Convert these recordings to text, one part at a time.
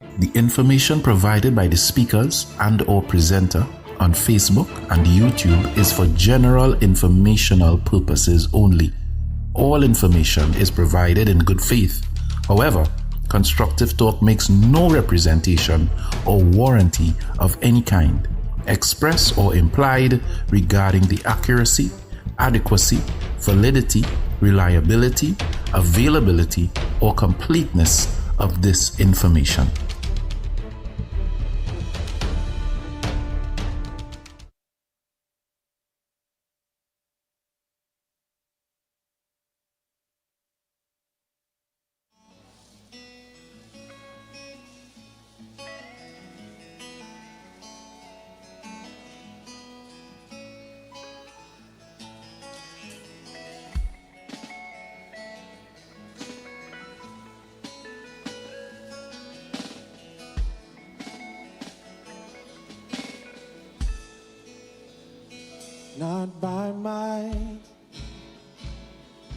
The information provided by the speakers and/or presenter on Facebook and YouTube is for general informational purposes only. All information is provided in good faith. However, Constructive Talk makes no representation or warranty of any kind, express or implied, regarding the accuracy, adequacy, validity, reliability, availability, or completeness of this information. Not by might,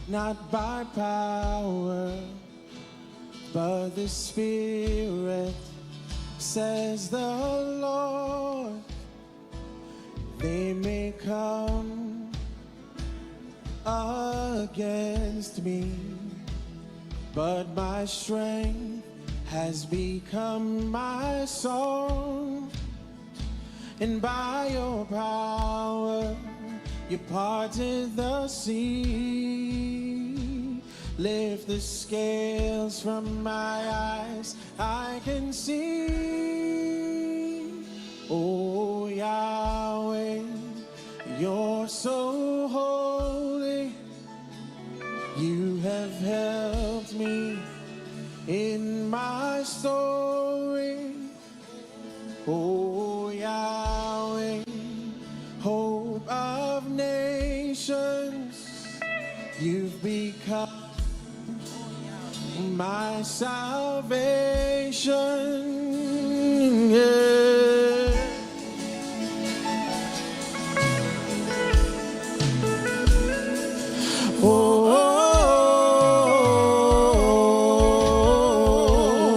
not by power, but the Spirit, says the Lord. They may come against me, but my strength has become my song. And by your power, you parted the sea. Lift the scales from my eyes, I can see. Oh Yahweh, you're so holy. You have helped me in my story. Oh Yahweh, hope of nations, you've become my salvation. Yeah.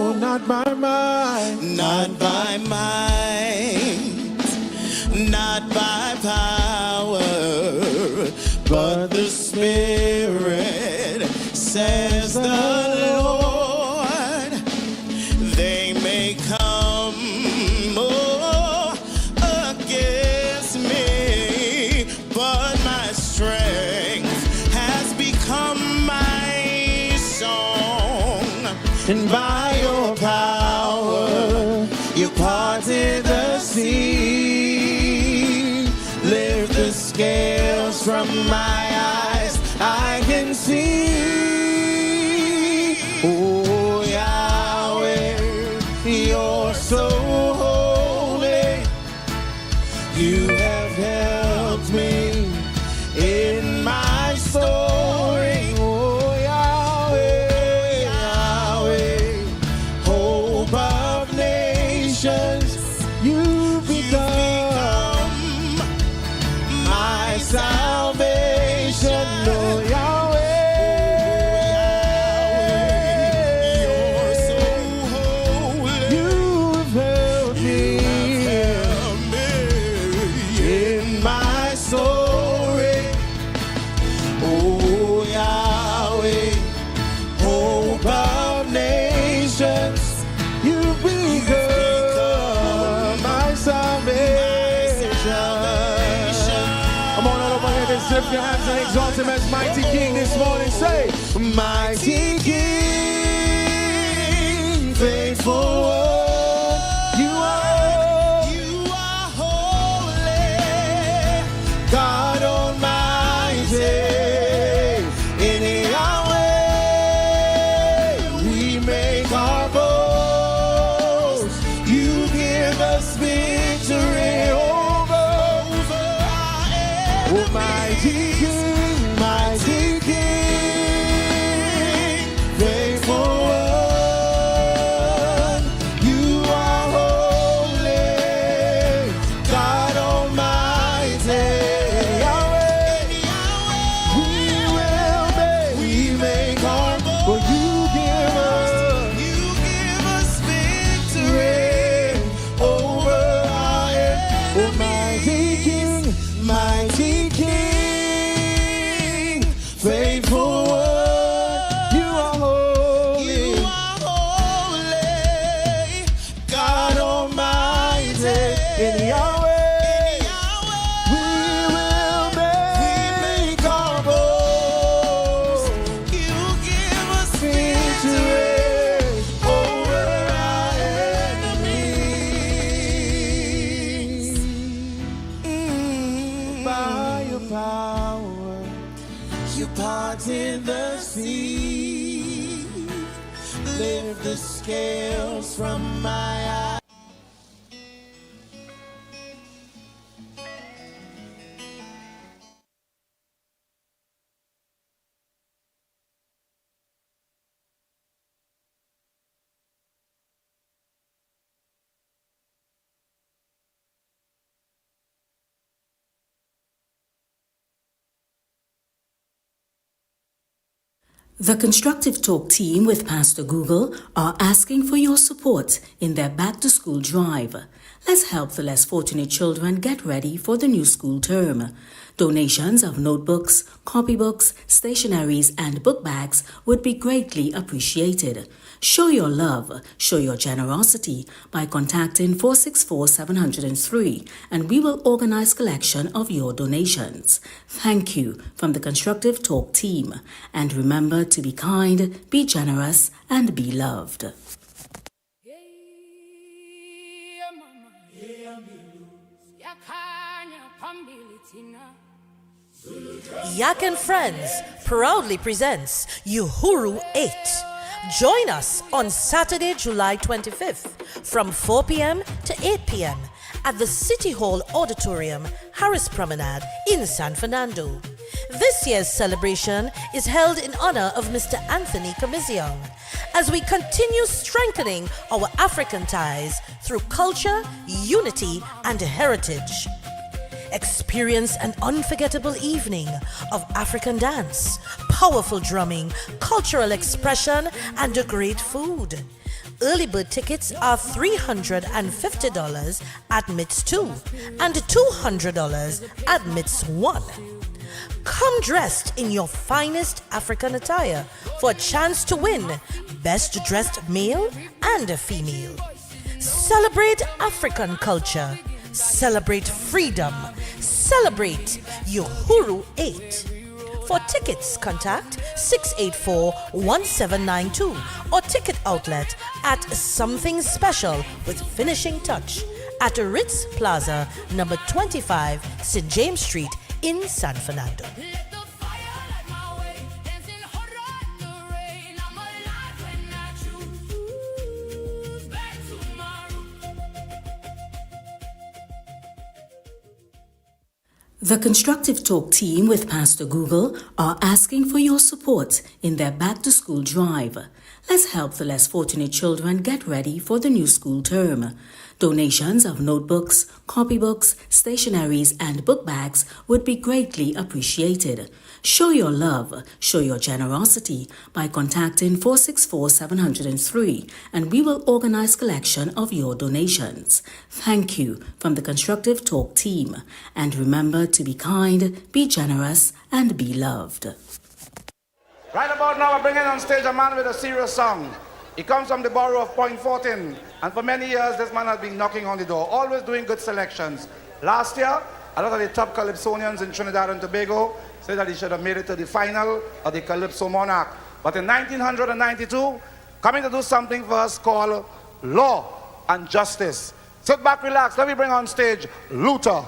Oh, not by might, not by might, not by power, but the Spirit, says the Lord. They may come against me, but my strength has become my song. and by your power, you parted the sea. Lift the scales from my eyes, I can see. Oh Yahweh, you're so holy. You have helped me in my story. Oh Yahweh, Yahweh, hope of nations, you've become my salvation. Oh Yahweh, You're so holy. you've helped me in my story. Oh Yahweh, hope of nations, you've become my salvation. Come on, all over here, just lift your hands and exalt him as mighty King this morning. Say, mighty King, faithful one, you are holy. God Almighty. In Yahweh we make our boast. You give us victory over oh, mighty King, mighty King, faithful one. You are holy, God Almighty. For you give us power. You parted the sea, lift the scales from my eyes. The Constructive Talk team with Pastor Google are asking for your support in their back-to-school drive. Let's help the less fortunate children get ready for the new school term. Donations of notebooks, copybooks, stationeries, and book bags would be greatly appreciated. Show your love, show your generosity by contacting 464-703 and we will organize collection of your donations. Thank you from the Constructive Talk team. And remember to be kind, be generous, and be loved. Yak and Friends proudly presents Uhuru 8. Join us on Saturday, July 25th from 4 p.m. to 8 p.m. at the City Hall Auditorium, Harris Promenade in San Fernando. This year's celebration is held in honor of Mr. Anthony Kamiziong as we continue strengthening our African ties through culture, unity, and heritage. Experience an unforgettable evening of African dance, powerful drumming, cultural expression, and great food. Early bird tickets are $350 at MITS 2 and $200 at MITS 1. Come dressed in your finest African attire for a chance to win Best Dressed Male and Female. Celebrate African culture. Celebrate freedom. Celebrate Uhuru 8. For tickets, contact 684-1792 or ticket outlet at Something Special with Finishing Touch at Ritz Plaza, number 25, St. James Street in San Fernando. The Constructive Talk team with Pastor Google are asking for your support in their back-to-school drive. Let's help the less fortunate children get ready for the new school term. Donations of notebooks, copybooks, stationeries, and book bags would be greatly appreciated. Show your love, show your generosity by contacting 464-703 and we will organize collection of your donations. Thank you from the Constructive Talk team. And remember to be kind, be generous, and be loved. Right about now, we're bringing on stage a man with a serious song. He comes from the borough of Point 14, and for many years, this man has been knocking on the door, always doing good selections. Last year, a lot of the top Calypsonians in Trinidad and Tobago said that he should have made it to the final of the Calypso Monarch. But in 1992, coming to do something for us called Law and Justice. Sit back, relax, let me bring on stage Luther.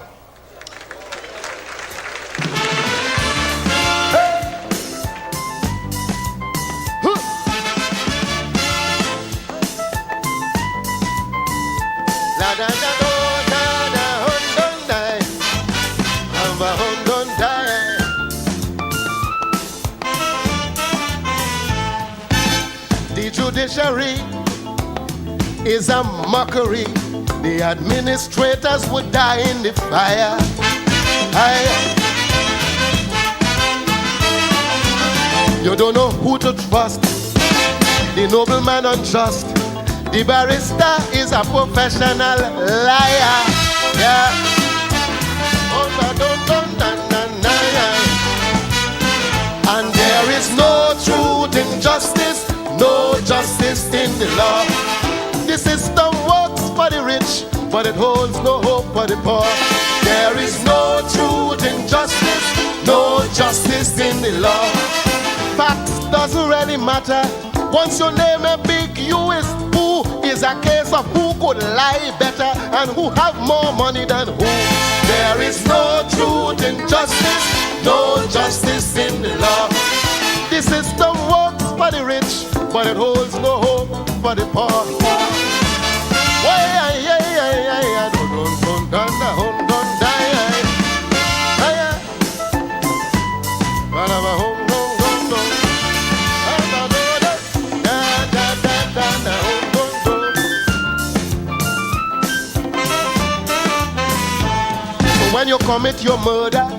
The judiciary is a mockery. The administrators would die in the fire. You don't know who to trust. The nobleman unjust. The barrister is a professional liar. Yeah. And there is no truth in justice, no justice in the law. The system works for the rich, but it holds no hope for the poor. There is no truth in justice, no justice in the law. Facts doesn't really matter. Once your name is big, you is who is is a case of who could lie better and who have more money than who. There is no truth in justice, no justice in the law. The system works for the rich, but it holds no hope for the poor. When you commit your murder,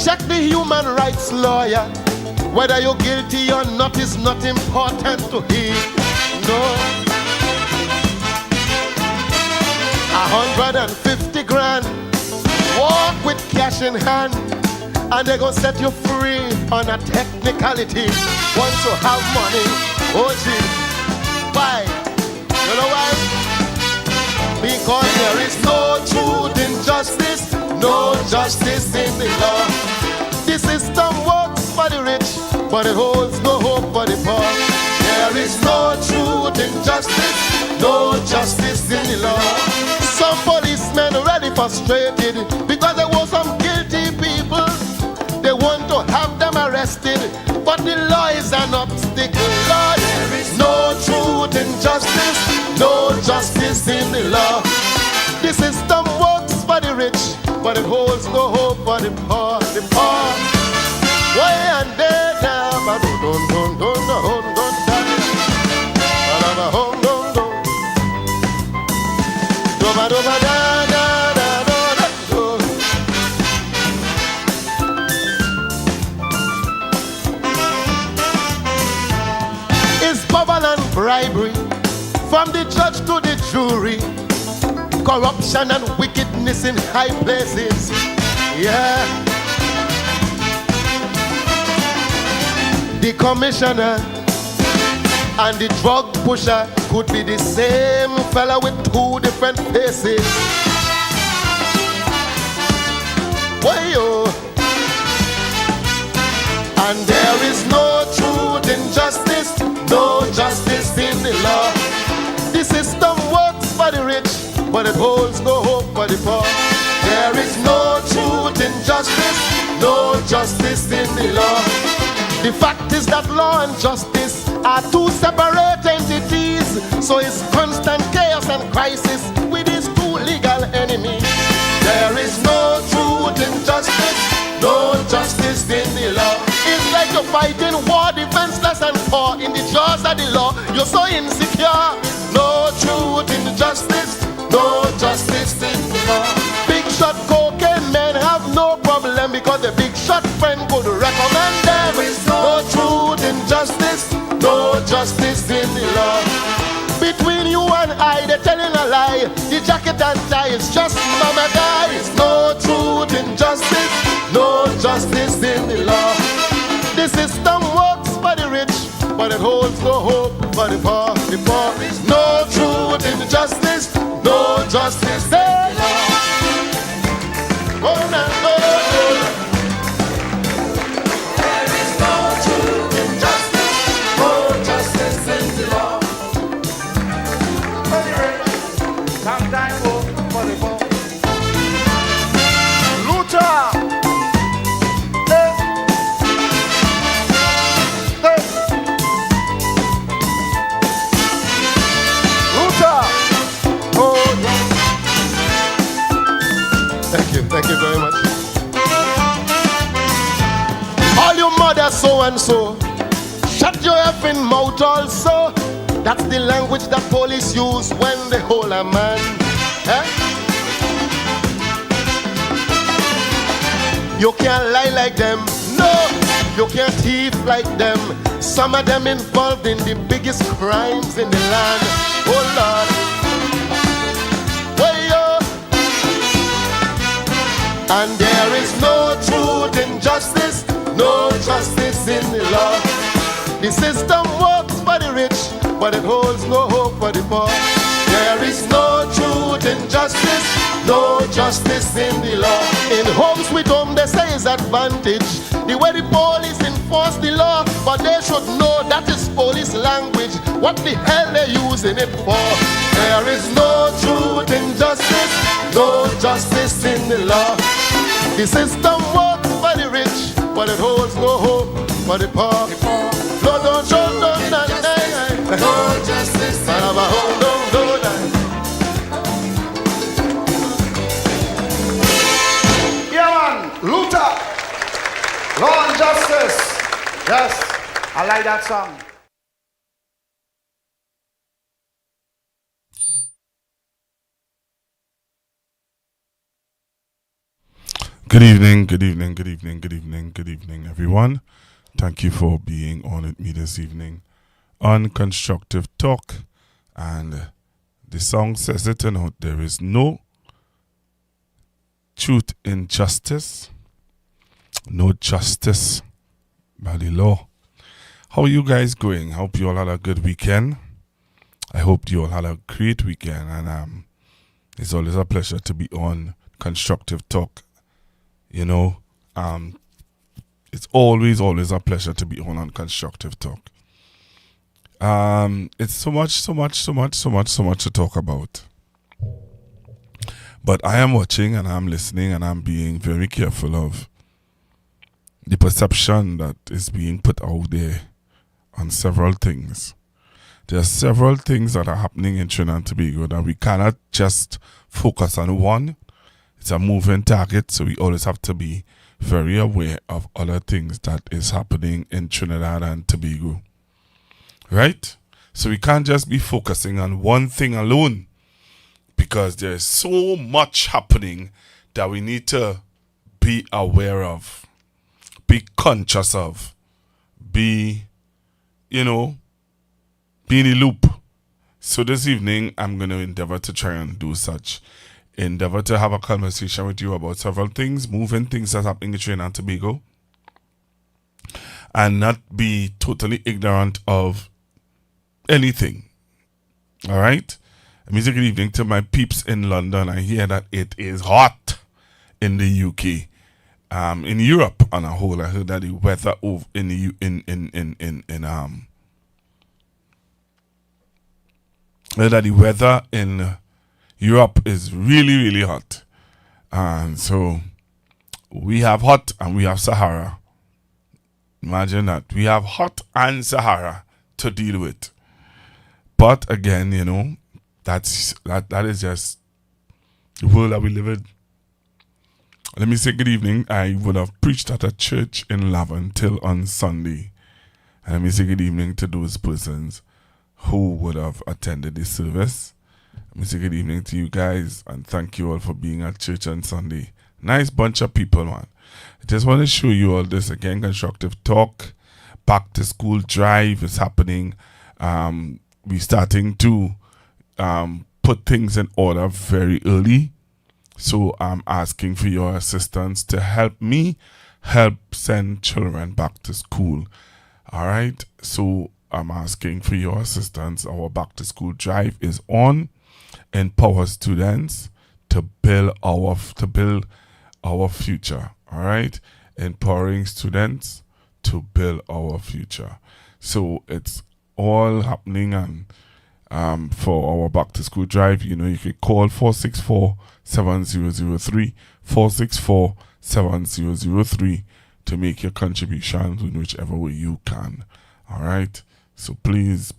check the human rights lawyer. Whether you're guilty or not is not important to him. No. 150 grand, walk with cash in hand, and they're gonna set you free on a technicality. Once you have money, oh gee. Why? You know why? Because there is no truth in justice, no justice in the law. The system works for the rich, but it holds no hope for the poor. There is no truth in justice, no justice in the law. Some policemen already frustrated because there were some guilty people. They want to have them arrested, but the law is an obstacle. Lord, there is no truth in justice, no justice in the law. The system works for the rich, but it holds no hope for the poor. The poor, way and there now, but don't die. It's bubble and bribery, from the judge to the jury, corruption and wickedness in high places. Yeah. The commissioner and the drug pusher could be the same fella with two different faces. Why-yo? And there is no truth in justice, no justice in the law. The system works for the rich, but it holds no hope for the poor. There is no truth in justice, no justice in the law. The fact is that law and justice are two separate entities, so it's constant chaos and crisis with these two legal enemies. There is no truth in justice, no justice in the law. It's like you're fighting war, defenseless and poor in the jaws of the law. You're so insecure. No truth in justice, no justice in the law. Big shot cocaine men have no problem because the big shot friend could recommend them. No truth in justice, no justice in the law. Between you and I, they're telling a lie. The jacket and tie is just mama guys. No truth in justice, no justice in the law. The system works for the rich, but it holds no hope for the poor. The poor is no truth in justice, no justice in the law. Oh, no, no, no. There is no truth in justice, no justice in the law. For the rich, sometimes hope for the poor. Luther! Thank you very much. All you mothers so and so, shut your effing mouth also. That's the language that police use when they hold a man. Eh? You can't lie like them. No, you can't thief like them. Some of them involved in the biggest crimes in the land. Oh Lord. And there is no truth in justice, no justice in the law. The system works for the rich, but it holds no hope for the poor. There is no truth in justice, no justice in the law. In homes with whom they say is advantage, the way the police enforce the law, but they should know that is police language. What the hell they using it for? There is no truth in justice, no justice in the law. The system works for the rich, but it holds no hope for the poor. No, don't show, don't, no justice. Yeah, man, Luther, law and justice. Yes, I like that song. Good evening, everyone. Thank you for being on with me this evening on Constructive Talk. And the song says it, there is no truth in justice, no justice by the law. How are you guys going? I hope you all had a good weekend. I hope you all had a great weekend. And it's always a pleasure to be on Constructive Talk. You know, it's always a pleasure to be on Constructive Talk. It's so much to talk about. But I am watching and I'm listening and I'm being very careful of the perception that is being put out there on several things. There are several things that are happening in Trinidad and Tobago that we cannot just focus on one. It's a moving target, so we always have to be very aware of other things that is happening in Trinidad and Tobago. Right? So we can't just be focusing on one thing alone, because there's so much happening that we need to be aware of, be conscious of, be in the loop. So this evening, I'm going to endeavor to try and do such. Endeavor to have a conversation with you about several things, moving things that's happening in Trinidad and Tobago, and not be totally ignorant of anything. All right? A musical evening to my peeps in London. I hear that it is hot in the UK. In Europe on a whole, I heard that the weather over in Europe is really hot. And so we have hot and we have Sahara. Imagine that. We have hot and Sahara to deal with. But again, that is just the world that we live in. Let me say good evening. I would have preached at a church in Laventille on Sunday. And let me say good evening to those persons who would have attended the service. Let me say good evening to you guys and thank you all for being at church on Sunday. Nice bunch of people, man. I just want to show you all this again. Constructive Talk, back to school drive is happening. We're starting to put things in order very early. So I'm asking for your assistance to help me help send children back to school. All right. So I'm asking for your assistance. Our back to school drive is on. Empower students to build our future. All right. Empowering students to build our future. So it's all happening, and for our back to school drive, you can call 464-7003, 464-7003 to make your contributions in whichever way you can. All right. So please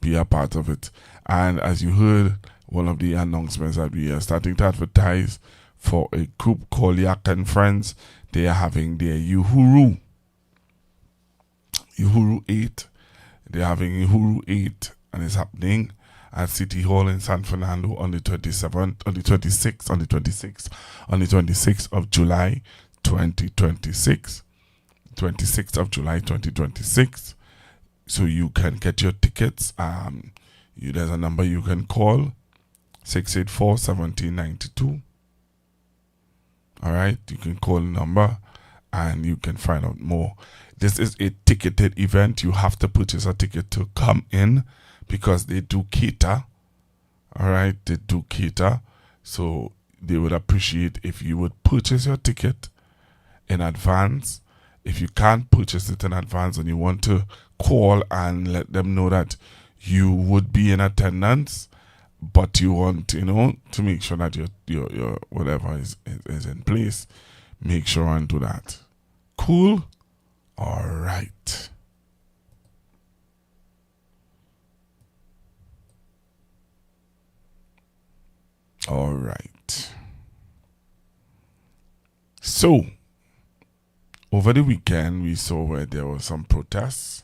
be a part of it. And as you heard, one of the announcements that we are starting to advertise for a group called Yak and Friends. They are having their Uhuru 8. They're having Uhuru 8, and it's happening at City Hall in San Fernando on the 26th of July 2026. 26th of July 2026. So you can get your tickets. There's a number you can call, 684-1792. All right, you can call the number and you can find out more. This is a ticketed event. You have to purchase a ticket to come in because they do cater. All right, they do cater. So they would appreciate if you would purchase your ticket in advance. If you can't purchase it in advance and you want to call and let them know that you would be in attendance, but you want, to make sure that your whatever is in place, make sure and do that. Cool? All right. All right. So, over the weekend, we saw where there were some protests.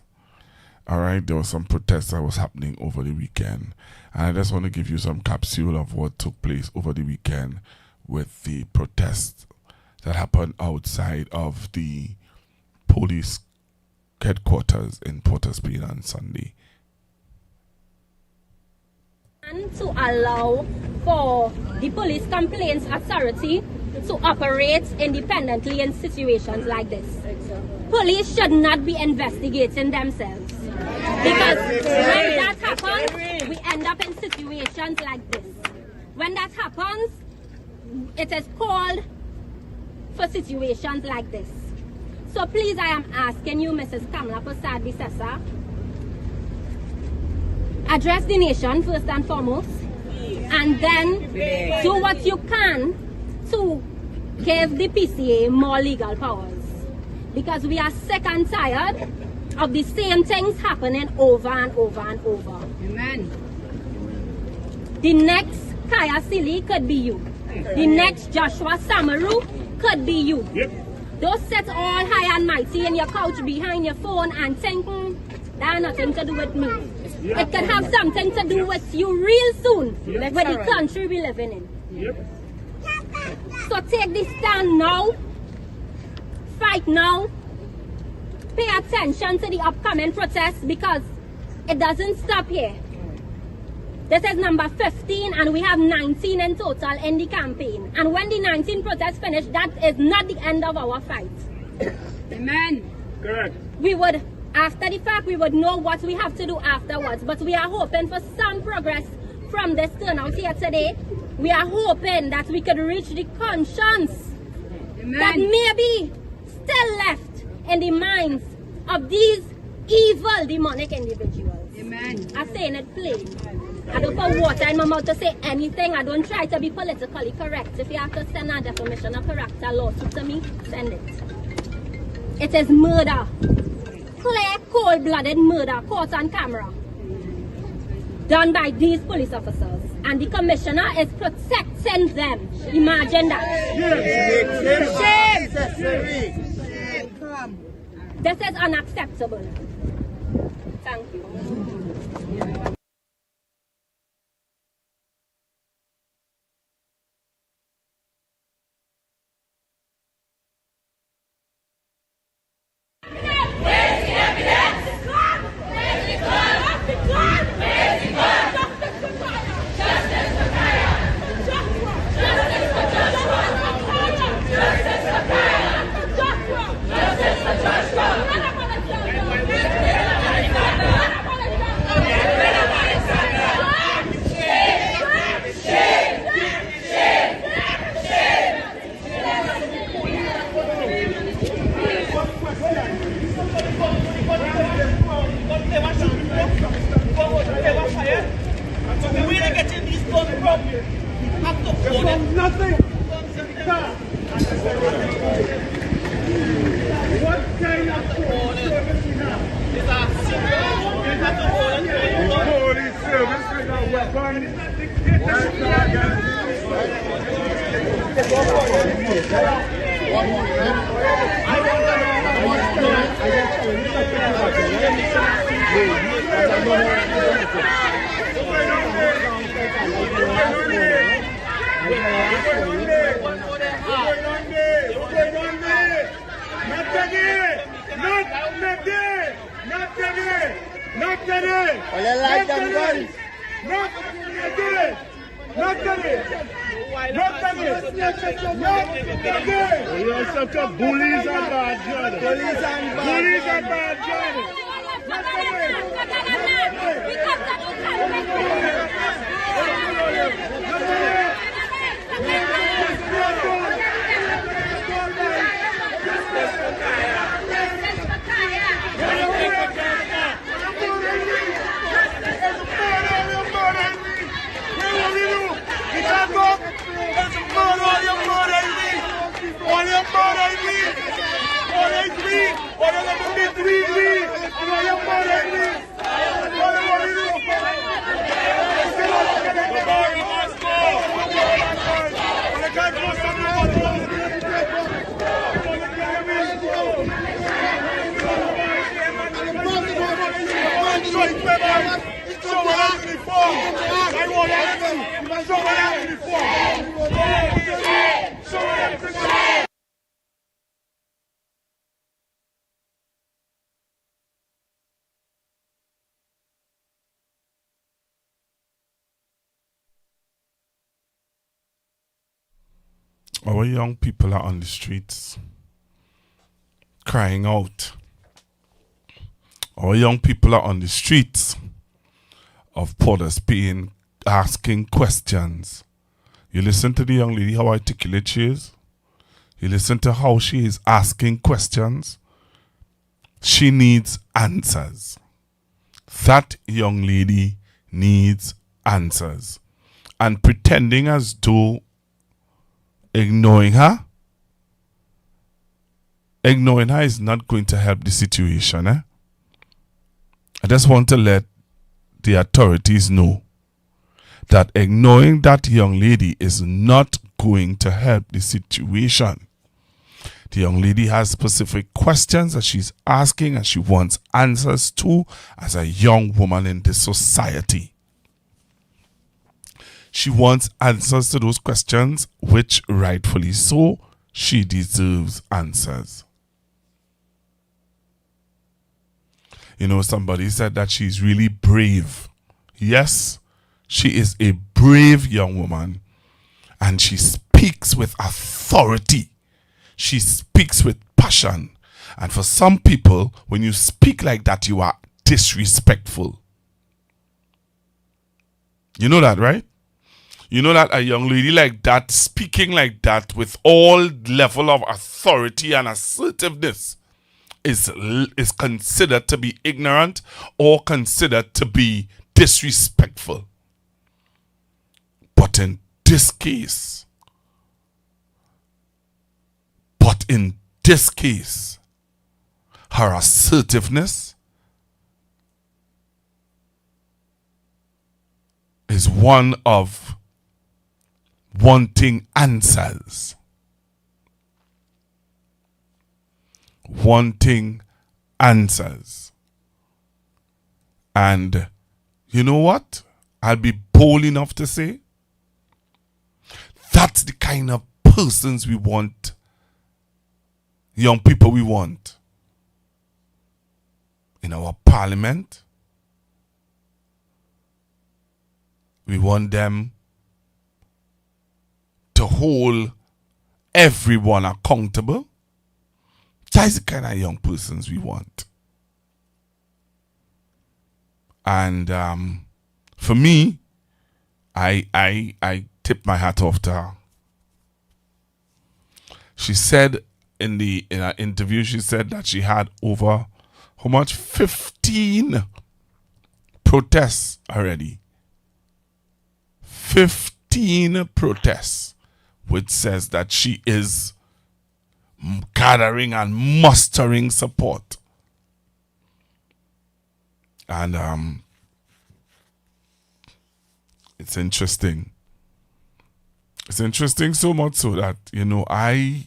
All right, there was some protests that was happening over the weekend. And I just want to give you some capsule of what took place over the weekend with the protests that happened outside of the police headquarters in Port of Spain on Sunday. And to allow for the police complaints authority to operate independently in situations like this. Police should not be investigating themselves. Because when that happens, we end up in situations like this. When that happens, it is called for situations like this. So please, I am asking you, Mrs. Kamala Prasad-Bissessar, address the nation first and foremost, and then do what you can to give the PCA more legal powers. Because we are sick and tired of the same things happening over and over and over. Amen. The next Kaya Sili could be you. The next Joshua Samaru could be you. Don't sit all high and mighty in your couch behind your phone and thinking that has nothing to do with me. It could have something to do with you real soon, with the country we're living in. So take this stand now, fight now, pay attention to the upcoming protests because it doesn't stop here. This is number 15 and we have 19 in total in the campaign. And when the 19 protests finish, that is not the end of our fight. Amen. Correct. We would, after the fact, we would know what we have to do afterwards. But we are hoping for some progress from this turnout here today. We are hoping that we could reach the conscience that may be still left in the minds of these evil demonic individuals. Amen. I'm saying it plain. I don't put water in my mouth to say anything. I don't try to be politically correct. If you have to send a defamation of character lawsuit to me, send it. It is murder. Clear, cold-blooded murder, caught on camera. Done by these police officers. And the commissioner is protecting them. Imagine that. Shame! This is unacceptable. Thank you. Our young people are on the streets crying out. Our young people are on the streets of Port of Spain asking questions. You listen to the young lady, how articulate she is. You listen to how she is asking questions. She needs answers. That young lady needs answers. And pretending as though ignoring her is not going to help the situation. I just want to let the authorities know that ignoring that young lady is not going to help the situation. The young lady has specific questions that she's asking and she wants answers to as a young woman in this society. She wants answers to those questions, which rightfully so, she deserves answers. You know, somebody said that she's really brave. Yes, she is a brave young woman and she speaks with authority. She speaks with passion. And for some people, when you speak like that, you are disrespectful. You know that, right? You know that a young lady like that, speaking like that with all level of authority and assertiveness is considered to be ignorant or considered to be disrespectful. But in this case, her assertiveness is one of wanting answers. Wanting answers. And you know what? I'll be bold enough to say that's the kind of persons we want, young people we want in our parliament. We want them to hold everyone accountable. That's the kind of young persons we want. And for me, I tip my hat off to her. She said in her interview, she said that she had over how much? 15 protests already. 15 protests, which says that she is gathering and mustering support. And it's interesting. It's interesting so much so that, you know, I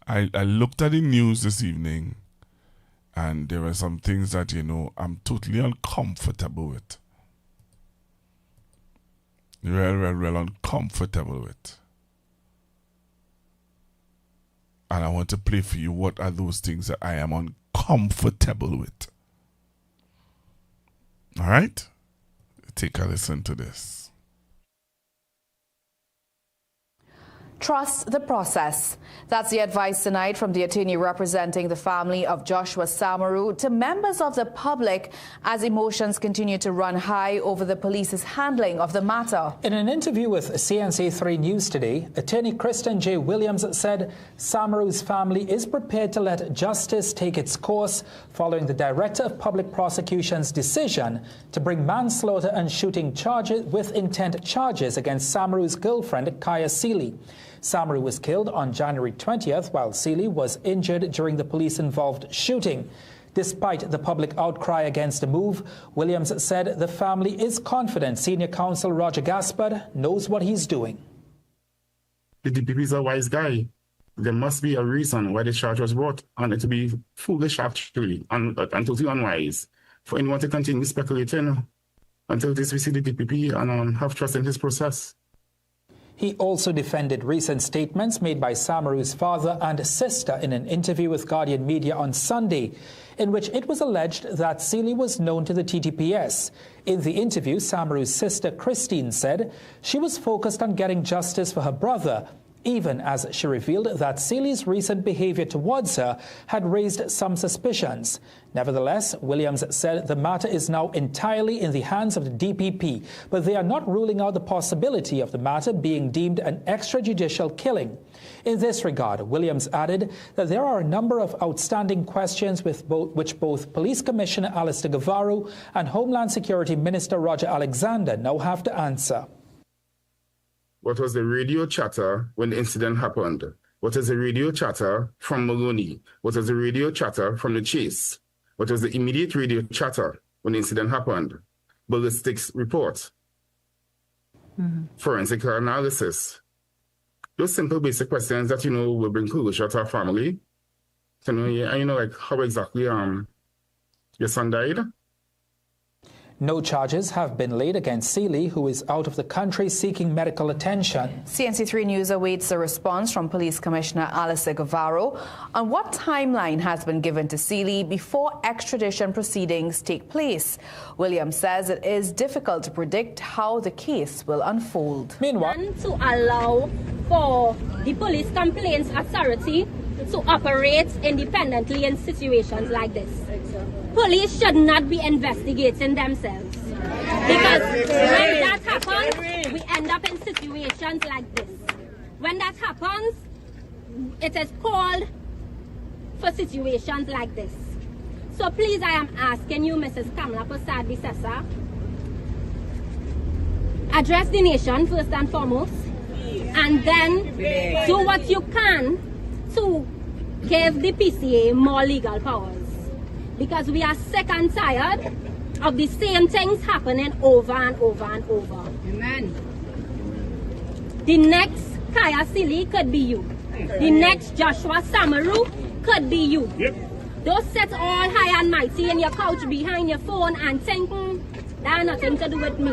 looked at the news this evening and there were some things that, you know, I'm totally uncomfortable with. Real uncomfortable with. And I want to play for you what are those things that I am uncomfortable with. All right? Take a listen to this. Trust the process. That's the advice tonight from the attorney representing the family of Joshua Samaru to members of the public as emotions continue to run high over the police's handling of the matter. In an interview with CNC3 News today, attorney Kristen J. Williams said Samaru's family is prepared to let justice take its course following the Director of Public Prosecution's decision to bring manslaughter and shooting charges with intent charges against Samaru's girlfriend, Kaya Seeley. Samaru was killed on January 20th, while Seeley was injured during the police-involved shooting. Despite the public outcry against the move, Williams said the family is confident Senior Counsel Roger Gaspard knows what he's doing. The DPP is a wise guy. There must be a reason why the charge was brought, and it to be foolish actually, and totally unwise. for anyone to continue speculating until this we see the DPP and have trust in his process. He also defended recent statements made by Samaru's father and sister in an interview with Guardian Media on Sunday, in which it was alleged that Seeley was known to the TTPS. In the interview, Samaru's sister Christine said she was focused on getting justice for her brother, even as she revealed that Seeley's recent behavior towards her had raised some suspicions. Nevertheless, Williams said the matter is now entirely in the hands of the DPP, but they are not ruling out the possibility of the matter being deemed an extrajudicial killing. In this regard, Williams added that there are a number of outstanding questions which both Police Commissioner Alistair Guevara and Homeland Security Minister Roger Alexander now have to answer. What was the radio chatter when the incident happened? What was the radio chatter from Maloney? What was the radio chatter from the chase? What was the immediate radio chatter when the incident happened? Ballistics report. Forensic analysis. Those simple basic questions that, will bring closure to our family. So, like how exactly your son died. No charges have been laid against Seeley, who is out of the country seeking medical attention. CNC3 News awaits a response from Police Commissioner Alistair Guevara on what timeline has been given to Seeley before extradition proceedings take place. Williams says it is difficult to predict how the case will unfold. Meanwhile, to allow for the police complaints authority to operate independently in situations like this. Police should not be investigating themselves, because when that happens, we end up in situations like this. When that happens, it is called for situations like this. So please, I am asking you, Mrs. Kamala Prasad-Bissessa, address the nation first and foremost, and then do what you can to give the PCA more legal powers. Because we are sick and tired of the same things happening over and over and over. Amen. The next Kaya Seeley could be you. The next Joshua Samaru could be you. Yep. Don't sit all high and mighty in your couch behind your phone and thinking that has nothing to do with me.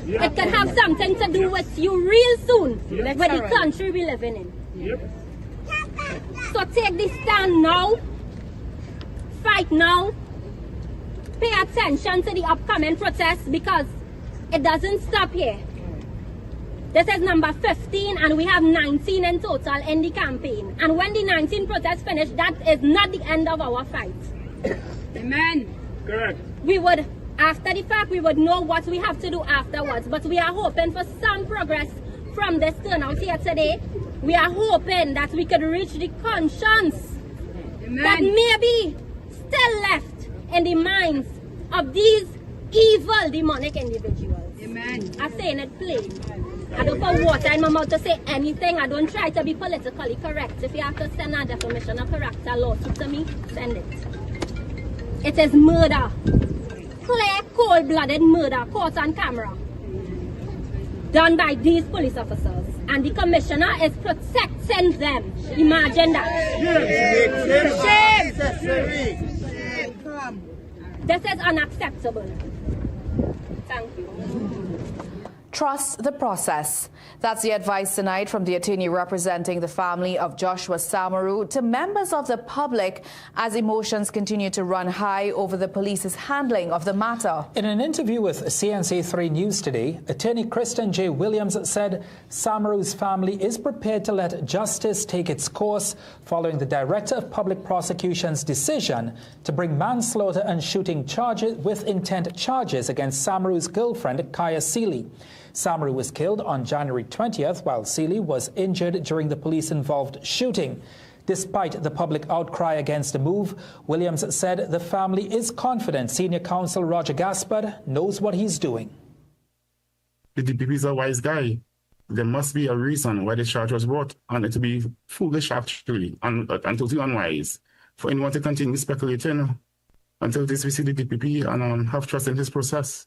Yep. It could have something to do with you real soon, with the country we're living in. Yep. So take this stand now. Fight now. Pay attention to the upcoming protests, because it doesn't stop here. This is number 15 and we have 19 in total in the campaign. And when the 19 protests finish, that is not the end of our fight. Amen. Correct. We would, after the fact, we would know what we have to do afterwards. But we are hoping for some progress from this turnout here today. We are hoping that we could reach the conscience that maybe still left in the minds of these evil demonic individuals. Amen. I'm saying it plain. I don't put water in my mouth to say anything. I don't try to be politically correct. If you have to send a defamation of character lawsuit to me, send it. It is murder. Clear, cold-blooded murder, caught on camera. Done by these police officers. And the commissioner is protecting them. Imagine that. Shame! This is unacceptable. Thank you. Trust the process. That's the advice tonight from the attorney representing the family of Joshua Samaru to members of the public as emotions continue to run high over the police's handling of the matter. In an interview with CNC3 News today, attorney Kristen J. Williams said Samaru's family is prepared to let justice take its course following the Director of Public Prosecution's decision to bring manslaughter and shooting charges with intent charges against Samaru's girlfriend, Kaya Seeley. Samaru was killed on January 20th, while Seeley was injured during the police-involved shooting. Despite the public outcry against the move, Williams said the family is confident Senior Counsel Roger Gaspard knows what he's doing. The DPP is a wise guy. There must be a reason why the charge was brought, and it to be foolish actually, and totally unwise for anyone to continue speculating until this we see the DPP and have trust in his process.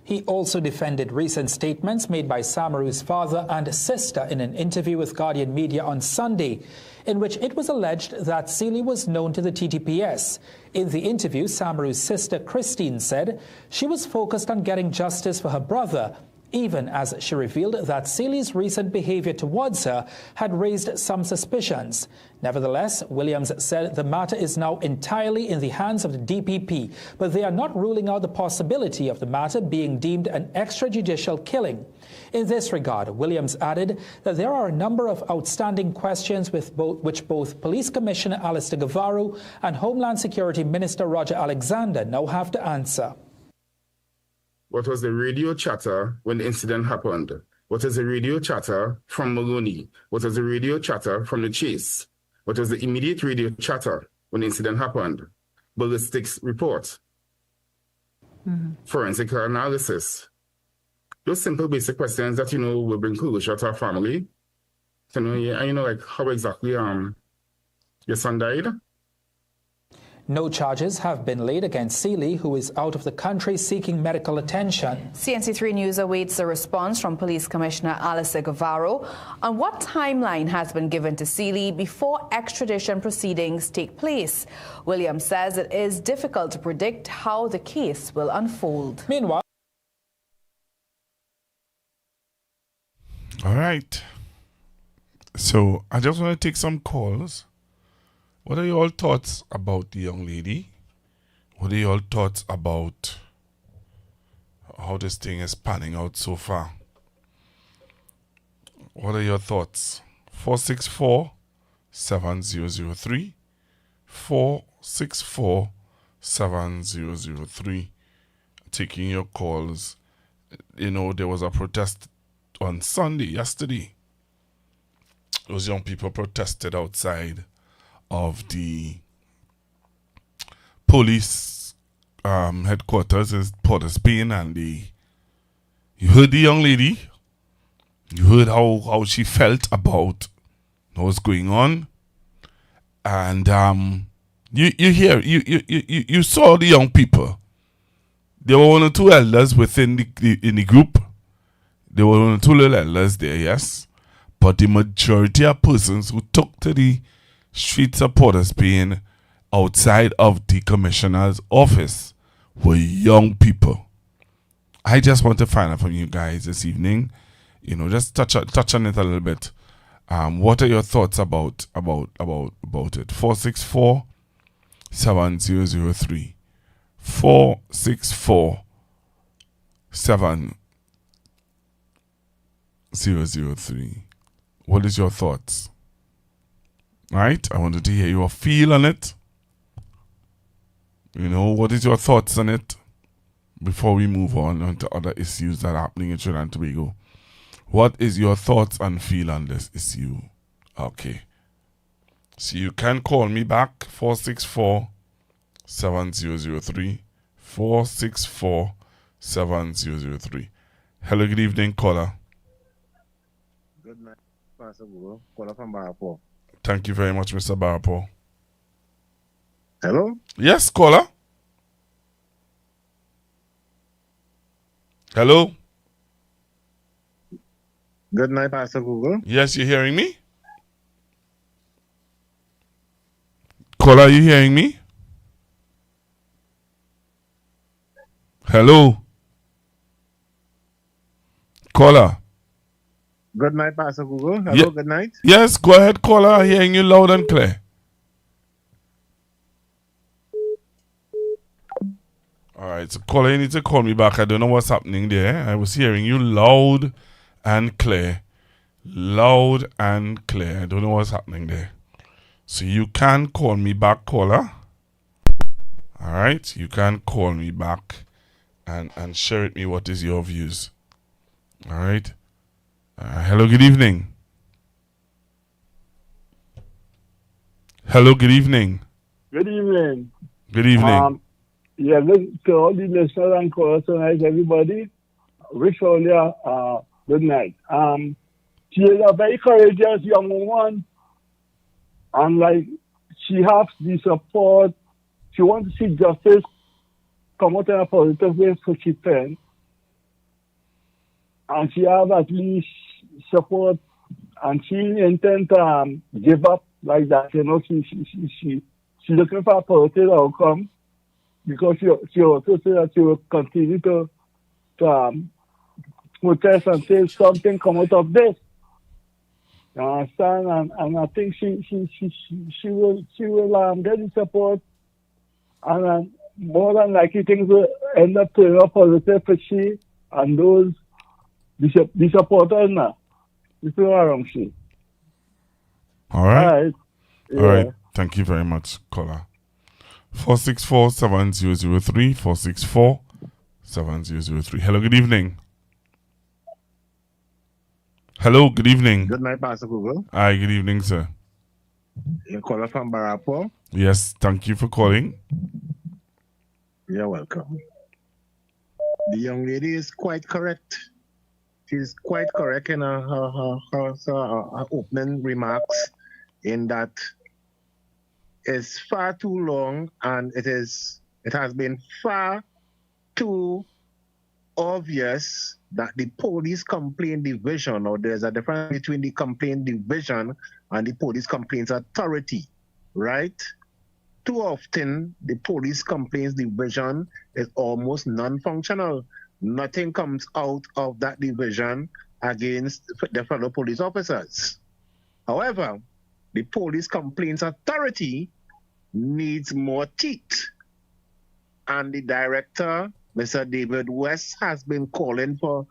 He also defended recent statements made by Samaru's father and sister in an interview with Guardian Media on Sunday, in which it was alleged that Seeley was known to the TTPS. In the interview, Samaru's sister Christine said she was focused on getting justice for her brother, even as she revealed that Seeley's recent behavior towards her had raised some suspicions. Nevertheless, Williams said the matter is now entirely in the hands of the DPP, but they are not ruling out the possibility of the matter being deemed an extrajudicial killing. In this regard, Williams added that there are a number of outstanding questions which both Police Commissioner Alistair Guevara and Homeland Security Minister Roger Alexander now have to answer. What was the radio chatter when the incident happened? What was the radio chatter from Maloney? What was the radio chatter from the chase? What was the immediate radio chatter when the incident happened? Ballistics report. Forensic analysis. Those simple basic questions that, will bring closure to our family. Like how exactly your son died. No charges have been laid against Seeley, who is out of the country seeking medical attention. CNC3 News awaits a response from Police Commissioner Alistair Guevara on what timeline has been given to Seeley before extradition proceedings take place. Williams says it is difficult to predict how the case will unfold. Meanwhile, all right. So I just want to take some calls. What are your thoughts about the young lady? What are your thoughts about how this thing is panning out so far? What are your thoughts? 464-7003. 464-7003. Taking your calls. There was a protest on yesterday. Those young people protested outside of the police headquarters in Port of Spain, and you heard the young lady. You heard how she felt about what's going on, and you saw the young people. There were one or two elders within the group. There were one or two little elders there, yes, but the majority of persons who took to the streets of Port of Spain outside of the commissioner's office were young people. I just want to find out from you guys this evening, just touch on it a little bit. What are your thoughts about it? 464-7003. 464-7003. What is your thoughts? Right? I wanted to hear your feel on it. What is your thoughts on it before we move on to other issues that are happening in Trinidad and Tobago? What is your thoughts and feel on this issue? Okay. So you can call me back, 464-7003. 464-7003. Hello, good evening, caller. Good night, Pastor Google. Caller from Barapo. Thank you very much, Mr. Barapo. Hello? Yes, caller. Hello? Good night, Pastor Google. Yes, you hearing me? Caller, are you hearing me? Hello? Caller? Good night, Pastor Google. Hello, good night. Yes, go ahead, caller. I'm hearing you loud and clear. All right, so caller, you need to call me back. I don't know what's happening there. I was hearing you loud and clear. Loud and clear. I don't know what's happening there. So you can call me back, caller. All right, you can call me back and share with me what is your views. All right. Hello, good evening. Hello, good evening. Good evening. Good evening. To all the listeners and callers tonight, everybody, wish all you good night. She is a very courageous young woman, and she has the support. She wants to see justice come out in a positive way, so she can. and she have at least support, and she intend to give up like that. You know, she looking for a positive outcome, because she also said that she will continue to protest until something come out of this. You understand? And I think she will get the support, and more than likely things will end up turning out positive for she and those the supporters now. You feel around she. All right. All right. All right. Thank you very much, caller. 464-7003, 464-7003. Hello, good evening. Hello, good evening. Good night, Pastor Google. Hi, good evening, sir. You call from Barapo? Yes, thank you for calling. You're welcome. The young lady is quite correct. She's quite correct in her opening remarks, in that it's far too long, and it has been far too obvious that the police complaint division, or there's a difference between the complaint division and the police complaints authority, right? Too often, the police complaints division is almost non-functional. Nothing comes out of that division against the fellow police officers. However, the police complaints authority needs more teeth. And the director, Mr. David West, has been calling for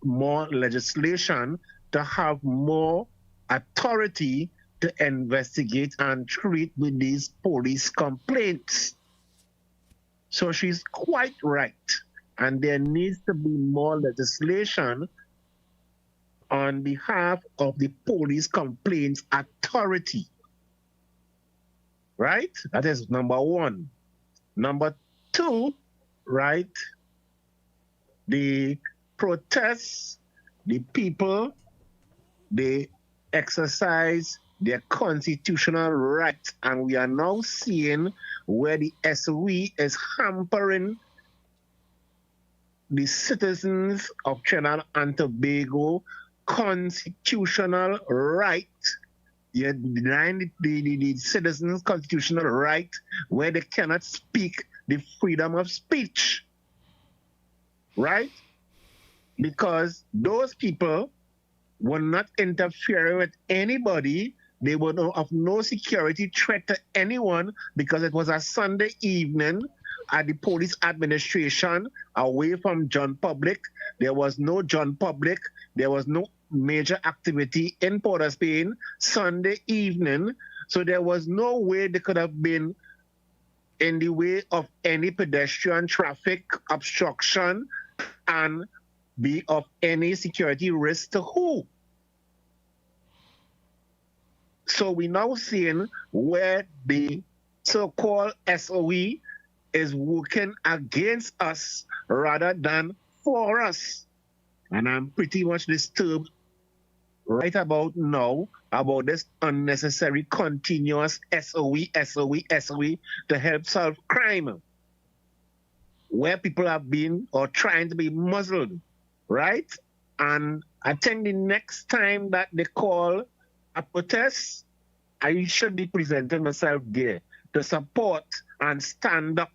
more legislation to have more authority to investigate and treat with these police complaints. So she's quite right. And there needs to be more legislation on behalf of the police complaints authority. Right? That is number one. Number two, right? The protests, the people, they exercise their constitutional rights. And we are now seeing where the SOE is hampering the citizens of Trinidad and Tobago constitutional right. You're denying the citizens' constitutional right, where they cannot speak the freedom of speech. Right? Because those people were not interfering with anybody. They were of no security threat to anyone, because it was a Sunday evening at the police administration, away from John Public. There was no John Public. There was no major activity in Port of Spain Sunday evening. So there was no way they could have been in the way of any pedestrian traffic obstruction and be of any security risk to who. So we now seeing where the so-called SOE is working against us rather than for us. And I'm pretty much disturbed right about now about this unnecessary continuous SOE to help solve crime, where people have been or trying to be muzzled, right? And I think the next time that they call a protest, I should be presenting myself there to support and stand up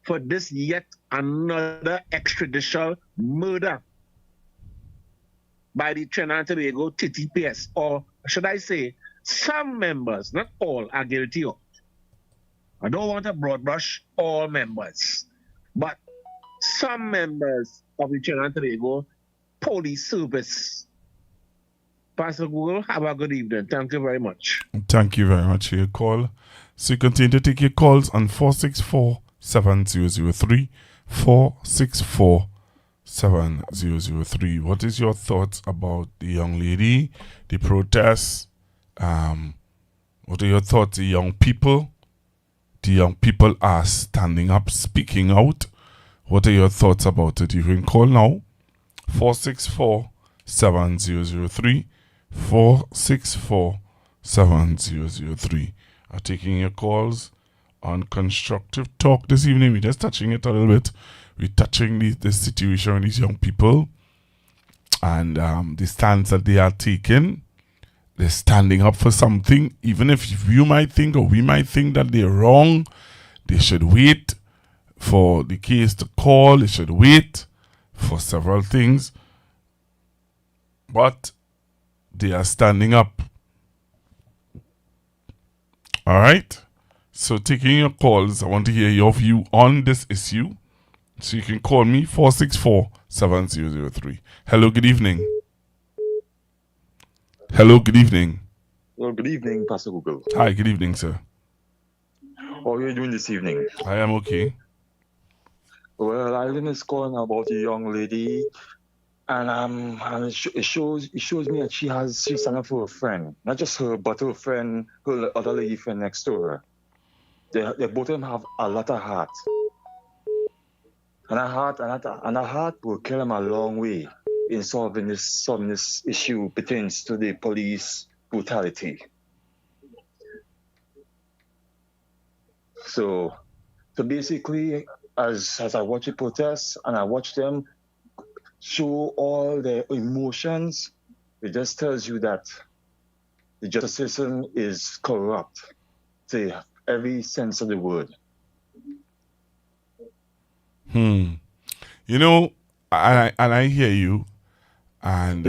for this yet another extrajudicial murder by the Trinidad and Tobago TTPS, or should I say, some members, not all, are guilty of. I don't want to broad brush all members, but some members of the Trinidad and Tobago police service. Pastor Google, have a good evening. Thank you very much. Thank you very much for your call. So you continue to take your calls on 464-7003, 464-7003. What is your thoughts about the young lady, the protests? What are your thoughts, the young people? The young people are standing up, speaking out. What are your thoughts about it? You can call now, 464-7003, 464-7003. Are taking your calls on Constructive Talk this evening. We're just touching it a little bit. We're touching the situation with these young people And the stance that they are taking, they're standing up for something. Even if you might think or we might think that they're wrong, they should wait for the case to call. They should wait for several things. But they are standing up. All right? So taking your calls, I want to hear your view on this issue. So you can call me 464-7003. Hello, good evening. Hello, good evening. Well, good evening, Pastor Google. Hi, good evening, sir. How are you doing this evening? I am okay. Well, Eileen is calling about a young lady, and it shows me that she's standing for a friend, not just her, but her friend, her other lady friend next to her. They both of them have a lot of heart, and a heart will carry them a long way in solving this issue pertains to the police brutality. So basically, as I watch the protests and I watch them show all their emotions, it just tells you that the justice system is corrupt to every sense of the word. You know, I hear you, and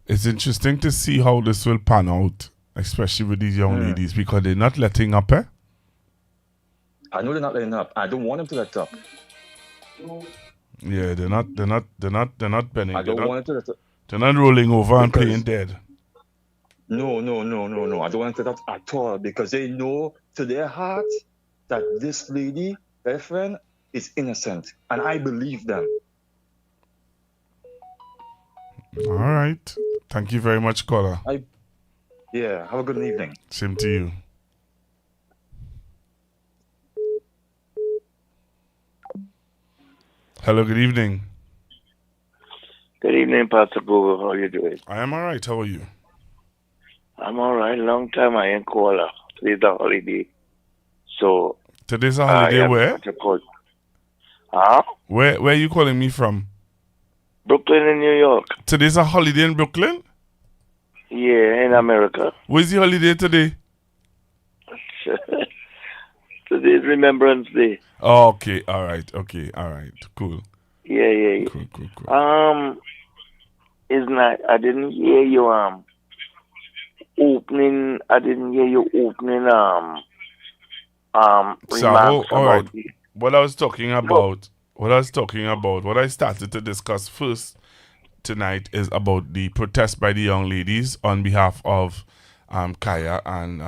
it's interesting to see how this will pan out, especially with these young ladies, because they're not letting up, eh? I know they're not letting up. I don't want them to let up. Yeah, they're not bending. I don't want them to let up. They're not rolling over and playing dead. No. I don't want them to let up at all, because they know to their heart that this lady, their friend, is innocent, and I believe them. All right. Thank you very much, caller. Have a good evening. Same to you. Hello, good evening. Good evening, Pastor Google. How are you doing? I am all right. How are you? I'm all right. Long time I ain't called. Today's a holiday. So today's a holiday where? Huh? Where are you calling me from? Brooklyn in New York. Today's a holiday in Brooklyn? Yeah, in America. Where's the holiday today? Today's Remembrance Day. Oh, okay. All right. Okay. All right. Cool. Yeah. Cool. I didn't hear you opening. I didn't hear you opening remarks all about right. What I started to discuss first tonight is about the protest by the young ladies on behalf of Kaya and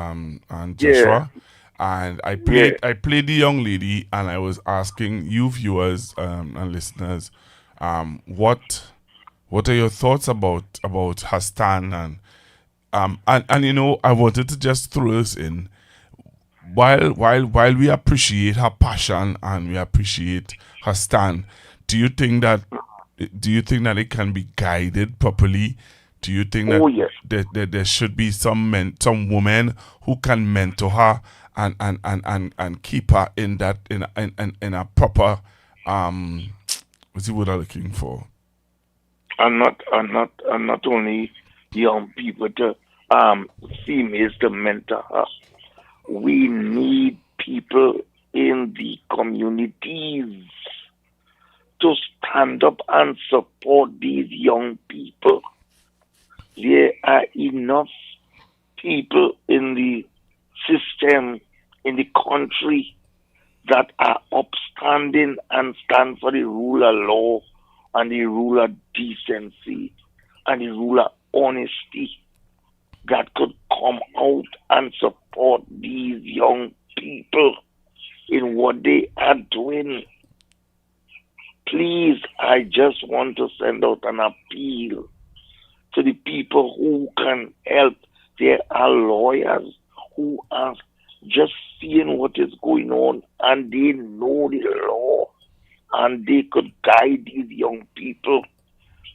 Joshua. Yeah. And I played the young lady, and I was asking you viewers and listeners, what are your thoughts about her stand? And you know, I wanted to just throw this in. While we appreciate her passion and we appreciate her stand, do you think that it can be guided properly? Do you think that there should be some women who can mentor her and keep her in a proper what's the word I'm looking for? I'm not only young people to females to mentor her. We need people in the communities to stand up and support these young people. There are enough people in the system, in the country, that are upstanding and stand for the rule of law and the rule of decency and the rule of honesty, that could come out and support these young people in what they are doing. Please, I just want to send out an appeal to the people who can help. There are lawyers who are just seeing what is going on, and they know the law, and they could guide these young people.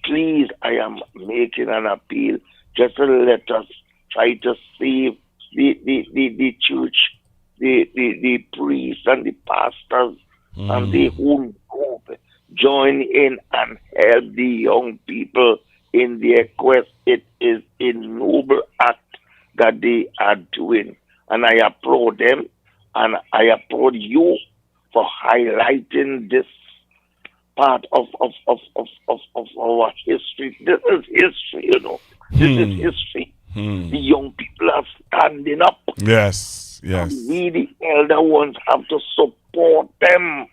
Please, I am making an appeal. Just let us try to save the church, the priests and the pastors, and they who know join in and help the young people in their quest. It is a noble act that they are doing. And I applaud them, and I applaud you for highlighting this part of our history. This is history, you know. This is history. The young people are standing up. Yes, yes. We, the elder ones, have to support them.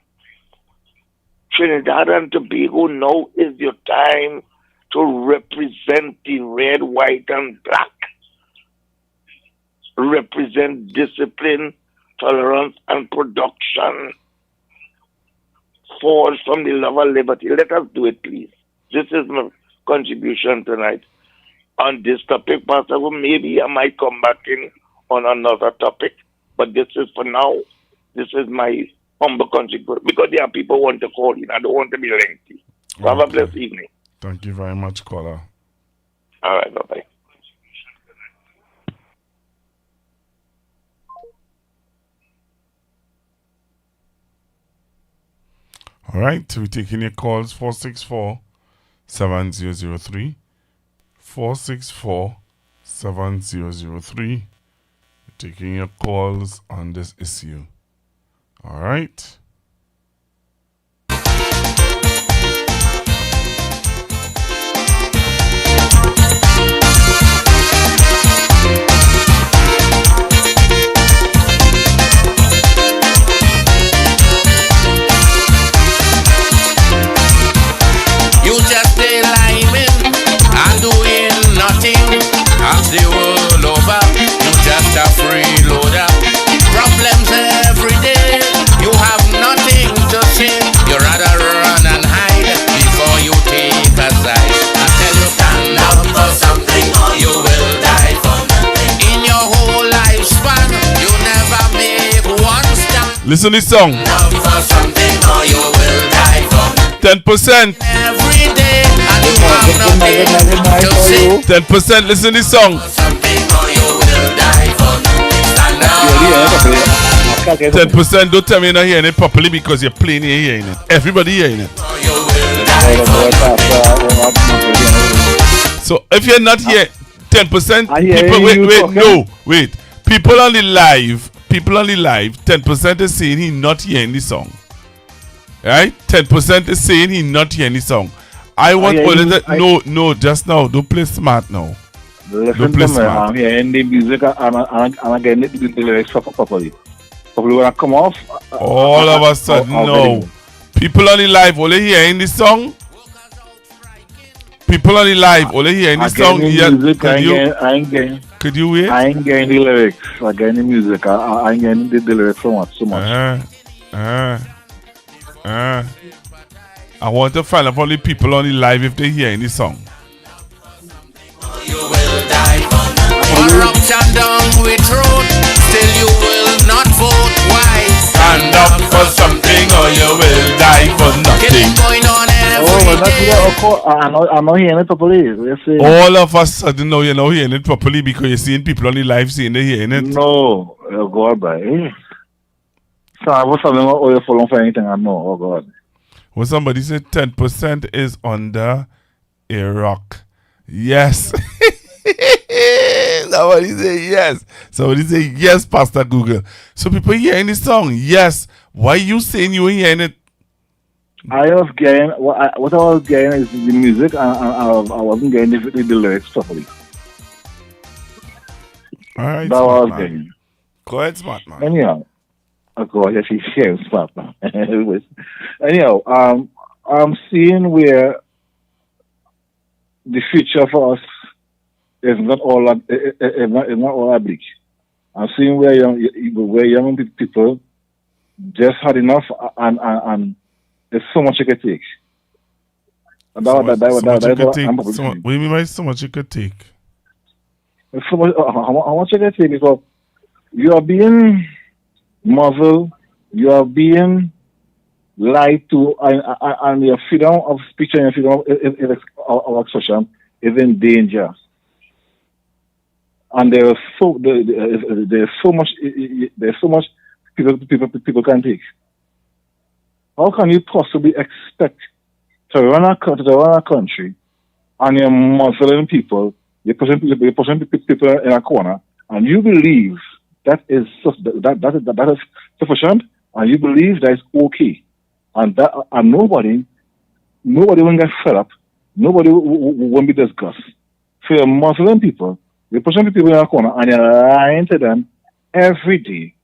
Trinidad and Tobago, now is your time to represent the red, white, and black. Represent discipline, tolerance, and production. Forge from the love of liberty. Let us do it, please. This is my contribution tonight. On this topic, Pastor, maybe I might come back in on another topic, but this is for now. This is my humble contribution because there are people who want to call in. I don't want to be lengthy. So have a blessed evening. Thank you very much, caller. All right, bye-bye. All right, we're taking your calls 464-7003. 464-7003. Taking your calls on this issue. All right. You just stay liming and doing nothing as the world over. You just a freeloader. Problems every day. You have nothing to say. You rather run and hide before you take a side. I tell you, stand up for something or you will die for nothing. In your whole lifespan, you never make one stand. Listen to this song. Up for something or you will die for nothing. 10%. Every day, and you have nothing to say. 10%. Listen to this song. Something or you will die for nothing. Stand up. 10%. Don't tell me you're not hearing it properly because you're playing here hearing it. Everybody hearing it. So if you're not here, 10% people wait. People on the live, 10% is saying he's not hearing the song. Right? 10% is saying he's not hearing the song. I want all of that. No, just now. Don't play smart now. Listen to me. I'm hearing the music and I'm getting the lyrics properly. Probably when I come off. All of a sudden, no. People on the live, only hearing the song. People on the live, only hearing the song. Could you wait? I ain't getting the lyrics. I'm getting the music. I ain't getting the lyrics so much. I want to find out from the people on the live if they hearing the song. You will die for nothing. Corruption down with road, still you will not vote. Why? Stand up for something or you will die for nothing. Going on every day. I'm not hearing it properly. All of a sudden now you're not hearing it properly because you're seeing people on the live saying they're hearing it. No, oh God, bye. So I was something or you follow for anything I know. Oh God. When somebody said 10% is under a rock. Yes. Somebody say yes. Somebody say yes, Pastor Google. So people hearing the song. Yes. Why you saying you hearing it? I was getting what I was getting is the music, and I wasn't getting the lyrics properly. All right. That was getting. Go ahead, smart man. Anyhow, of course, yes, he's sharing smart man. Anyhow, I'm seeing where the future for us is not all that bleak. I'm seeing where young people just had enough, and there's so much you could take. What do you mean by so much you could take? So much, how much you could take? Because you are being muzzled, you are being lied to, and your freedom of speech and your freedom of expression is in danger. And there's so much people can take. How can you possibly expect to run a country, and you're muzzling people, you're pushing people in a corner, and you believe that is sufficient, and you believe that is okay, and nobody will get fed up, nobody won't be disgusted. So you're muzzling people, you're pushing people in a corner, and you're lying to them every day,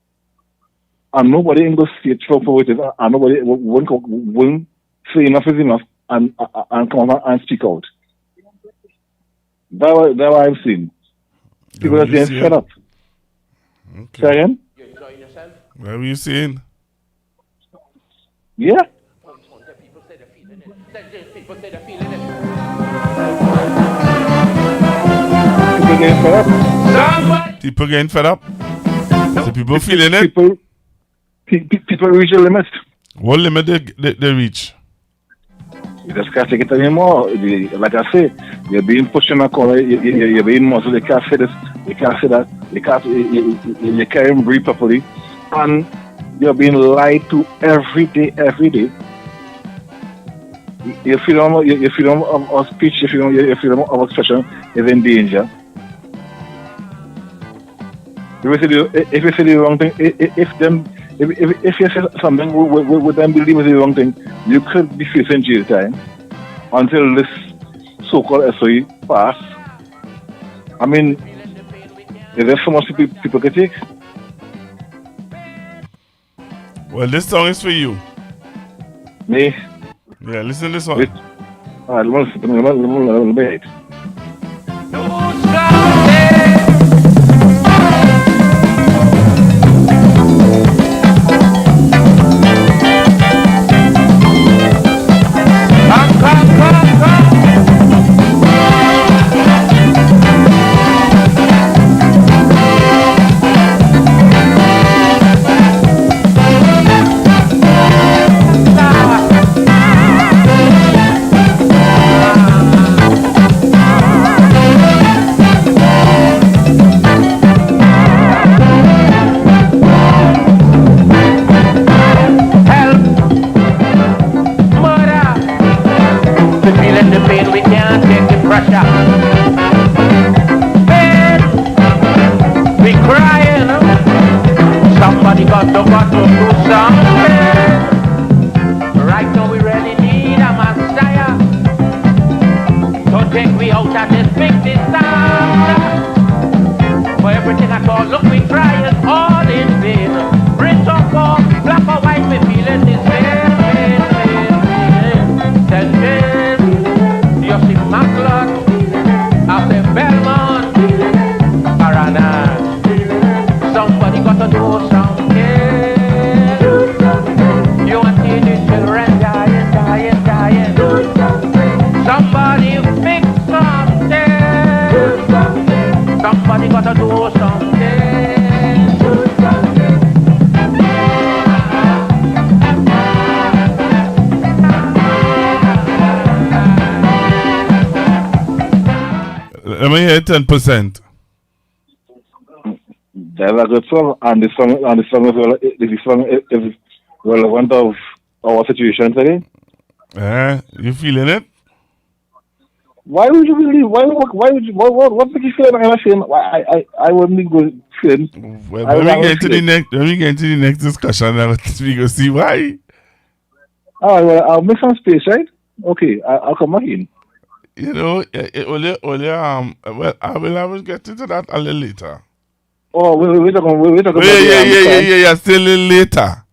and nobody will go see it for what it is, and nobody won't say enough is enough and come out and speak out. That's what I've seen. People are getting fed up. Okay. Say again? What were you saying? Yeah. People getting fed up. So people feeling it. People reach a limit. What limit they reach? You just can't take it anymore. Like I say, you're being pushed in a corner. You're being muzzled. You can't say this. You can't say that. You can't even breathe properly, and you're being lied to every day. Your freedom of speech, your freedom of expression is in danger. If you say the wrong thing, if you say something with them believe is the wrong thing, you could be facing jail time until this so-called SOE pass. I mean, is there so much people can take? Well, this song is for you. Me? Yeah, listen to this one. Alright, let me hit. Let me hear 10%. That's a good song, and the song is relevant of our situation today. You feeling it? Why would you believe? Why would you? What makes you feel like I'm saying? I wouldn't go feeling. Well, when we get to the next discussion, we go see why. Oh well, I'll make some space, right? Okay, I'll come back in. You know, well, I will get into that a little later. Oh, we're talking Yeah, still a little later.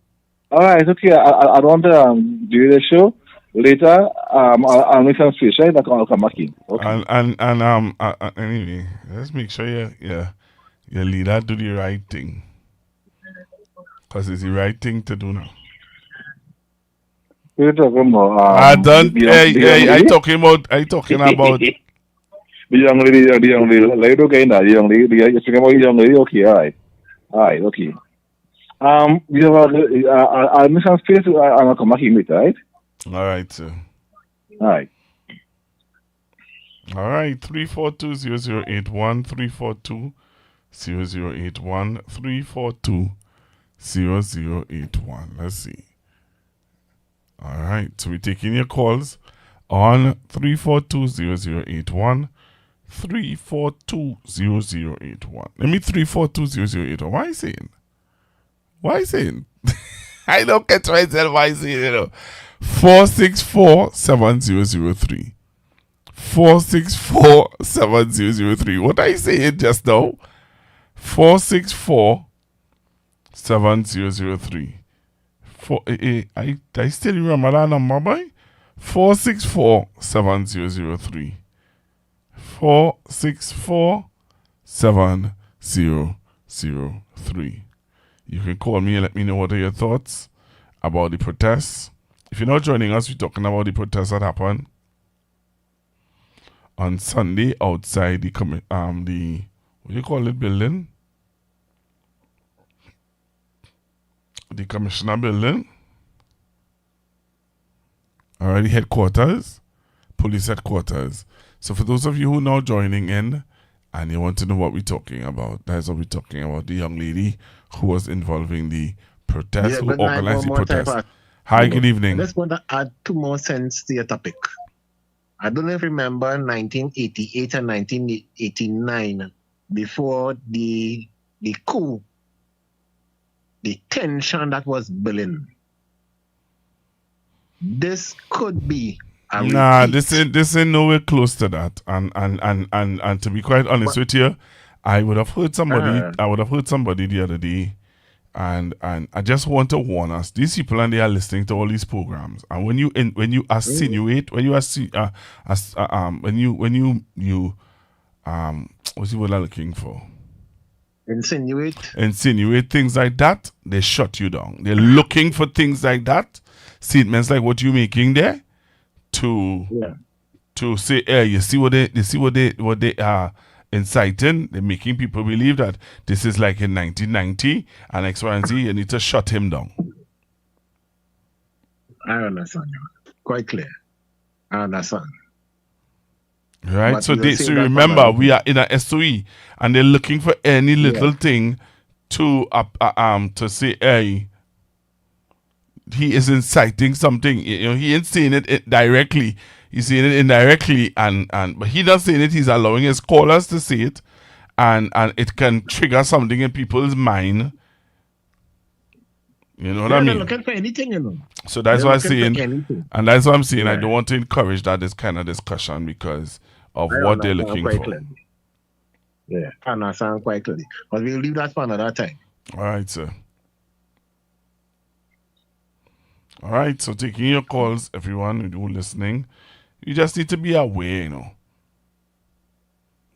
All right, okay. I don't want to do the show later. I'll make some space, right? I'll come back in. Okay. Anyway, let's make sure your leader do the right thing, because it's the right thing to do now. We're talking about. I talking about. The young lady. Like, okay, now the young lady. You're talking about the young lady. Okay, all right, okay. We have I'll miss some space. I'll come back in later, right? All right, sir. All right. 342-0081, 342-0081, 342-0081. Let's see. All right, so we're taking your calls, on 3420081. 3420081. Let me 3420081. Why are you saying? Why are you saying? I don't catch myself. Why are you saying, 4647003. 4647003. What are you saying just now? 4647003. I still remember that number, boy. 4647003. 4647003. You can call me and let me know what are your thoughts about the protests. If you're not joining us, we're talking about the protests that happened on Sunday outside the what do you call it, building? The Commissioner building. Already headquarters, police headquarters. So for those of you who are now joining in and you want to know what we're talking about, that's what we're talking about. The young lady who was involved in the protest, who organized the protest. Hi, good evening. I just want to add 2 more cents to your topic. I don't know if you remember 1988 and 1989, before the coup, the tension that was building. This could be a repeat. This ain't nowhere close to that. And to be quite honest with you, I would have heard somebody the other day, and I just want to warn us. These people, and they are listening to all these programs, and when you insinuate, what's the word I'm looking for? Insinuate things like that, they shut you down. They're looking for things like that, statements like what you're making there, to say, you see what they are inciting. They're making people believe that this is like in 1990 and X, Y, and Z. You need to shut him down. I understand you. Quite clear. I understand. Right, But so remember, we are in a SOE, and they're looking for any little thing to say, hey, he is inciting something. He ain't saying it directly. He's saying it indirectly, but he does saying it. He's allowing his callers to say it, and it can trigger something in people's mind. You know what I mean? They're looking for anything, So that's why I'm saying, and that's why I'm saying, Yeah. I don't want to encourage this kind of discussion because of what they're looking for. Clearly. Yeah, I understand quite clearly. But we'll leave that for another time. All right, sir. All right, so taking your calls, everyone who's listening, you just need to be aware,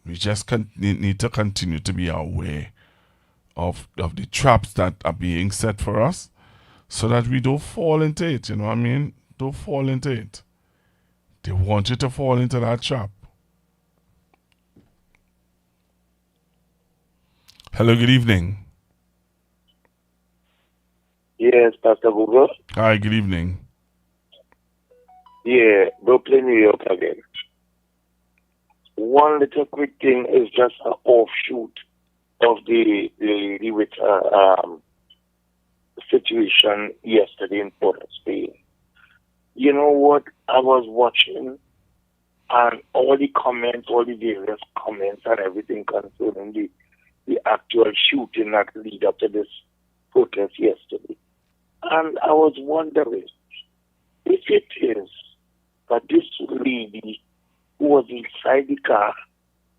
We just need to continue to be aware of the traps that are being set for us so that we don't fall into it, you know what I mean? Don't fall into it. They want you to fall into that trap. Hello, good evening. Yes, Pastor Google. Hi, good evening. Yeah, Brooklyn, New York again. One little quick thing is just an offshoot of the situation yesterday in Port of Spain. You know what? I was watching, and all the various comments and everything concerning the actual shooting that lead up to this protest yesterday. And I was wondering if it is that this lady who was inside the car,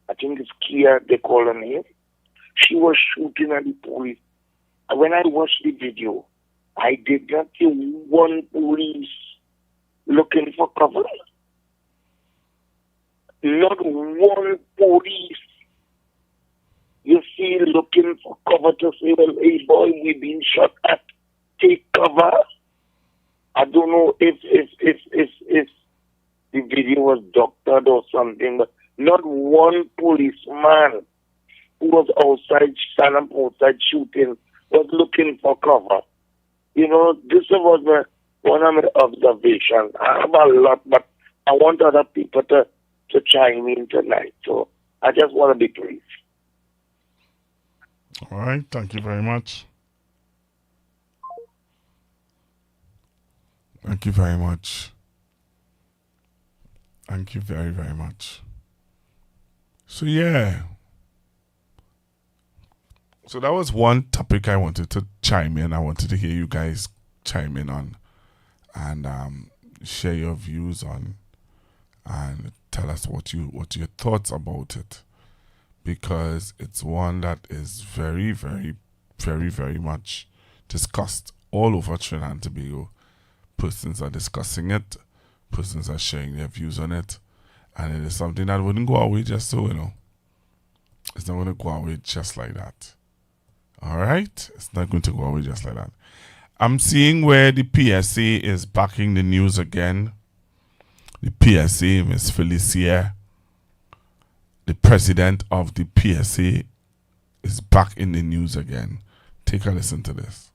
I think it's Kia, they call her name, she was shooting at the police. And when I watched the video, I did not see one police looking for cover. Not one police. You see, looking for cover to say, well, hey boy, we've been shot at. Take cover. I don't know if the video was doctored or something, but not one policeman who was standing outside shooting was looking for cover. This was one of my observations. I have a lot, but I want other people to chime in tonight. So I just want to be brief. All right, thank you very much. Thank you very much. Thank you very, very much. So, yeah. So that was one topic I wanted to chime in. I wanted to hear you guys chime in on and share your views on and tell us what your thoughts about it, because it's one that is very, very, very, very much discussed all over Trinidad and Tobago. Persons are discussing it, persons are sharing their views on it, and it is something that wouldn't go away just so, It's not going to go away just like that. All right? It's not going to go away just like that. I'm seeing where the PSA is backing the news again. The PSA, Ms. Felicia, the president of the PSA, is back in the news again. Take a listen to this.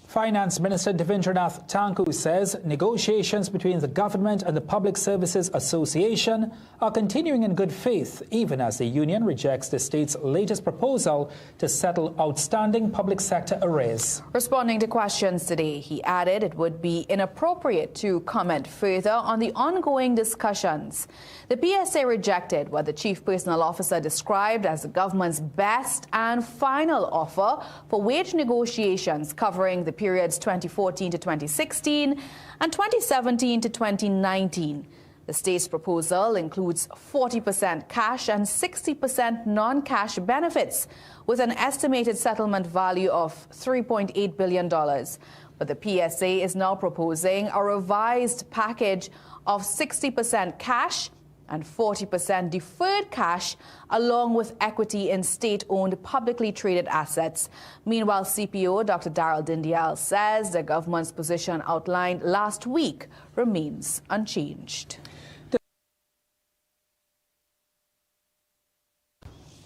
Finance Minister Devendranath Tanku says negotiations between the government and the Public Services Association are continuing in good faith, even as the union rejects the state's latest proposal to settle outstanding public sector arrears. Responding to questions today, he added it would be inappropriate to comment further on the ongoing discussions. The PSA rejected what the Chief Personnel Officer described as the government's best and final offer for wage negotiations covering the periods 2014 to 2016 and 2017 to 2019. The state's proposal includes 40% cash and 60% non-cash benefits, with an estimated settlement value of $3.8 billion. But the PSA is now proposing a revised package of 60% cash and 40% deferred cash, along with equity in state-owned publicly traded assets. Meanwhile, CPO Dr. Darrell Dindial says the government's position outlined last week remains unchanged.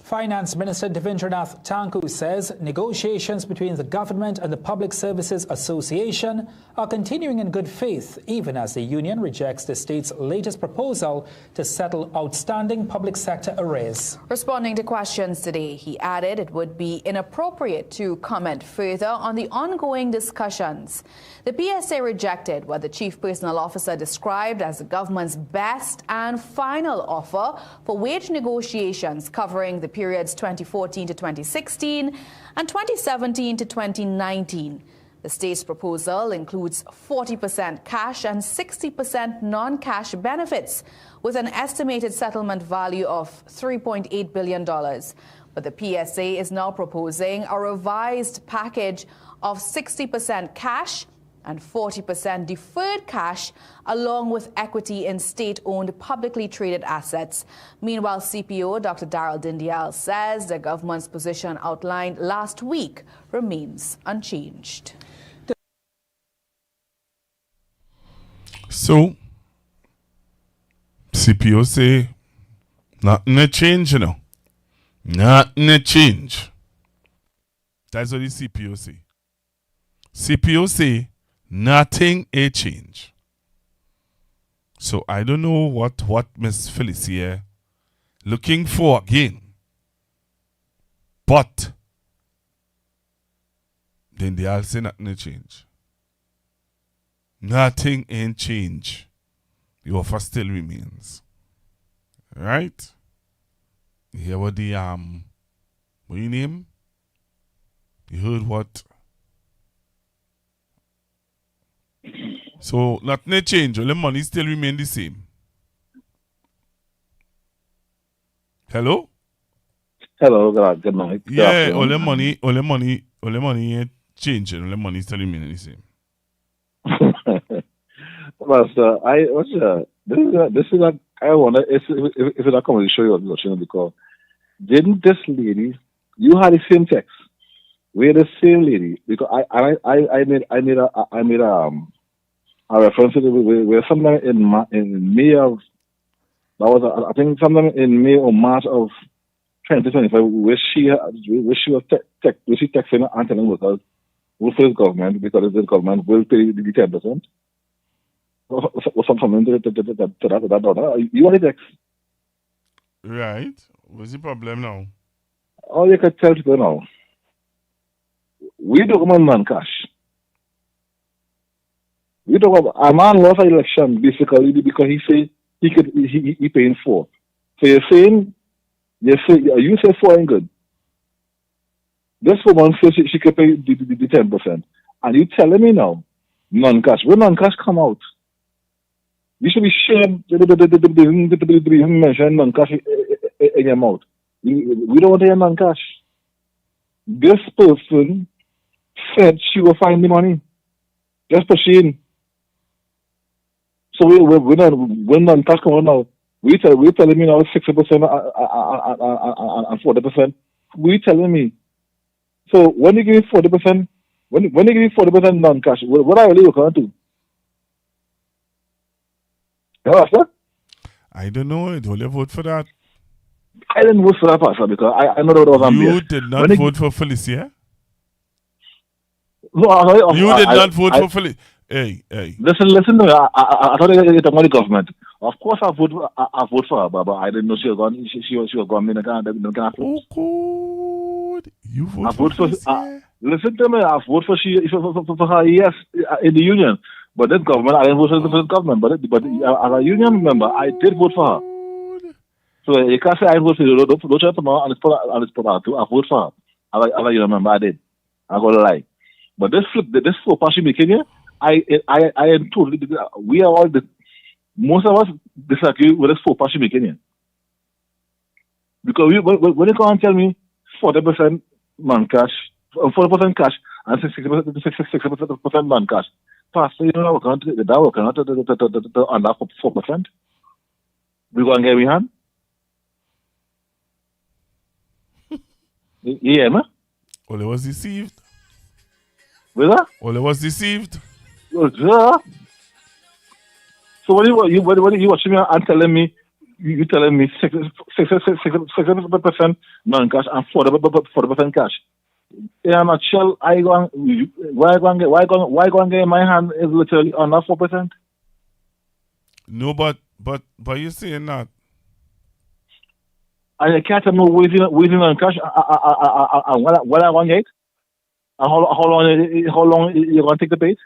Finance Minister Devendranath Tanku says negotiations between the government and the Public Services Association are continuing in good faith, even as the union rejects the state's latest proposal to settle outstanding public sector arrears. Responding to questions today, he added it would be inappropriate to comment further on the ongoing discussions. The PSA rejected what the Chief Personnel Officer described as the government's best and final offer for wage negotiations covering the periods 2014 to 2016 and 2017 to 2019. The state's proposal includes 40% cash and 60% non-cash benefits, with an estimated settlement value of $3.8 billion. But the PSA is now proposing a revised package of 60% cash and 40% deferred cash, along with equity in state-owned publicly traded assets. Meanwhile, CPO Dr. Darrell Dindial says the government's position outlined last week remains unchanged. So, CPO say, nothing a change, Nothing a change. That's what the CPO say. CPO say, nothing a change. So I don't know what Miss Felicia looking for again. But then they all say nothing a change. Nothing ain't change. The offer still remains. Right? You hear what the what you name? You heard what? So nothing change. All the money still remain the same. Hello? Hello, good night. Yeah, all the money ain't changing. All the money still remain the same. Well, sir, this is like, I wonder if it's a comedy show you're watching, because didn't this lady, you had the same text, we're the same lady, because I made a reference to where sometime in May of, that was I think sometime in May or March of 2025, where she was texting and telling workers who for his government, because the government will pay the 10%. Or something to that. You want the text? Right. What's the problem now? All you can tell people now, We talk about non-cash. We talk about a man lost an election basically because he say he paying 4. So you say 4 ain't good. This woman says she could pay the 10%. And you telling me now, non-cash. When non-cash come out, you should be shamed to mention non-cash in your mouth. We don't want to hear non-cash. This person said she will find the money. Just pushing. So when non-cash come out now, we telling me now 60% and 40%. We telling me. So when you give me 40%, when you give me 40% non-cash, what are you going to do? I don't know. I don't vote for that. I didn't vote for that, Pastor, because I know that was You did not vote for Felicia? No, you did not vote for Felicia. Hey. Listen. No, I thought you were talking about the government. Of course, I vote for her, but I didn't know she was going to Oh, good. You I vote for Felicia? Listen to me. I vote for her, yes, in the union. But this government, I didn't vote for the government. But as a union member, I did vote for her. So you can't say I vote for you. Don't try to on the spot too. I vote for her. As a union member, I did. I'm going to lie. But this faux pas she making here, I am totally. We are all most of us disagree with this faux pas she making here. Because when you come and tell me 40% non-cash, 40% cash, and 60% non-cash, Pastor, you know, we're going to under 4%. We're going to get behind. Yeah, man. Well, it was deceived. With that? Well, it was deceived. Yeah. So when you watching me and telling me, you telling me 60% non-cash and 40% cash. In a nutshell, why going get my hand is literally under 4%. No, but you're saying that. And you can't tell me waiting on cash and what I want to get. And how long you going to take the bait?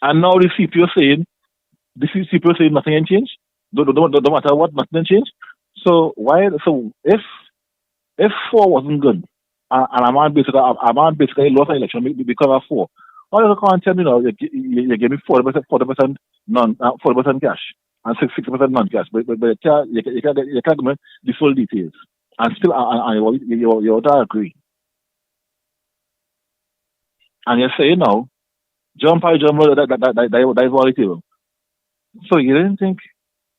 And now the CPO saying nothing ain't changed. Don't matter what, nothing ain't changed. So if 4 wasn't good, and I'm basically lost an election because of 4, why you can't tell me now you give me 40% cash and 60% non-cash, but you can't give me the full details, and still you would agree, and you're saying now jump that is all it is. So you didn't think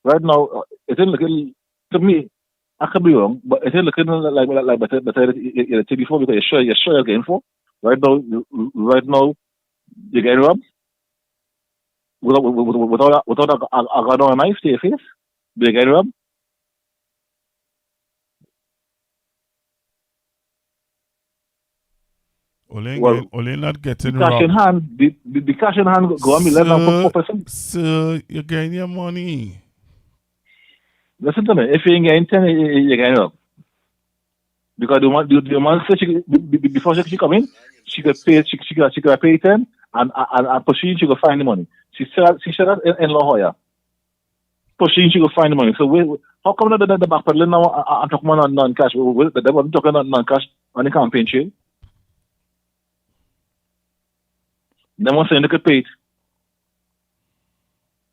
right now it didn't look to me. I could be wrong, but it ain't looking like better before because you're sure you're getting 4. Right now you're getting robbed without a gun or a knife to your face. You're getting robbed. Only not getting cash robbed. in hand. The cash in hand go on me less than 4%. Sir, you're getting your money. Listen to me. If you ain't getting 10, you're getting robbed. Because the woman said before she come in, she could pay 10 and pushing she could find the money. She said that in La Jolla. Pushing she could find the money. So how come the backpedaling now and talking about non-cash? They wasn't talking about non-cash on the campaign trail. They were saying they could pay it.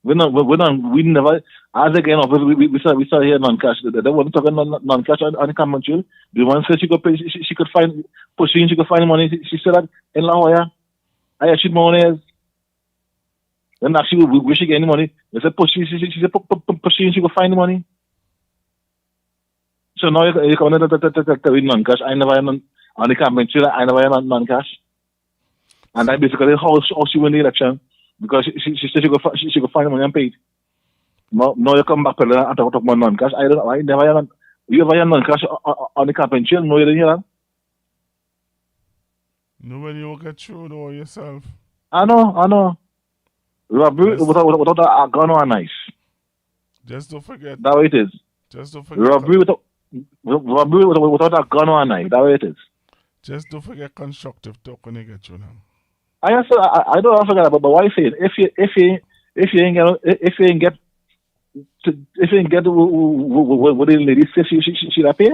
We never, as again, we started here non-cash. They wasn't talking non-cash on the campaign trail. The one said she could pay, she could find, pushing she could find the money. She said that in La Jolla. I achieved money. Then actually, we should get any money. They said pushing, she said pushing she could find the money. So now you come with non-cash. I never on the campaign trail. I never had non-cash. And that basically how she won the election because she said she could find the money and pay it. Now you come back and talk about non-cash. I never had you ever had non-cash on the campaign trail? No, you didn't hear that. Nobody will get through though yourself. I know. Robbery without a gun or a knife. Just don't forget. That way it is. Just don't forget. Robbery without a gun or a knife. That way it is. Just don't forget constructive talk when you get you now. I don't forget about, but why saying if you ain't get what the lady says she pay,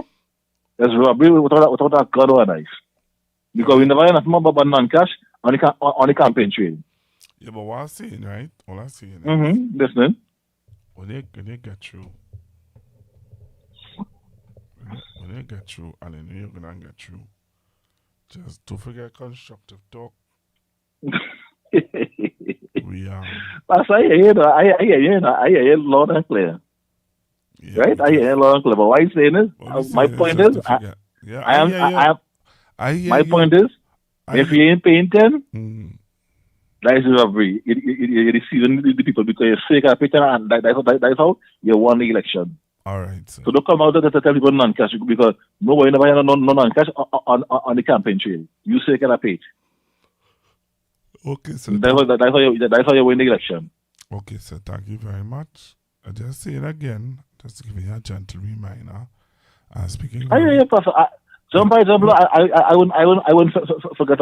that's robbery without a gun or a knife. Because we never have nothing about non-cash on the campaign trail. Yeah, but what I'm saying, right? All I'm saying is, listening. When they get through, when they get through, and then you're gonna get through, just don't forget constructive talk. That's I hear you loud and clear. Yeah, right? I hear loud and clear. But what I'm saying is, my point is, my point is, if you ain't paying 10, that is robbery. You're deceiving the people because you're fake a picture, and that's how you won the election. All right. So don't come out to tell people non-cash because nobody never had no non-cash on the campaign trail. You say can I pay? Okay, so that's how you win the election. Okay, so thank you very much. I just say it again, just to give you a gentle reminder. Speaking. I hear you, Pastor. So, for example, I wouldn't forget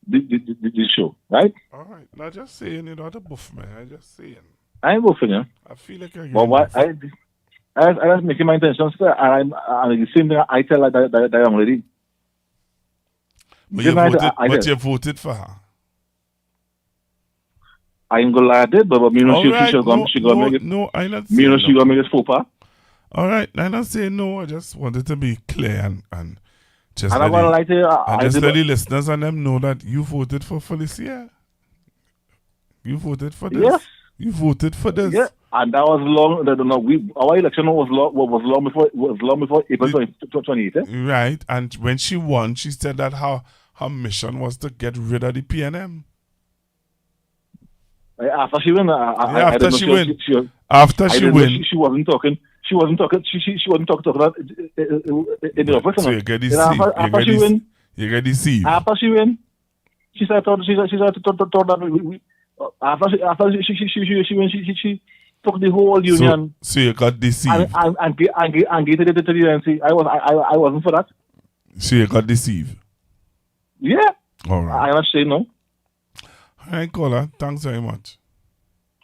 the show, right? All right. Now, just saying, you know, the buff, man. I just saying. I ain't buffing you. I feel like you're But what I was making my intentions, and the same thing I tell that young lady. But you voted for her. I ain't gonna lie, I did, but me know she gonna make it. No, I not saying. Me know she gonna make it faux pas. All right, I not saying no. I just wanted to be clear and just and let the listeners and them know that you voted for Felicia. You voted for this. Yes. You voted for this. Yeah, and that was long. Our election was long before April 28th. Right, and when she won, she said that her mission was to get rid of the PNM. After she win, after she win, she wasn't talking. She wasn't talking about in the office. So you get deceived. You get deceived. After she win, she said that after she win, she took the whole union. So you got deceived. And gave it to the ANC. I wasn't for that. So you got deceived. Yeah. All right. I'm not saying no. All right, caller. Thanks very much.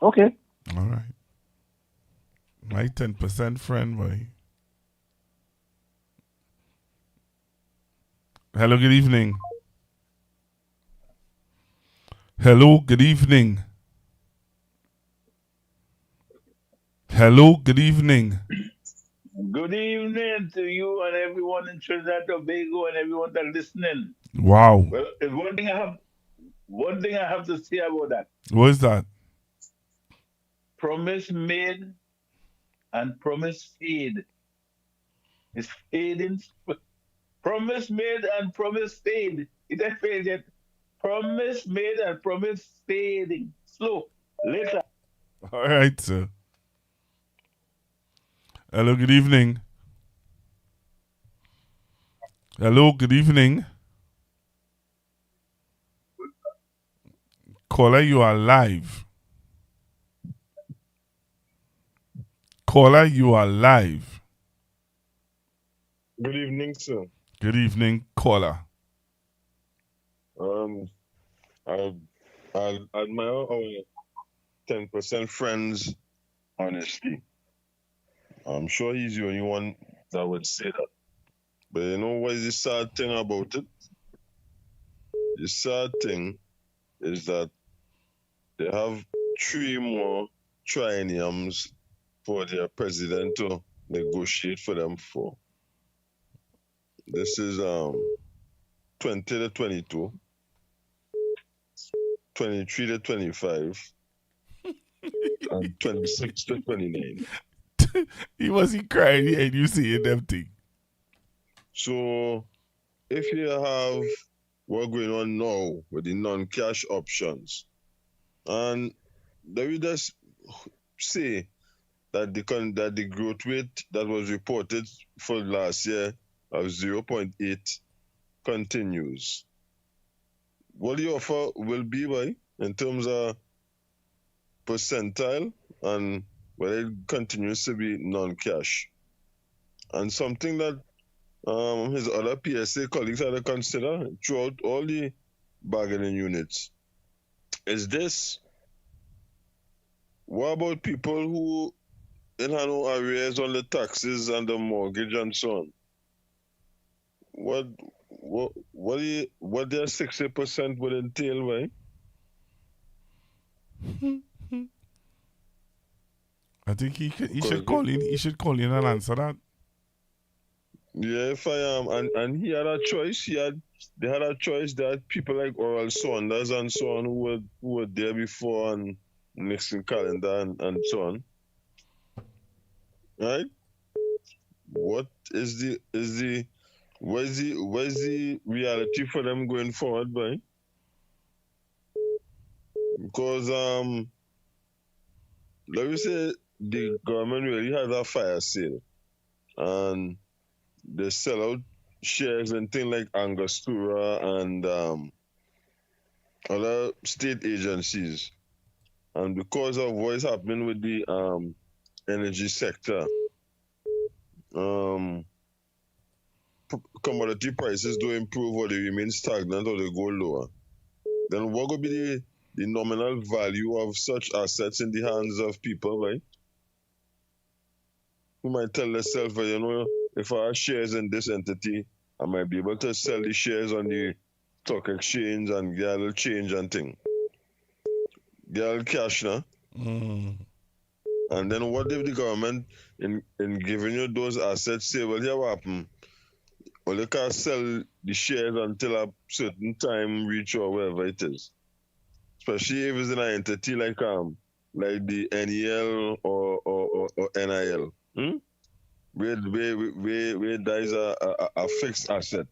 Okay. All right. My 10% friend, boy. Hello, good evening. Hello, good evening. Hello, good evening. Good evening to you and everyone in Trinidad and Tobago and everyone that's listening. Wow. Well, there's one thing I have to say about that. What is that? Promise made and promise fade. It's fading. Promise made and promise fade. It ain't fade yet. Promise made and promise fading. Slow. Later. All right, sir. Hello, good evening. Hello, good evening. Caller, you are live. Caller, you are live. Good evening, sir. Good evening, caller. I admire our 10% friends honesty. I'm sure he's the only one that would say that. But you know what is the sad thing about it? The sad thing is that they have 3 more trienniums for their president to negotiate for them for. This is 20 to 22, 23 to 25, and 26 to 29. He wasn't crying and you see them thing. So if you have what's going on now with the non-cash options, and they will just say that the growth rate that was reported for last year of 0.8 continues. What the offer will be by in terms of percentile and whether it continues to be non-cash. And something that his other PSA colleagues had to consider throughout all the bargaining units is this. What about people who in have no arrears on the taxes and the mortgage and so on? What their 60% would entail, right? I think he should call in. He should call in and answer that. Yeah, if I am, and he had a choice. They had a choice. They had people like Oral Saunders and so on who were there before, and Nixon Calendar and so on. Right? What is the where's the reality for them going forward, right? Because let me say the government really has a fire sale, and they sell out shares and things like Angostura and other state agencies. And because of what is happening with the energy sector, commodity prices do improve or they remain stagnant or they go lower, then what would be the nominal value of such assets in the hands of people, right? Who might tell themselves, you know, if I have shares in this entity, I might be able to sell the shares on the stock exchange and get a little change and thing. Get a little cash now. And then what if the government, in giving you those assets, say, well, here what happen? Well, you can't sell the shares until a certain time reach or whatever it is. Especially if it's in an entity like the NEL or NIL. Where there is a fixed asset.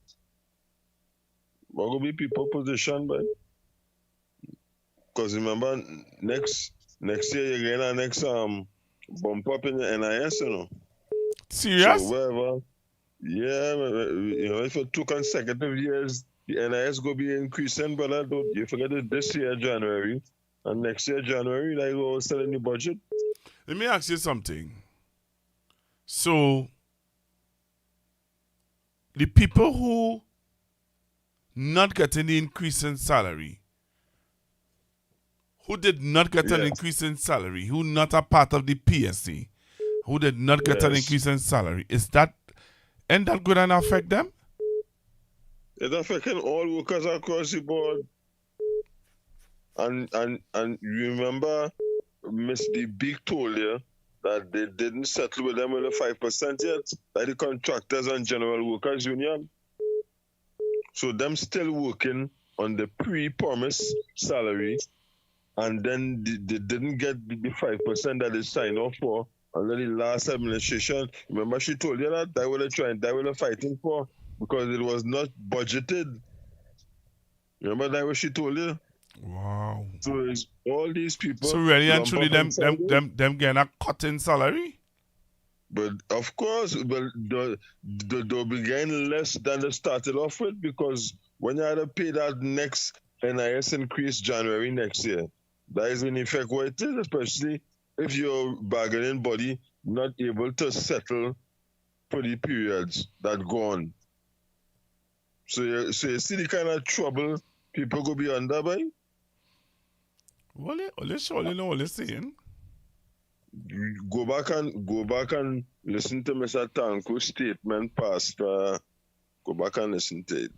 What will be people positioned by? Because remember, next year you're getting a next bump up in the NIS, you know. Serious? So wherever, yeah, you know, if for 2 consecutive years the NIS go be increasing, brother, don't you forget it this year January and next year January, like we was selling the budget. Let me ask you something. So, the people who not getting the increase in salary, who did not get an increase in salary, who not a part of the PSC, who did not get an increase in salary, ain't that going to affect them? It's affecting all workers across the board. And you remember Mr. Big told you that they didn't settle with them with the 5% yet, like the contractors and general workers union. So them still working on the pre-promised salary, and then they didn't get the 5% that they signed off for under the last administration. Remember she told you that they were fighting for because it was not budgeted. Remember that what she told you? Wow. So it's all these people. So really and truly them getting a cut in salary? But of course, they'll be getting less than they started off with, because when you had to pay that next NIS increase January next year, that is in effect what it is, especially if your bargaining body not able to settle for the periods that go on. So you see the kind of trouble people go be under by? Well, let's surely know what they're saying. Go back and listen to Mr. Tanko's statement, Pastor. Go back and listen to it.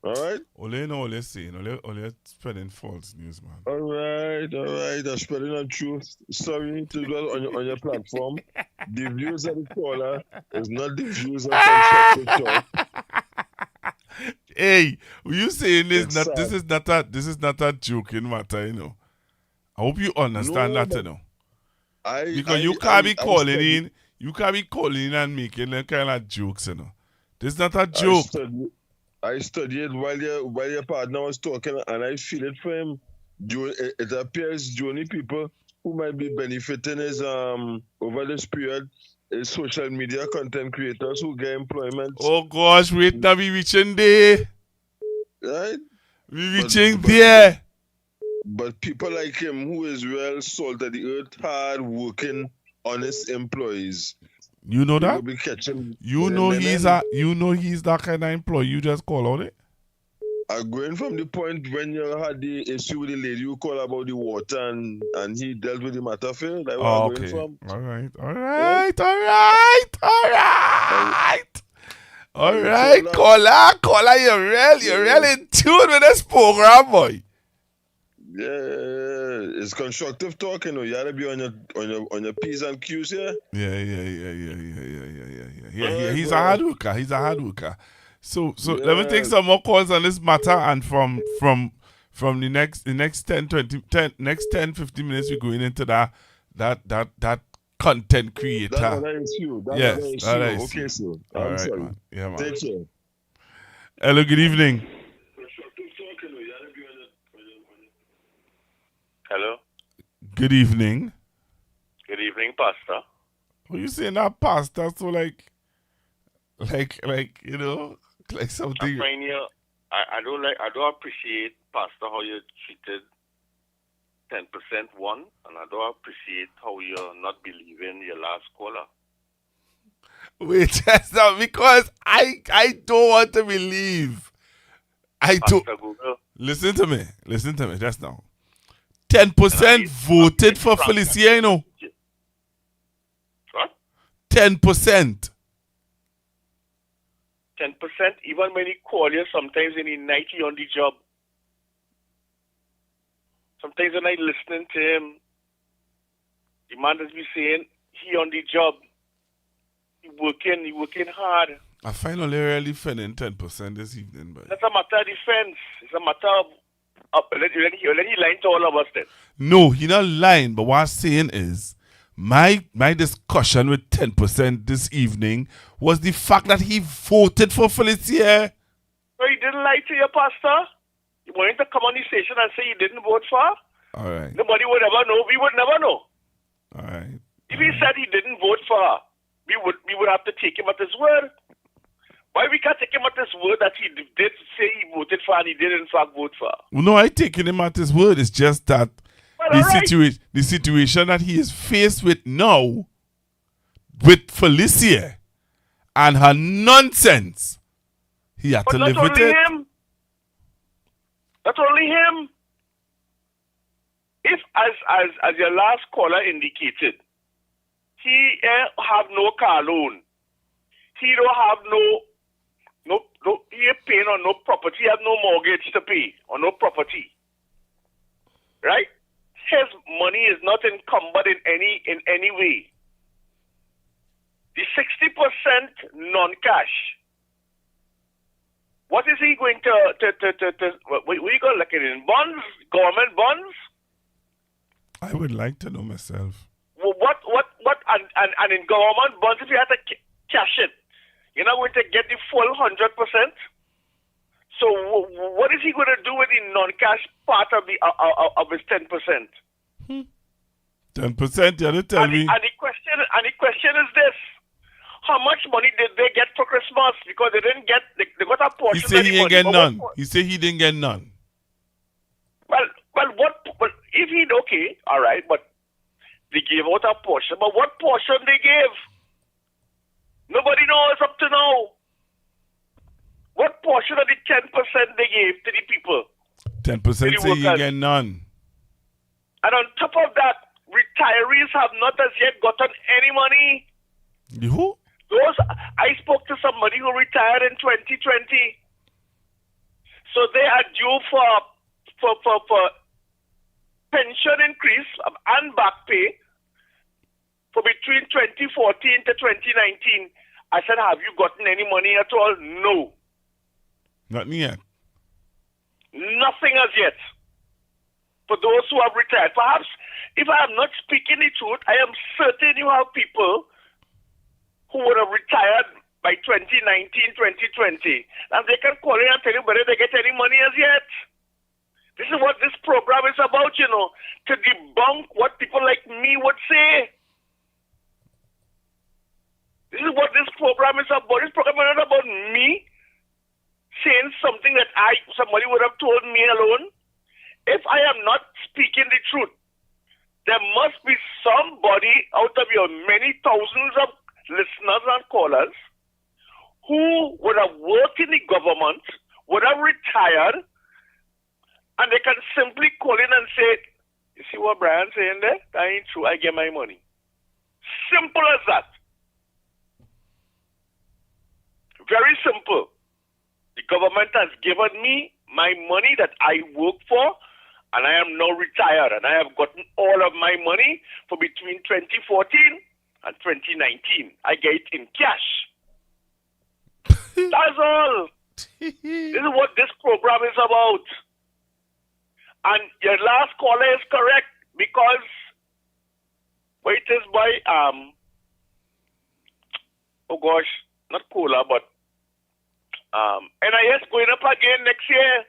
All right? Only know what they're saying. Only spreading false news, man. All right. I'm spreading the truth. Sorry to dwell on your platform. The views of the caller is not the views of Constructive Talk. Hey, you saying this? This is not a joking matter, you know. I hope you understand that, you know. Because you can't be calling in and making them kind of jokes, you know. This is not a joke. I studied while your partner was talking, and I feel it for him. It appears the only people who might be benefiting is over this period is social media content creators who get employment. Oh gosh, wait now, we reaching there. Right? We reaching there. But people like him, who is real salt of the earth, hard working, honest employees, You know You that? will be catching. You know he's that kind of employee you just call on it. I'm going from the point when you had the issue with the lady you call about the water and he dealt with the matter fair. That's where I'm going Okay. from. All right. All right, caller, you're real in tune with this program, boy. Yeah, it's constructive talking. You gotta be on your P's and Q's here. Yeah. He's a hard worker. So let me take some more calls on this matter, and from the next 10 15 minutes we're going into that content creator. That is you. Yes, that is okay, you. sir. All I'm right, sorry. man. Yeah, man. Take care. Hello, good evening. Hello. Good evening. Good evening, Pastor. What you saying that pastor? So like you know, like something. I find you. I don't appreciate, Pastor, how you treated 10% one, and I don't appreciate how you're not believing your last caller. Wait, just now, because I don't want to believe. Google. Listen to me just now. 10% voted for Felicia, you know. What? 10%. 10%, even when he call you, sometimes when he night he on the job. Sometimes when I listening to him, the man has been saying he on the job. He working hard. I finally really feeling 10% this evening, but That's a matter of defense. It's a matter of let he lying to all of us then. no, he not lying. But what I'm saying is, my discussion with 10% this evening was the fact that he voted for Felicia. So he didn't lie to you, Pastor? You wanted to come on the station and say he didn't vote for her? All right. Nobody would ever know. We would never know. All right. If he said he didn't vote for her, we would have to take him at his word. Why we can't take him at his word that he did say he voted for her and he did in fact vote for her? Well, no, I taking him at his word. It's just that the situation that he is faced with now, with Felicia and her nonsense, he had to live with it. Not only him. If, as your last caller indicated, he have no car loan, he don't have no he ain't paying on no property, he have no mortgage to pay on no property, right? His money is not encumbered in any way. The 60% non-cash. What is he going to we going to look at it in bonds, government bonds? I would like to know myself. What and in government bonds, if you have to cash it, you're not going to get the full 100%. So what is he going to do with the non-cash part of his 10%? 10%, you have to tell me. And the question is this: how much money did they get for Christmas? Because they didn't get, they got a portion. He said he didn't get none. He said he didn't get none. Well, if he okay, all right, but they gave out a portion. But what portion they gave? Nobody knows up to now. What portion of the 10% they gave to the people? 10% say he didn't get none. And on top of that, retirees have not as yet gotten any money. Who? I spoke to somebody who retired in 2020. So they are due for pension increase and back pay for between 2014 to 2019. I said, have you gotten any money at all? No. Nothing yet. Nothing as yet. For those who have retired. Perhaps, if I am not speaking the truth, I am certain you have people who would have retired by 2019, 2020. And they can call in and tell you whether they get any money as yet. This is what this program is about, to debunk what people like me would say. This is what this program is about. This program is not about me saying something that somebody would have told me alone. If I am not speaking the truth, there must be somebody out of your many thousands of listeners and callers who would have worked in the government, would have retired, and they can simply call in and say, you see what Brian's saying there? That ain't true. I get my money. Simple as that. Very simple. The government has given me my money that I work for, and I am now retired, and I have gotten all of my money for between 2014 and 2019. I get it in cash. That's all. This is what this program is about. And your last caller is correct, because it is by oh gosh, not Cola, but NIS going up again next year.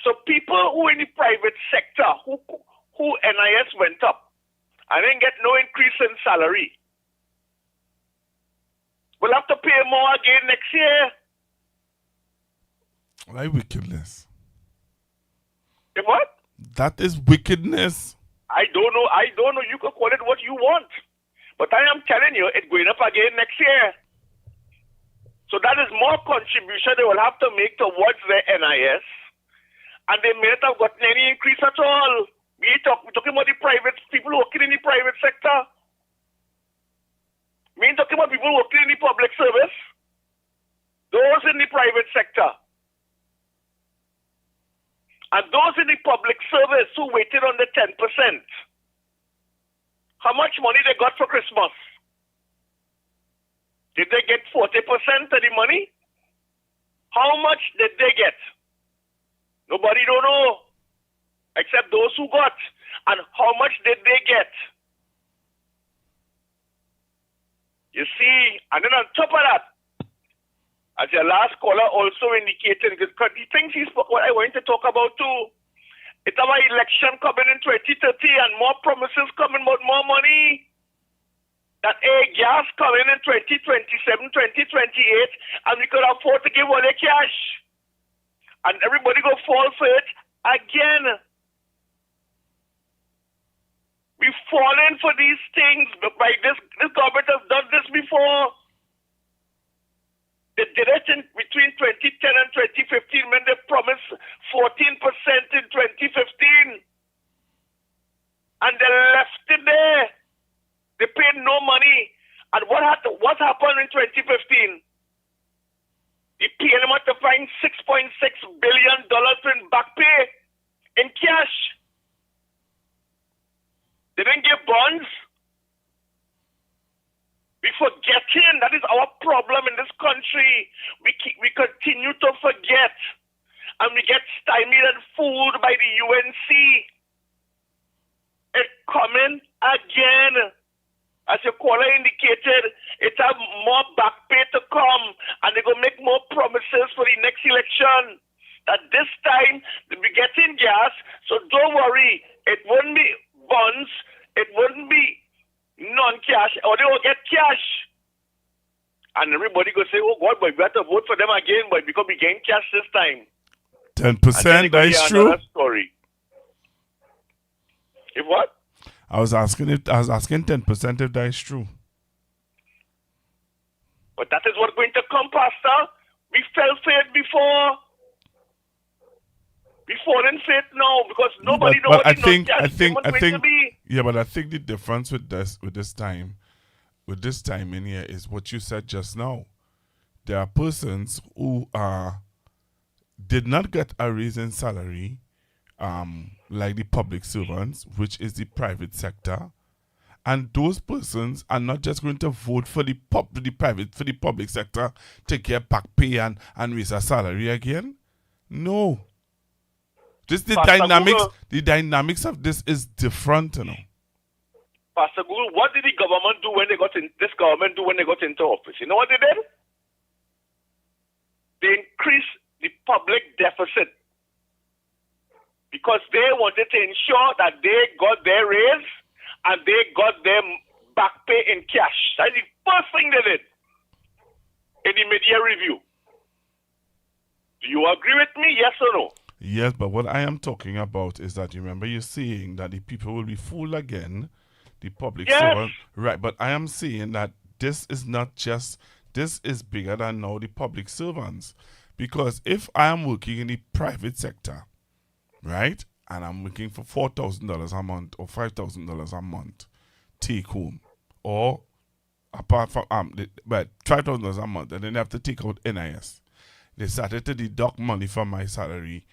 So people who in the private sector who NIS went up and then get no increase in salary will have to pay more again next year. Why wickedness? What? That is wickedness. I don't know. You can call it what you want. But I am telling you, it's going up again next year. So that is more contribution they will have to make towards their NIS. And they may not have gotten any increase at all. We're talking about the private people working in the private sector. We ain't talking about people working in the public service. Those in the private sector. And those in the public service who waited on the 10%. How much money they got for Christmas? Did they get 40% of the money? How much did they get? Nobody don't know. Except those who got. And how much did they get? You see, and then on top of that, as your last caller also indicated, because the things he spoke, what I want to talk about too, it's our election coming in 2030 and more promises coming about more money. That gas coming in 2027, 2028, and we could afford to give away cash. And everybody go fall for it again. We've fallen for these things, but by this government has done this before. They did it in between 2010 and 2015 when they promised 14% in 2015. And they left it there. They paid no money. And what happened in 2015? The PNM had to find $6.6 billion in back pay in cash. They didn't give bonds. We forgetting. That is our problem in this country. We continue to forget. And we get stymied and fooled by the UNC. It's coming again. As your caller indicated, it have more back pay to come. And they're going to make more promises for the next election. That this time, they'll be getting gas. So don't worry. It won't be bonds. It wouldn't be non-cash, or they will get cash. And everybody go say, oh God, but we have to vote for them again, but because we gain cash this time. 10%, that is true. Story. If what? I was asking 10% if that is true. But that is what's going to come, Pastor. We fell for it before. We fall in faith now because nobody knows what the non-cash payment is going to be. Yeah, but I think the difference with this time in here is what you said just now. There are persons who did not get a raise in salary, like the public servants, which is the private sector, and those persons are not just going to vote for the public sector to get back pay and raise a salary again. No. Just the dynamics of this is different, you know. Pastor Guru, what did the government do when they got into office? You know what they did? They increased the public deficit because they wanted to ensure that they got their raise and they got their back pay in cash. That's the first thing they did in the mid-year review. Do you agree with me, yes or no? Yes, but what I am talking about is that, you remember you're saying that the people will be fooled again the public Yes. servant. Right, but I am saying that this is not just, this is bigger than now the public servants. Because if I am working in the private sector, right, and I'm working for $4,000 a month or $5,000 a month, take home, or apart from but $5,000 a month, and then they have to take out NIS. They started to deduct money from my salary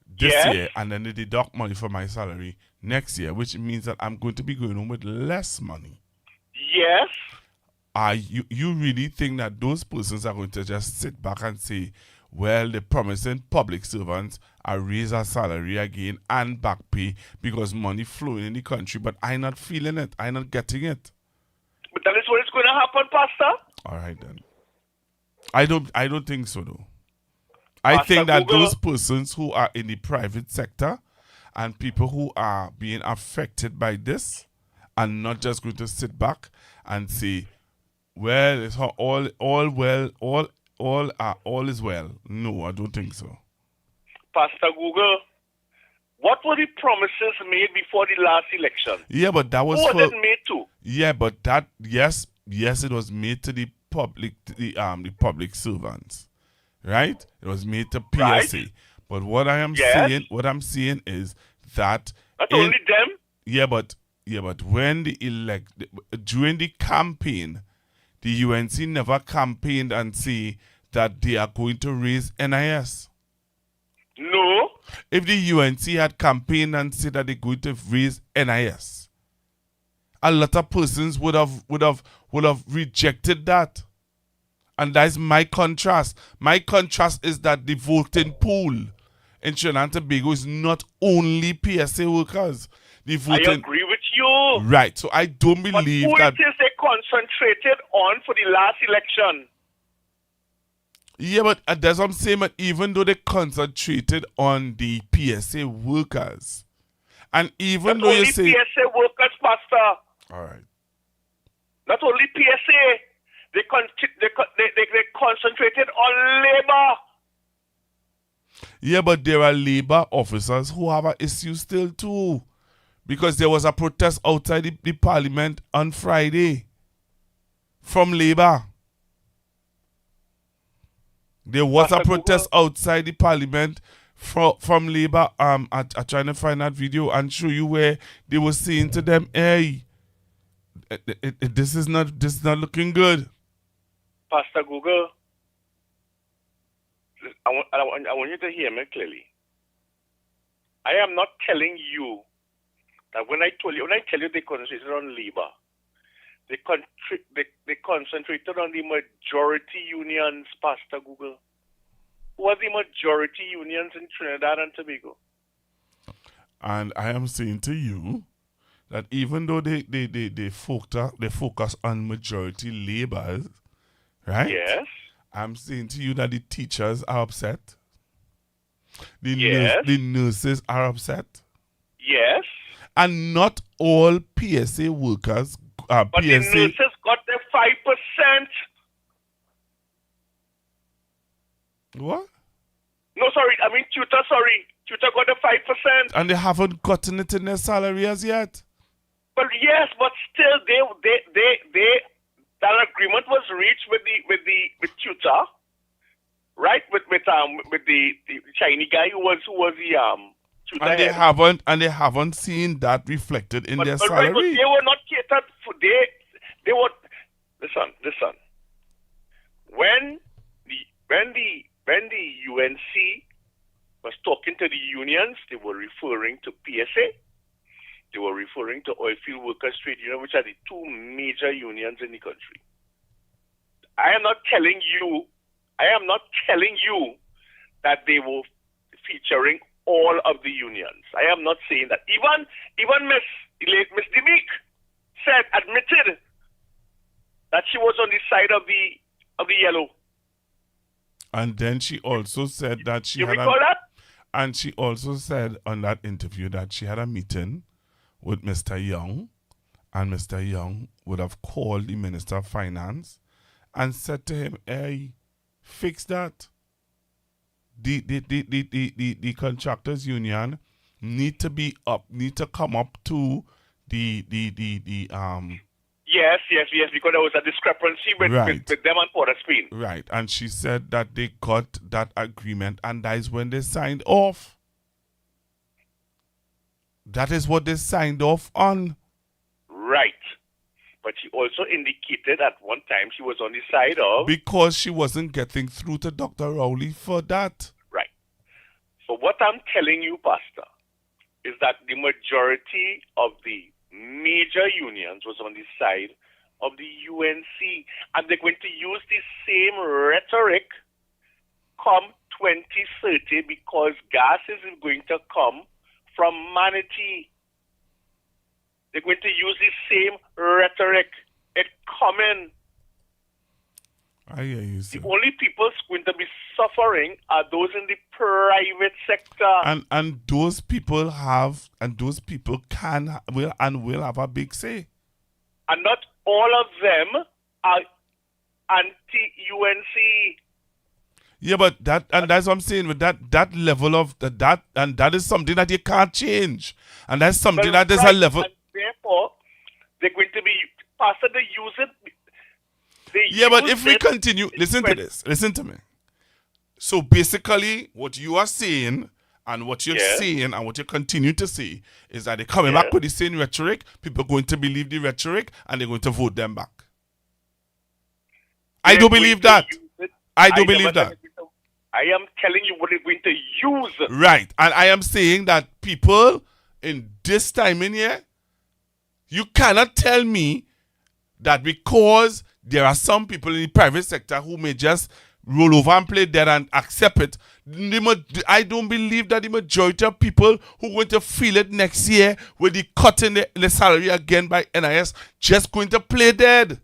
this Yes. year, and then they deduct money from my salary next year, which means that I'm going to be going home with less money. Yes. You really think that those persons are going to just sit back and say, well, they're promising public servants a raise our salary again and back pay because money flowing in the country, but I'm not feeling it. I'm not getting it. But that is what is going to happen, Pastor. All right then. I don't think so though. I Pastor think that Google. those persons who are in the private sector and people who are being affected by this are not just going to sit back and say, well, it's all well, all is well. No, I don't think so. Pastor Google, what were the promises made before the last election? Yeah, but that was Who for, was it made to? Yeah, but that yes, it was made to the public, the public servants, right? It was made to PSA. Right. But what I am Yes. saying, what I'm saying is that Not only them. Yeah, but when during the campaign, the UNC never campaigned and say that they are going to raise NIS. No. If the UNC had campaigned and said that they're going to raise NIS, a lot of persons would have rejected that. And that's my contrast. My contrast is that the voting pool in Trinidad and Tobago is not only PSA workers. The voting, I agree with you. right. So I don't believe Who that. it is they concentrated on for the last election? Yeah, but that's what I'm saying. But even though they concentrated on the PSA workers, and even Not though only you say, PSA workers, Pastor. all right, Not only PSA. They concentrated on labor. yeah, but there are labor officers who have an issue still too, because there was a protest outside the parliament on Friday from labor. There was a protest outside the parliament from labor. I'm trying to find that video and show you where they were saying to them, "Hey, this is not looking good." Pastor Google, I want you to hear me clearly. I am not telling you that when I tell you they concentrated on labor, they concentrated on the majority unions, Pastor Google. Who are the majority unions in Trinidad and Tobago? And I am saying to you that even though they focus on majority laborers, right? Yes. I'm saying to you that the teachers are upset. Yes. The nurses are upset. Yes. And not all PSA workers But the PSA. nurses got their 5%. What? No, sorry. I mean, tutor, sorry. Tutor got the 5%. And they haven't gotten it in their salary as yet. But yes, but still, that agreement was reached with tutor, right? With the Chinese guy who was the tutor. And they haven't seen that reflected in their salary. Right, but they were not catered for. They were. Listen. When the UNC was talking to the unions, they were referring to PSA. They were referring to Oilfield Workers Trade Union, which are the two major unions in the country. I am not telling you that they were featuring all of the unions. I am not saying that. Even Miss Demeek admitted that she was on the side of the yellow. And then she also said that she You had recall that? And she also said on that interview that she had a meeting with Mr. Young, and Mr. Young would have called the Minister of Finance and said to him, "Hey, fix that. The contractors union need to come up to Yes, because there was a discrepancy with them and Port of Spain. Right, and she said that they got that agreement, and that is when they signed off. That is what they signed off on. Right. But she also indicated at one time she was on the side of... Because she wasn't getting through to Dr. Rowley for that. Right. So what I'm telling you, Pastor, is that the majority of the major unions was on the side of the UNC. And they're going to use the same rhetoric come 2030 because gas is going to come from Manatee. They're going to use the same rhetoric. It's coming. I hear you, sir. The only people going to be suffering are those in the private sector. And those people will have a big say. And not all of them are anti-UNC. Yeah, but that's what I'm saying with that level of that, and that is something that you can't change. And that's something that is a level. And therefore, they're going to be, Pastor, they use it. But if we continue, listen to this. Listen to me. So basically, what you are saying and what you're saying and what you continue to say is that they're coming back with the same rhetoric. People are going to believe the rhetoric and they're going to vote them back. I do believe that. I do believe that. I am telling you what they're going to use. Right. And I am saying that people in this time in here, you cannot tell me that because there are some people in the private sector who may just roll over and play dead and accept it. I don't believe that the majority of people who are going to feel it next year with the cut in the salary again by NIS just going to play dead.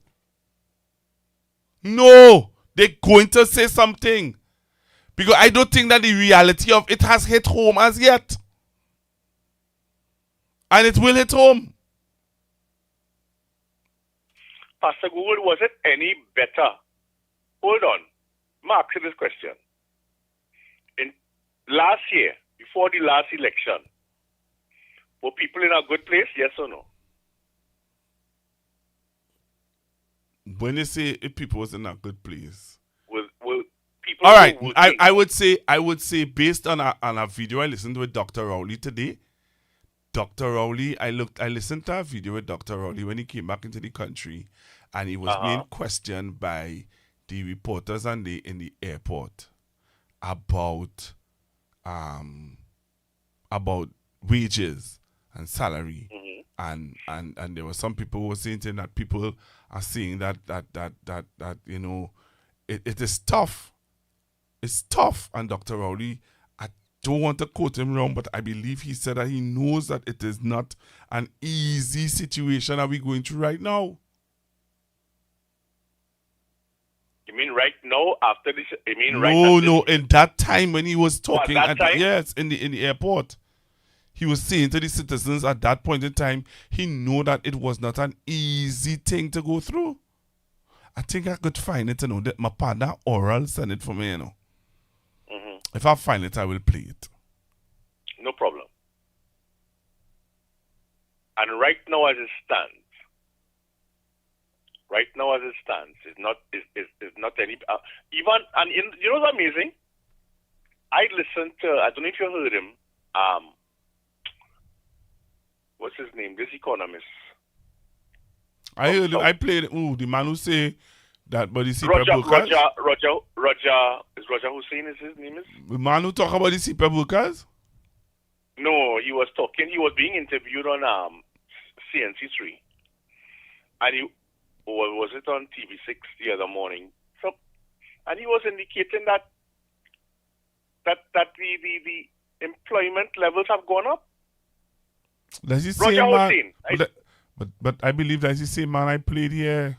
No, they're going to say something. Because I don't think that the reality of it has hit home as yet. And it will hit home. Pastor Google, was it any better? Hold on. Mark, to this question. In last year, before the last election, were people in a good place, yes or no? When you say if people was in a good place. Will people all right, I would say based on a video I listened to with Dr. Rowley today. Dr. Rowley, I listened to a video with Dr. Rowley when he came back into the country, and he was being questioned by the reporters in the airport about wages and salary, and there were some people who were saying that people are saying that you know it is tough. It's tough, and Dr. Rowley, I don't want to quote him wrong, but I believe he said that he knows that it is not an easy situation that we're going through right now. You mean right now after this? You mean No, in that time when he was talking, time? Yes, in the airport, he was saying to the citizens at that point in time, he knew that it was not an easy thing to go through. I think I could find it, that my partner Oral sent it for me, If I find it, I will play it. No problem. And right now as it stands, it's not any even, and you know what's amazing? I listened to, I don't know if you heard him, what's his name? This economist. I heard him, I played the man who say that but the Roger CPAP is Roger Hussein is his name is? The man who talk about the CPAP workers? No, he was being interviewed on CNC3. And was it on TV6 the other morning? So, and he was indicating that the employment levels have gone up. That's the Roger same man. Hussein. But I believe that's the same man I played here.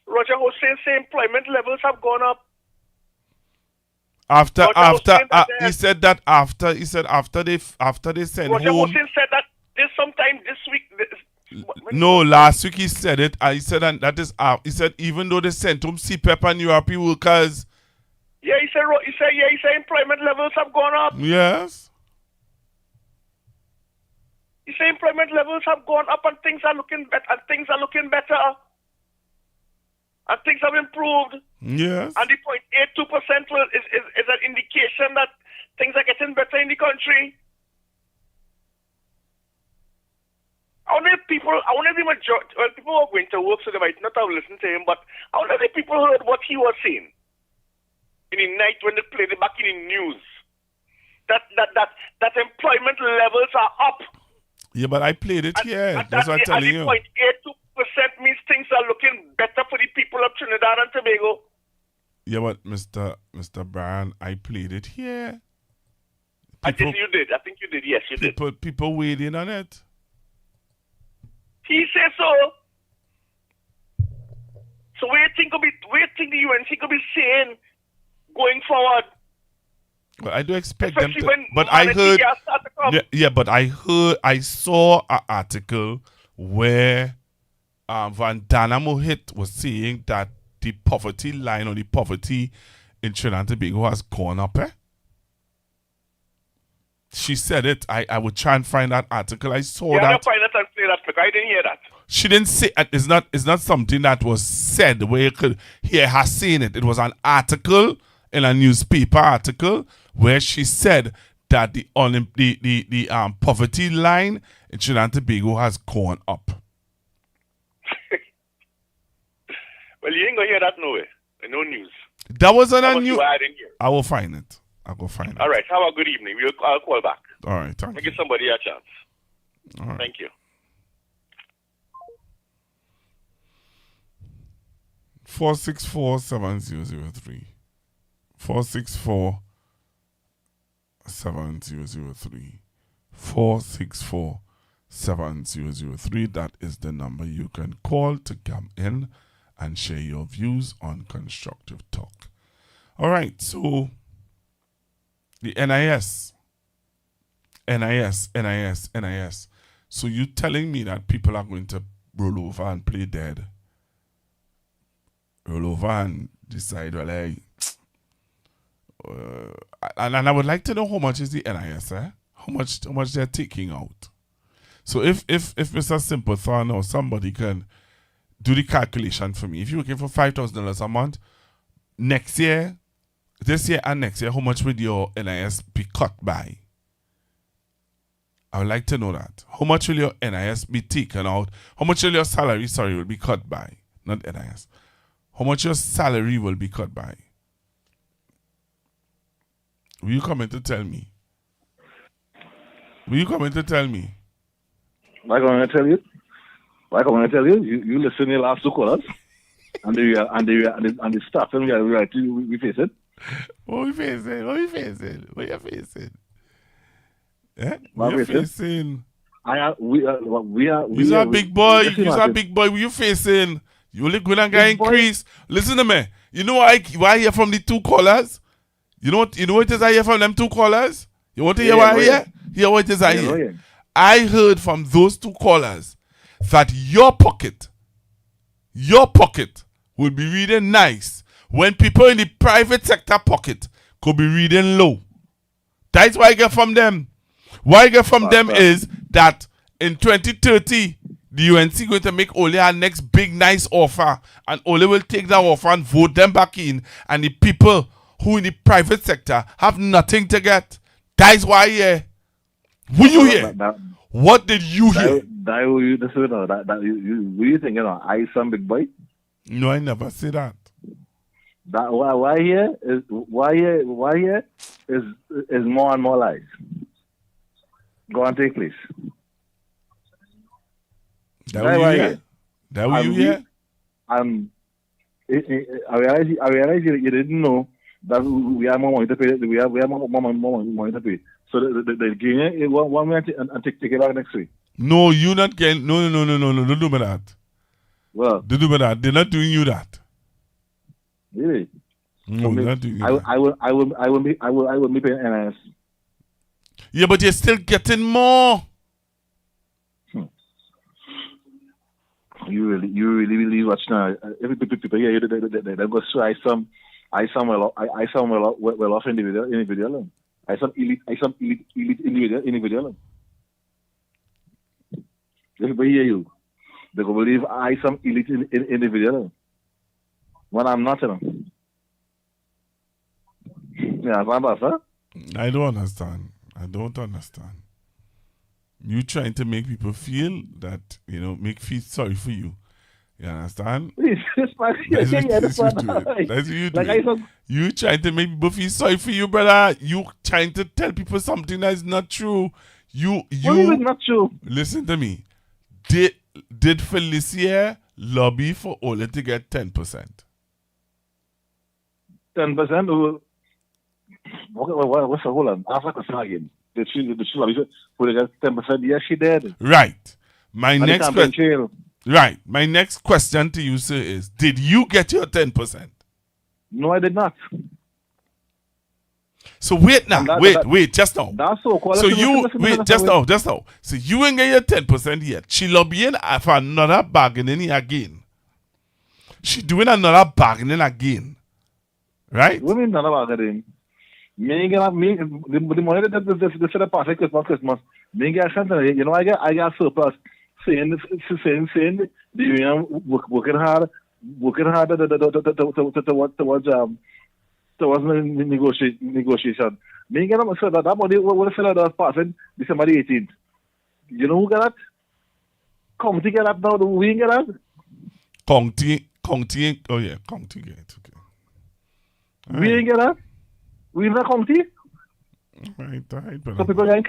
Roger Hussein say employment levels have gone up. He said after they sent Roger home. Hussein said that this sometime this week. No, last week he said it. He said, and that is he said even though they sent home CPAP and URP workers. Yeah, he said employment levels have gone up. Yes. You say employment levels have gone up and things are looking better, and things are looking better, and things have improved. Yes. And the 0.82% is an indication that things are getting better in the country. I wonder if the majority, well, people who are going to work, so they might not have listened to him, but I wonder if people heard what he was saying in the night when they played it back in the news. That employment levels are up. Yeah, but I played it here. That's what I'm telling you. 0.82% means things are looking better for the people of Trinidad and Tobago. Yeah, but Mr. Brian, I played it here. I think you did. Yes, you did. People weighed in on it. He said so. So where you think the UNC could be saying going forward? Well, I do expect them Especially to. when But I heard. gas start to come. Yeah, but I saw an article where Van Dana Mohit was saying that the poverty line or the poverty in Trinidad and Tobago has gone up. She said it. I would try and find that article. I saw that. Yeah, find it and play that quick. I didn't hear that. She didn't say it's not something that was said where you could hear her saying it. It was an article in a newspaper article where she said that the poverty line in Trinidad and Tobago has gone up. Well, you ain't gonna hear that nowhere. No news. That wasn't a news. I didn't hear. I will find it. I'll go find it. All right. Have a good evening. I'll call back. All right. Thank you. Give somebody a chance. All right. Thank you. 464-7003. 464-7003. 464-7003. That is the number you can call to come in and share your views on Constructive Talk. All right, so the NIS. So you telling me that people are going to roll over and play dead? Roll over and decide, well, and I would like to know how much is the NIS, How much they're taking out. So if Mr. Simplethorne or somebody can do the calculation for me, if you're looking for $5,000 a month, this year and next year, how much would your NIS be cut by? I would like to know that. How much will your NIS be taken out? How much will your salary, will be cut by? Not NIS. How much your salary will be cut by? Will you come in to tell me? Am I going to tell you? Am I going to tell you? You listen to the last two callers, and the staff and we face it. What we facing? What you facing? What you facing? facing? We are. You're a big boy. You're a big boy. What you facing? You only going to get increase. Listen to me. You know what I hear from the two callers? You know what it is I hear from them two callers? You want to hear what I hear? Hear what it is I hear. I heard from those two callers that your pocket will be reading nice when people in the private sector pocket could be reading low. That's what I get from them. What I get from them is that in 2030, the UNC going to make Ole our next big nice offer, and Ole will take that offer and vote them back in, and the people who in the private sector have nothing to get. That's why I hear. Will you hear? What did you hear? Were you thinking I some big boy? No, I never say that. That why here is more and more lies. Go and take place. That will you hear? That will you hear? I realize you didn't know that we have more money to pay. We have more money to pay. So the gain one minute and take it out next week. No, you not getting. No. Don't do me that. Well, don't do me that. They're not doing you that. Really? No, they're not doing you that. I will be paying NIS. Yeah, but you're still getting more. You really watch now. Every people here, they go so I some well off individual. I some elite individual. people hear you, they will believe I some elite individual when I'm not, you know. Yeah, sir? I don't understand. I don't understand. You trying to make people feel that, feel sorry for you. You understand? That's what you do. You trying to make people feel sorry for you, brother. You trying to tell people something that is not true. You not true. Listen to me. Did Felicia lobby for Ola to get 10%? 10%? What's the hold on? Ask that question again. Did she lobby for to get 10%? Yes, she did. Right. My next question to you, sir, is: did you get your 10%? No, I did not. So wait now, wait, just now. That's so called. So you wait, just now. So you ain't get your 10% yet. She lobbying for another bargaining again. She doing another bargaining again, right? What mean another bargaining? Me get the money that they said pass Christmas. Me get something. You know, I got surplus. Saying the union working hard towards negotiation. Me get them said that money what the seller passing December the 18th. You know who get that? County get that now. We get that. County. Oh yeah, County get it. Okay. We ain't get that. We in the county. Right. So people can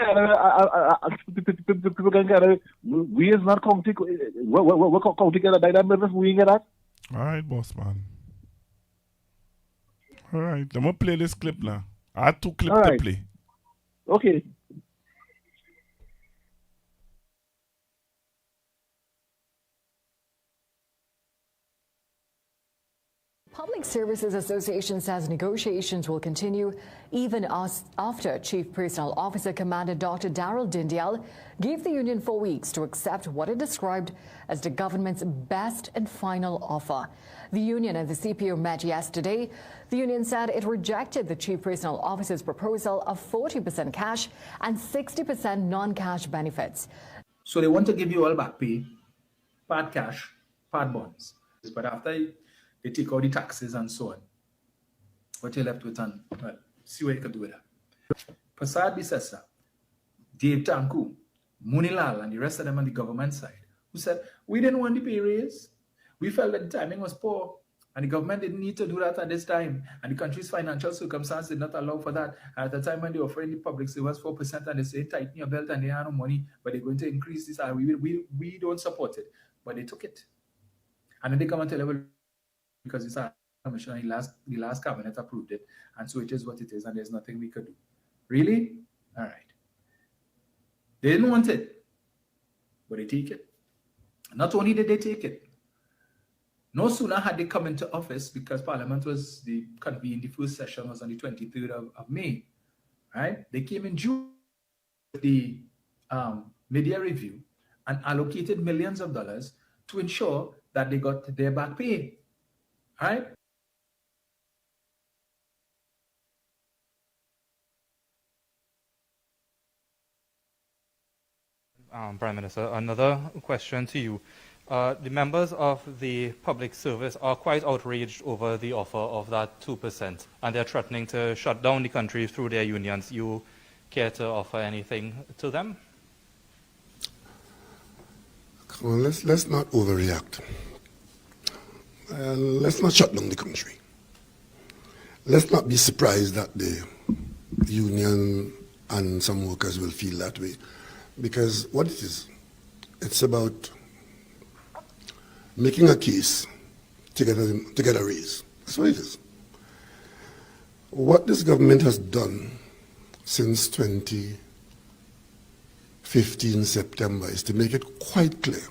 carry. We is not county. What county get that? That business we get that. All right, boss man. All right, I'm gonna play this clip now. I had 2 clips to play. Okay. Public Services Association says negotiations will continue even after Chief Personnel Officer Commander Dr. Darrell Dindial gave the union 4 weeks to accept what it described as the government's best and final offer. The union and the CPO met yesterday. The union said it rejected the Chief Personnel Officer's proposal of 40% cash and 60% non-cash benefits. So they want to give you all back pay, part cash, part bonds. But after they take out the taxes and so on, what you're left with, and well, see what you can do with that. Prasad Bisesa, Dave Tanku, Munilal, and the rest of them on the government side, who said, we didn't want the pay raise. We felt that the timing was poor, and the government didn't need to do that at this time, and the country's financial circumstances did not allow for that. And at the time when they were offering the public servants 4%, and they say, tighten your belt, and they have no money, but they're going to increase this, and we don't support it. But they took it. And then they come and tell everyone, because it's a commission, and the last cabinet approved it, and so it is what it is, and there's nothing we could do. Really? All right. They didn't want it, but they take it. Not only did they take it, no sooner had they come into office, because Parliament was convened, the first session was on the 23rd of May, right? They came in June with the media review and allocated millions of dollars to ensure that they got their back pay. Right? Prime Minister, another question to you. The members of the public service are quite outraged over the offer of that 2%, and they're threatening to shut down the country through their unions. You care to offer anything to them? Come on, let's not overreact. Let's not shut down the country. Let's not be surprised that the union and some workers will feel that way. Because what it is, it's about making a case to get a raise. That's what it is. What this government has done since 2015 September is to make it quite clear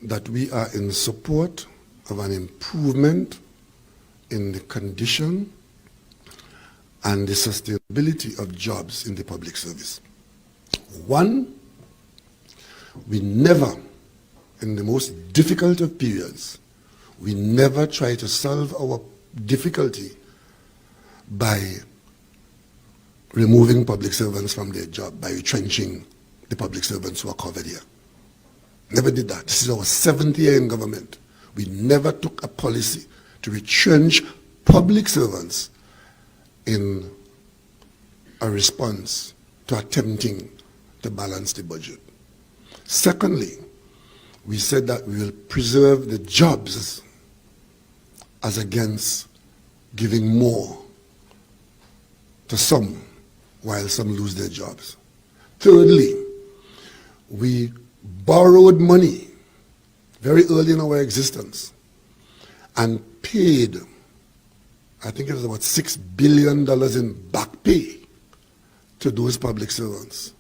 that we are in support of an improvement in the condition and the sustainability of jobs in the public service. One, we never, in the most difficult of periods, we never try to solve our difficulty by removing public servants from their job, by retrenching the public servants who are covered here. Never did that. This is our 7th year in government. We never took a policy to retrench public servants in a response to attempting to balance the budget. Secondly, we said that we will preserve the jobs as against giving more to some while some lose their jobs. Thirdly, we borrowed money very early in our existence and paid, I think it was about $6 billion in back pay to those public servants.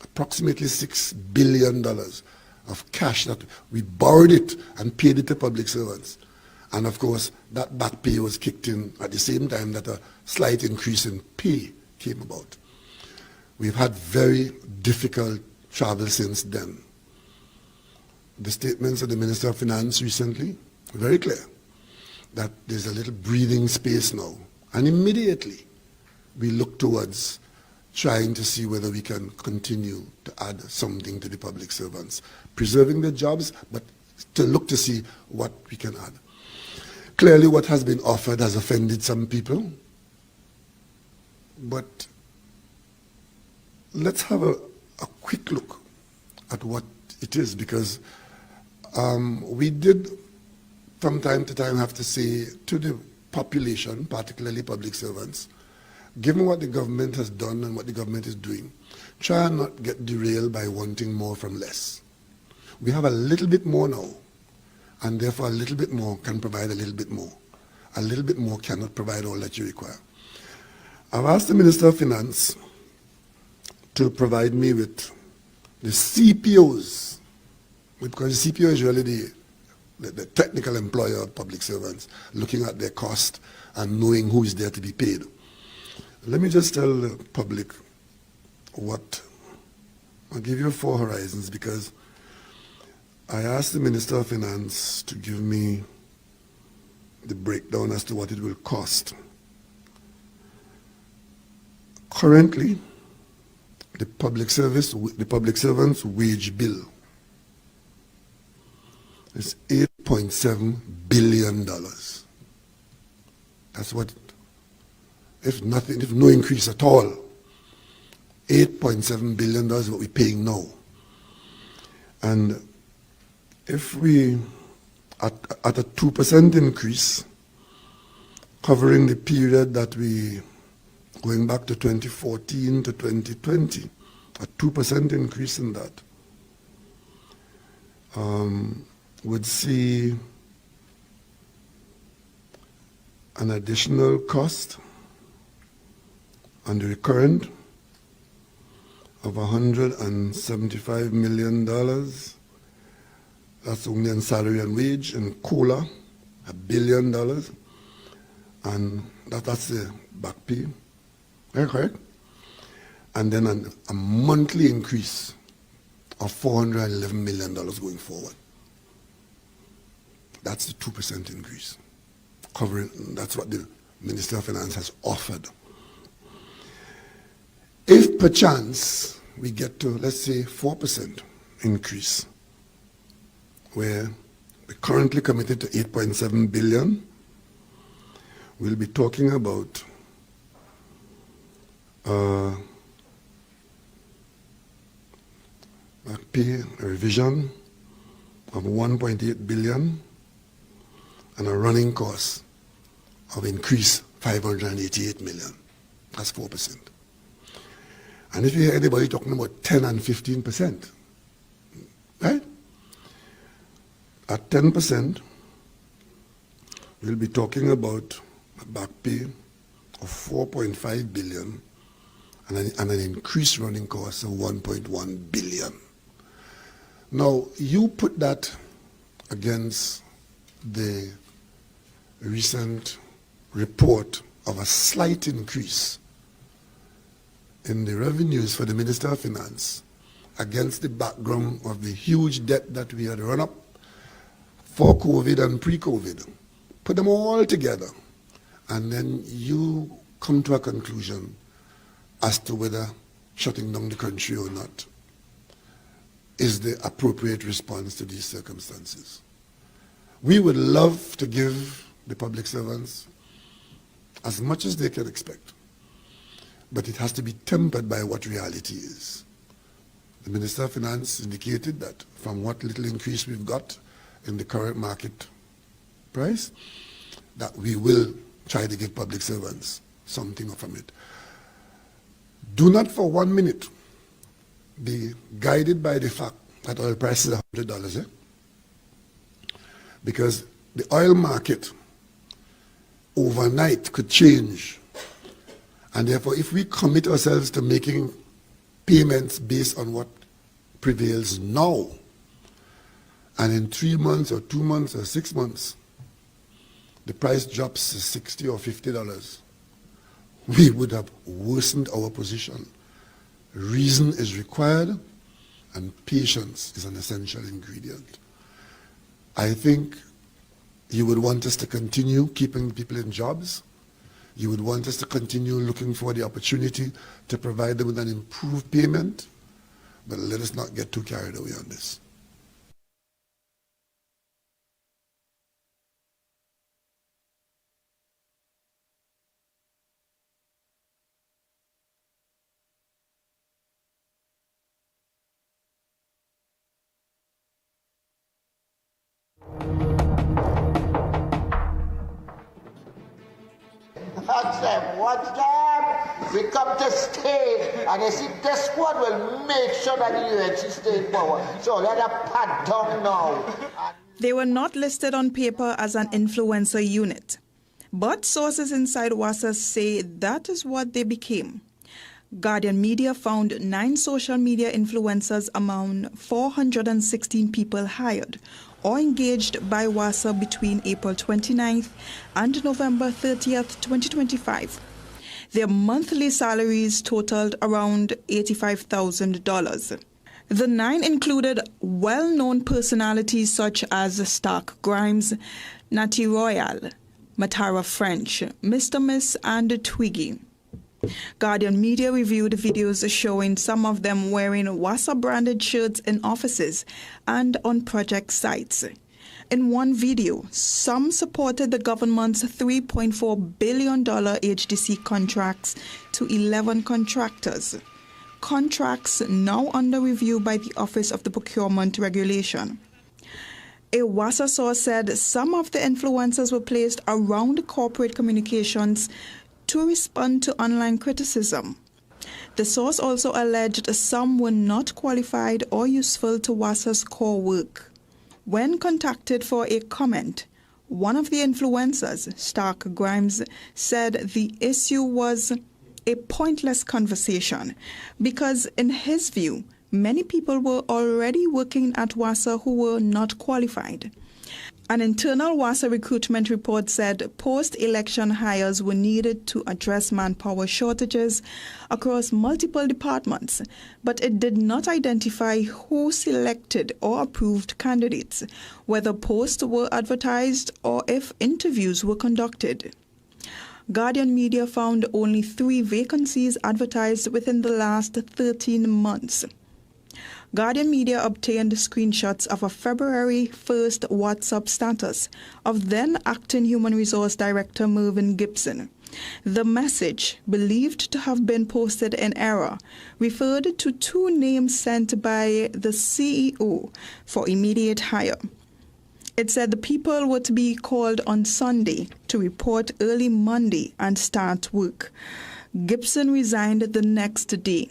Approximately $6 billion of cash that we borrowed it and paid it to public servants. And of course, that back pay was kicked in at the same time that a slight increase in pay came about. We've had very difficult travel since then. The statements of the Minister of Finance recently, very clear, that there's a little breathing space now. And immediately, we look towards trying to see whether we can continue to add something to the public servants, preserving their jobs, but to look to see what we can add. Clearly, what has been offered has offended some people, but let's have a quick look at what it is, because we did from time to time have to say to the population, particularly public servants, given what the government has done and what the government is doing, try and not get derailed by wanting more from less. We have a little bit more now, and therefore a little bit more can provide a little bit more. A little bit more cannot provide all that you require. I've asked the Minister of Finance to provide me with the CPOs, because the CPO is really the technical employer of public servants, looking at their cost and knowing who is there to be paid. Let me just tell the public what, I'll give you 4 horizons, because I asked the Minister of Finance to give me the breakdown as to what it will cost. Currently, the public servant's wage bill is $8.7 billion. That's what, if no increase at all, $8.7 billion is what we're paying now. And if we, at a 2% increase, covering the period that we, going back to 2014 to 2020, a 2% increase in that, would see an additional cost on the recurrent of $175 million. That's only on salary and wage, and COLA, $1 billion, and that's the back pay. Correct? And then a monthly increase of $411 million going forward. That's the 2% increase. Covering, that's what the Minister of Finance has offered. If perchance we get to, let's say, 4% increase, where we're currently committed to 8.7 billion, we'll be talking about a revision of 1.8 billion and a running cost of increase 588 million. That's 4%. And if you hear anybody talking about 10 and 15%, right? At 10%, we'll be talking about a back pay of 4.5 billion and an increased running cost of 1.1 billion. Now, you put that against the recent report of a slight increase in the revenues for the Minister of Finance against the background of the huge debt that we had run up for COVID and pre-COVID. Put them all together, and then you come to a conclusion as to whether shutting down the country or not is the appropriate response to these circumstances. We would love to give the public servants as much as they can expect, but it has to be tempered by what reality is. The Minister of Finance indicated that from what little increase we've got in the current market price, that we will try to give public servants something from it. Do not for 1 minute be guided by the fact that oil prices are $100, because the oil market overnight could change. And therefore, if we commit ourselves to making payments based on what prevails now, and in 3 months or 2 months or 6 months, the price drops to $60 or $50, we would have worsened our position. Reason is required, and patience is an essential ingredient. I think you would want us to continue keeping people in jobs. You would want us to continue looking for the opportunity to provide them with an improved payment, but let us not get too carried away on this. Watch them, watch them. We come to stay, and you see, this one will make sure that the UNC stay in power. So let them pat down now. They were not listed on paper as an influencer unit, but sources inside WASA say that is what they became. Guardian Media found 9 social media influencers among 416 people hired or engaged by WASA between April 29th and November 30th, 2025. Their monthly salaries totaled around $85,000. The 9 included well-known personalities such as Stark Grimes, Natty Royal, Matara French, Mr. Miss, and Twiggy. Guardian Media reviewed videos showing some of them wearing WASA-branded shirts in offices and on project sites. In one video, some supported the government's $3.4 billion HDC contracts to 11 contractors. Contracts now under review by the Office of the Procurement Regulation. A WASA source said some of the influencers were placed around corporate communications to respond to online criticism. The source also alleged some were not qualified or useful to WASA's core work. When contacted for a comment, one of the influencers, Stark Grimes, said the issue was a pointless conversation because, in his view, many people were already working at WASA who were not qualified. An internal WASA recruitment report said post-election hires were needed to address manpower shortages across multiple departments, but it did not identify who selected or approved candidates, whether posts were advertised, or if interviews were conducted. Guardian Media found only 3 vacancies advertised within the last 13 months. Guardian Media obtained screenshots of a February 1st WhatsApp status of then-acting Human Resource Director Mervyn Gibson. The message, believed to have been posted in error, referred to 2 names sent by the CEO for immediate hire. It said the people were to be called on Sunday to report early Monday and start work. Gibson resigned the next day.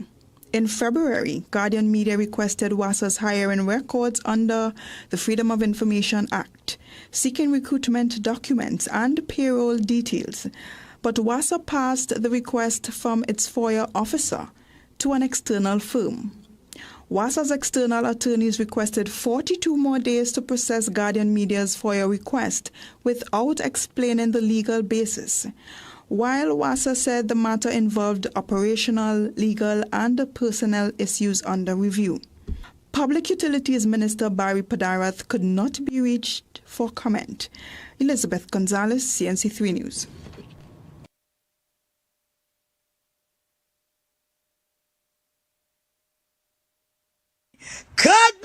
In February, Guardian Media requested WASA's hiring records under the Freedom of Information Act, seeking recruitment documents and payroll details, but WASA passed the request from its FOIA officer to an external firm. WASA's external attorneys requested 42 more days to process Guardian Media's FOIA request without explaining the legal basis. While WASA said the matter involved operational, legal, and personnel issues under review. Public Utilities Minister Barry Padarath could not be reached for comment. Elizabeth Gonzalez, CNC3 News. Cut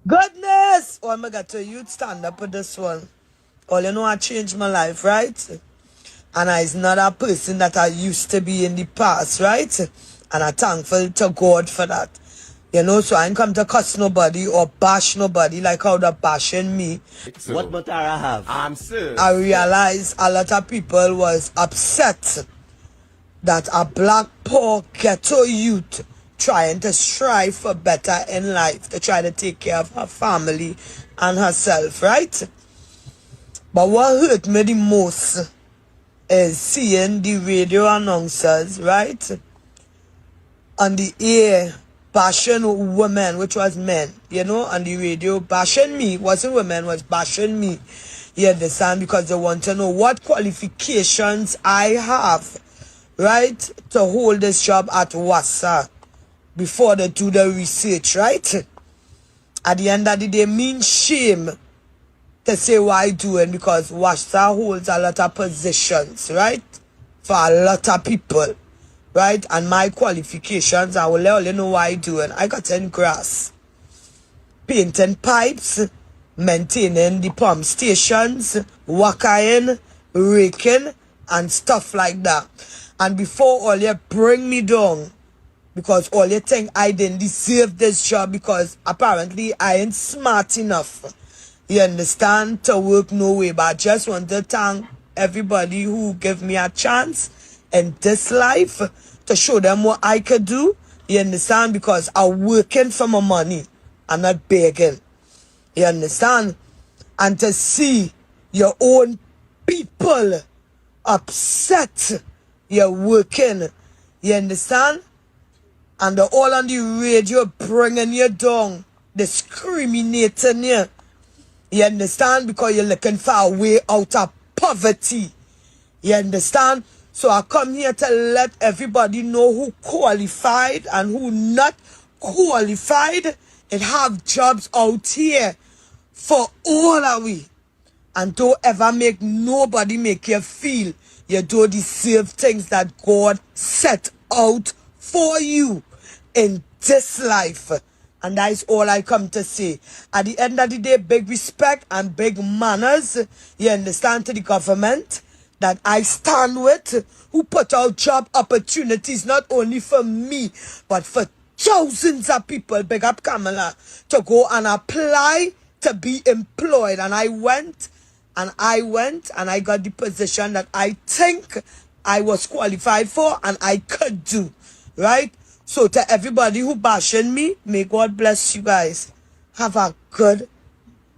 Goodness! Oh my God, so you'd stand up with this one. All you know, I changed my life, right? And I is not a person that I used to be in the past, right? And I'm thankful to God for that. You know, so I ain't come to cuss nobody or bash nobody like how they're bashing me. So, what but I have? I'm serious. I realized a lot of people was upset that a black poor ghetto youth trying to strive for better in life, to try to take care of her family and herself, right? But what hurt me the most is seeing the radio announcers, right, on the air bashing women, which was men, you know, on the radio bashing me. Wasn't women, was bashing me. You understand? Because they want to know what qualifications I have, right, to hold this job at WASA before they do the research, right? At the end of the day, mean shame to say what I doing, because WASA holds a lot of positions, right, for a lot of people, right? And my qualifications, I will let you know what I doing. I got in grass, painting pipes, maintaining the pump stations, working, raking, and stuff like that. And before all you bring me down, because all you think I didn't deserve this job because apparently I ain't smart enough, you understand, to work no way. But I just want to thank everybody who gave me a chance in this life to show them what I could do, you understand, because I'm working for my money. I'm not begging, you understand. And to see your own people upset you're working, you understand, and they're all on the radio bringing you down, discriminating you, you understand, because you're looking for a way out of poverty, you understand. So I come here to let everybody know who qualified and who not qualified and have jobs out here for all of we. And don't ever make nobody make you feel you don't deserve things that God set out for you in this life. And that is all I come to say. At the end of the day, big respect and big manners, you understand, to the government that I stand with, who put out job opportunities not only for me, but for thousands of people, big up Kamala, to go and apply to be employed. And I went and I got the position that I think I was qualified for and I could do, right? So to everybody who bashing me, may God bless you guys. Have a good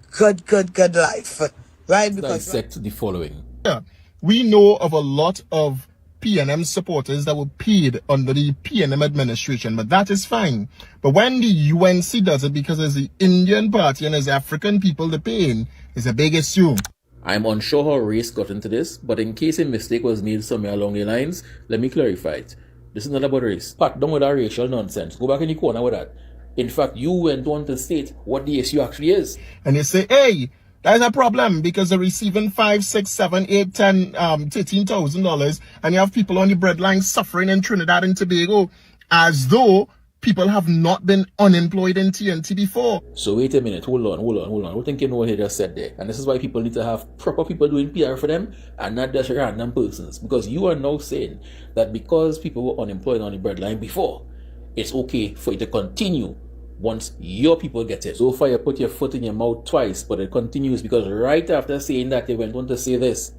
life, right? Because dissect the following. Yeah, we know of a lot of PNM supporters that were paid under the PNM administration, but that is fine. But when the UNC does it because it's the Indian party and it's African people they're paying, it's a big issue. I'm unsure how race got into this, but in case a mistake was made somewhere along the lines, let me clarify it. This is not about race. Pat, don't with that racial nonsense. Go back in the corner with that. In fact, you went on to state what the issue actually is. And they say, hey, there's a problem because they're receiving $5,000, $6,000, $7,000, $8,000, $13,000, and you have people on the breadline suffering in Trinidad and Tobago as though people have not been unemployed in TNT before. So wait a minute, hold on. What think you know what he just said there? And this is why people need to have proper people doing PR for them and not just random persons. Because you are now saying that because people were unemployed on the breadline before, it's okay for you to continue once your people get it. So far you put your foot in your mouth twice, but it continues because right after saying that, they went on to say this.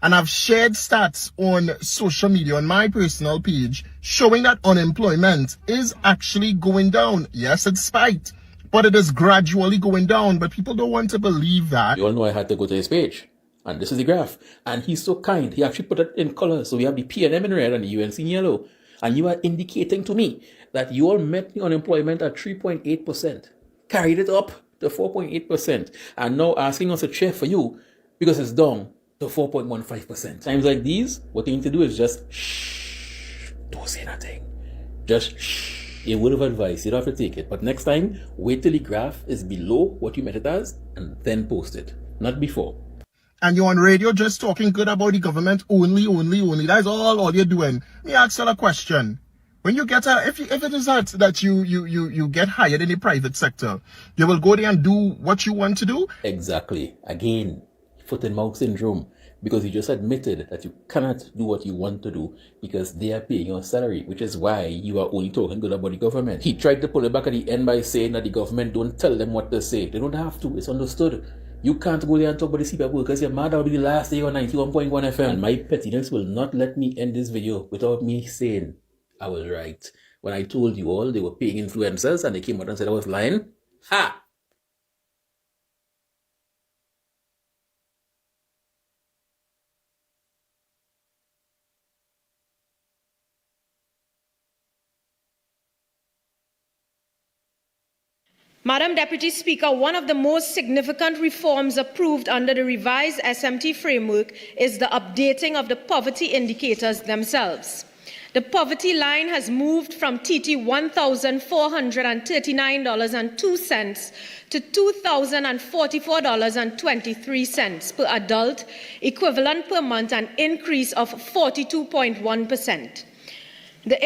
And I've shared stats on social media, on my personal page, showing that unemployment is actually going down. Yes, it's spiked, but it is gradually going down. But people don't want to believe that. You all know I had to go to his page. And this is the graph. And he's so kind. He actually put it in color. So we have the PNM in red and the UNC in yellow. And you are indicating to me that you all met the unemployment at 3.8%, carried it up to 4.8%, and now asking us to cheer for you because it's down to 4.15%. Times like these, what you need to do is just shh, don't say nothing. Just shh. A word of advice, you don't have to take it. But next time, wait till the graph is below what you met it as, and then post it, not before. And you're on radio just talking good about the government only. That's all you're doing. Let me ask you a question. When you get if it is that you get hired in the private sector, you will go there and do what you want to do. Exactly. Again, foot and mouth syndrome. Because you just admitted that you cannot do what you want to do because they are paying your salary, which is why you are only talking good about the government. He tried to pull it back at the end by saying that the government don't tell them what to say. They don't have to. It's understood. You can't go there and talk about the CPAP workers. You're mad. That'll be the last day on 91.1 FM. And my pettiness will not let me end this video without me saying I was right. When I told you all they were paying influencers and they came out and said I was lying. Ha! Madam Deputy Speaker, one of the most significant reforms approved under the revised SMT framework is the updating of the poverty indicators themselves. The poverty line has moved from TT $1,439.02 to $2,044.23 per adult, equivalent per month, an increase of 42.1%. The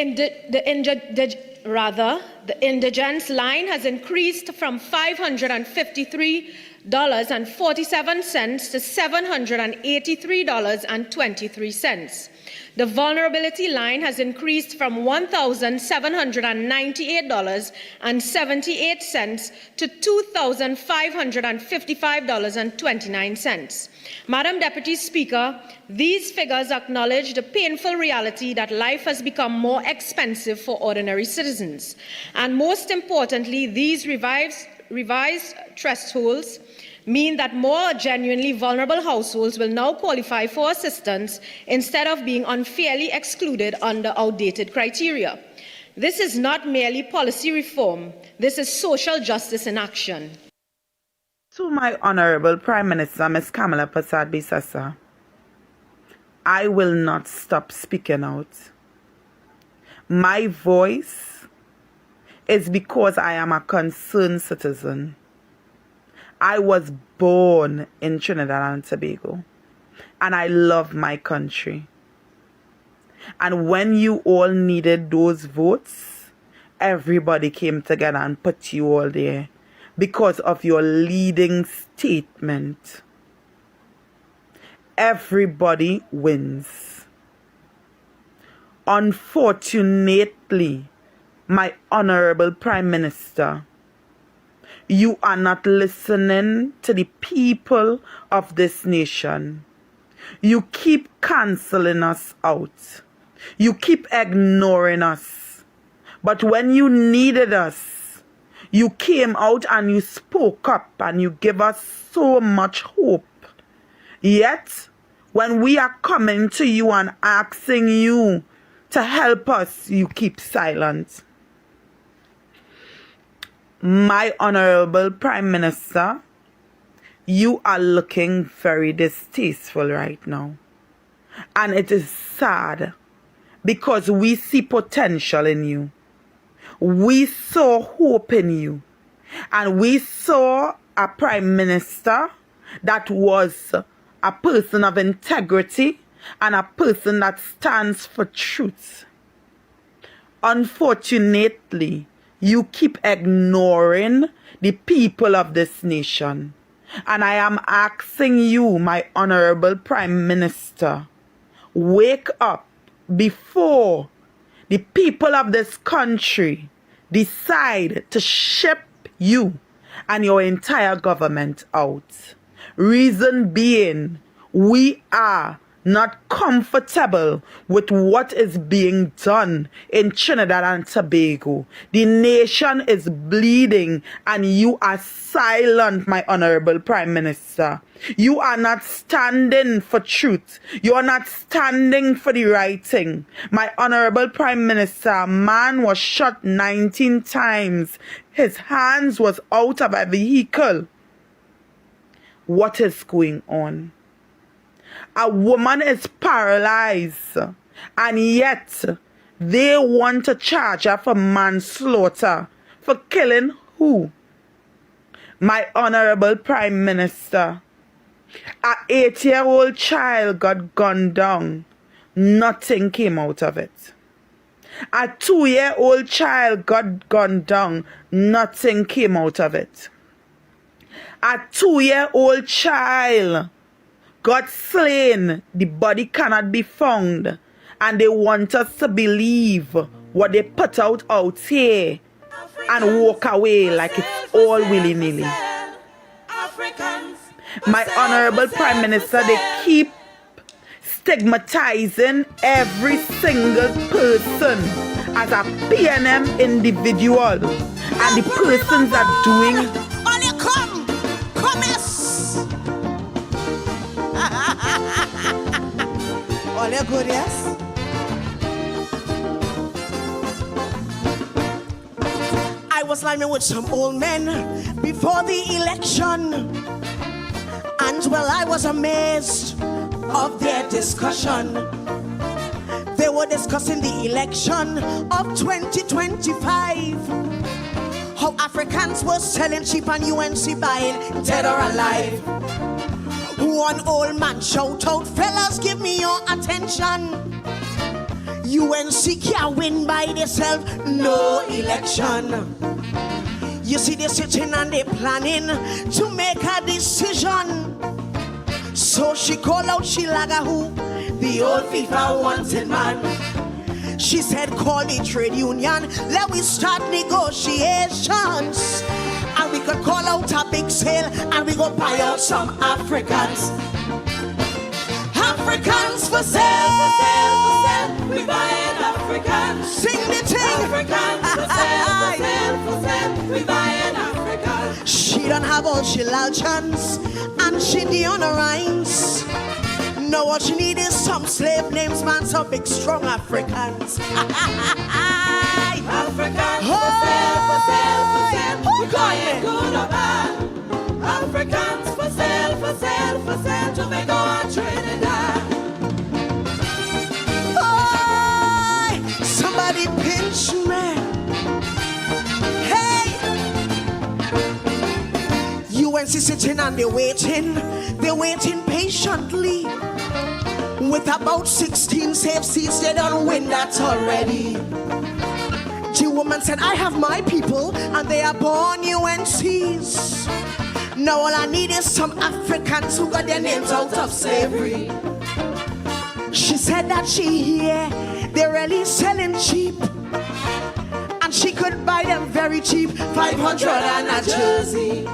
indigence line has increased from $553.47 to $783.23. The vulnerability line has increased from $1,798.78 to $2,555.29. Madam Deputy Speaker, these figures acknowledge the painful reality that life has become more expensive for ordinary citizens. And most importantly, these revised thresholds mean that more genuinely vulnerable households will now qualify for assistance instead of being unfairly excluded under outdated criteria. This is not merely policy reform. This is social justice in action. To my Honorable Prime Minister, Ms. Kamala Persad-Bissessar, I will not stop speaking out. My voice is because I am a concerned citizen. I was born in Trinidad and Tobago, and I love my country. And when you all needed those votes, everybody came together and put you all there because of your leading statement. Everybody wins. Unfortunately, my Honorable Prime Minister, you are not listening to the people of this nation. You keep canceling us out. You keep ignoring us. But when you needed us, you came out and you spoke up and you gave us so much hope. Yet, when we are coming to you and asking you to help us, you keep silent. My Honorable Prime Minister, you are looking very distasteful right now. And it is sad because we see potential in you. We saw hope in you. And we saw a Prime Minister that was a person of integrity and a person that stands for truth. Unfortunately, you keep ignoring the people of this nation. And I am asking you, my Honorable Prime Minister, wake up before the people of this country decide to ship you and your entire government out. Reason being, we are not comfortable with what is being done in Trinidad and Tobago. The nation is bleeding and you are silent, my Honorable Prime Minister. You are not standing for truth. You are not standing for the right thing. My Honorable Prime Minister, a man was shot 19 times. His hands was out of a vehicle. What is going on? A woman is paralyzed, and yet they want to charge her for manslaughter. For killing who? My Honorable Prime Minister, an 8-year-old child got gunned down. Nothing came out of it. A 2-year-old child got gunned down. Nothing came out of it. A 2-year-old child got slain. The body cannot be found. And they want us to believe what they put out here and walk away like it's all willy-nilly. My Honorable Prime Minister, they keep stigmatizing every single person as a PNM individual, and the persons are doing. All your good, yes? I was lining with some old men before the election, and well, I was amazed of their discussion. They were discussing the election of 2025, how Africans were selling cheap and UNC buying dead or alive. One old man shout out, fellas, give me your attention. UNC can't win by themselves, no election. You see, they're sitting and they're planning to make a decision. So she called out Shilaga, who the old FIFA wanted man. She said, call the trade union, let we start negotiations. And we could call out a big sale and we go buy out some Africans. Africans for sale, for sale, for sale. We buying Africans. Sing the thing. Africans for sale, for sale, for sale. We buying Africans. She don't have all she chance and she the undermines. No, what she need is some slave names, man, some big strong Africans. Africans for sale, for sale, for sale. We buying good or bad. Africans for sale, for sale, for sale. Tobago and Trinidad. Oh, somebody pinch me. Hey, UNC sitting and they're waiting patiently. With about 16 safe seats, they don't win that already. The woman said, I have my people and they are born UNCs. Now all I need is some Africans who got their names out of slavery. She said that she hear they're really selling cheap, and she could buy them very cheap, 500 and a jersey.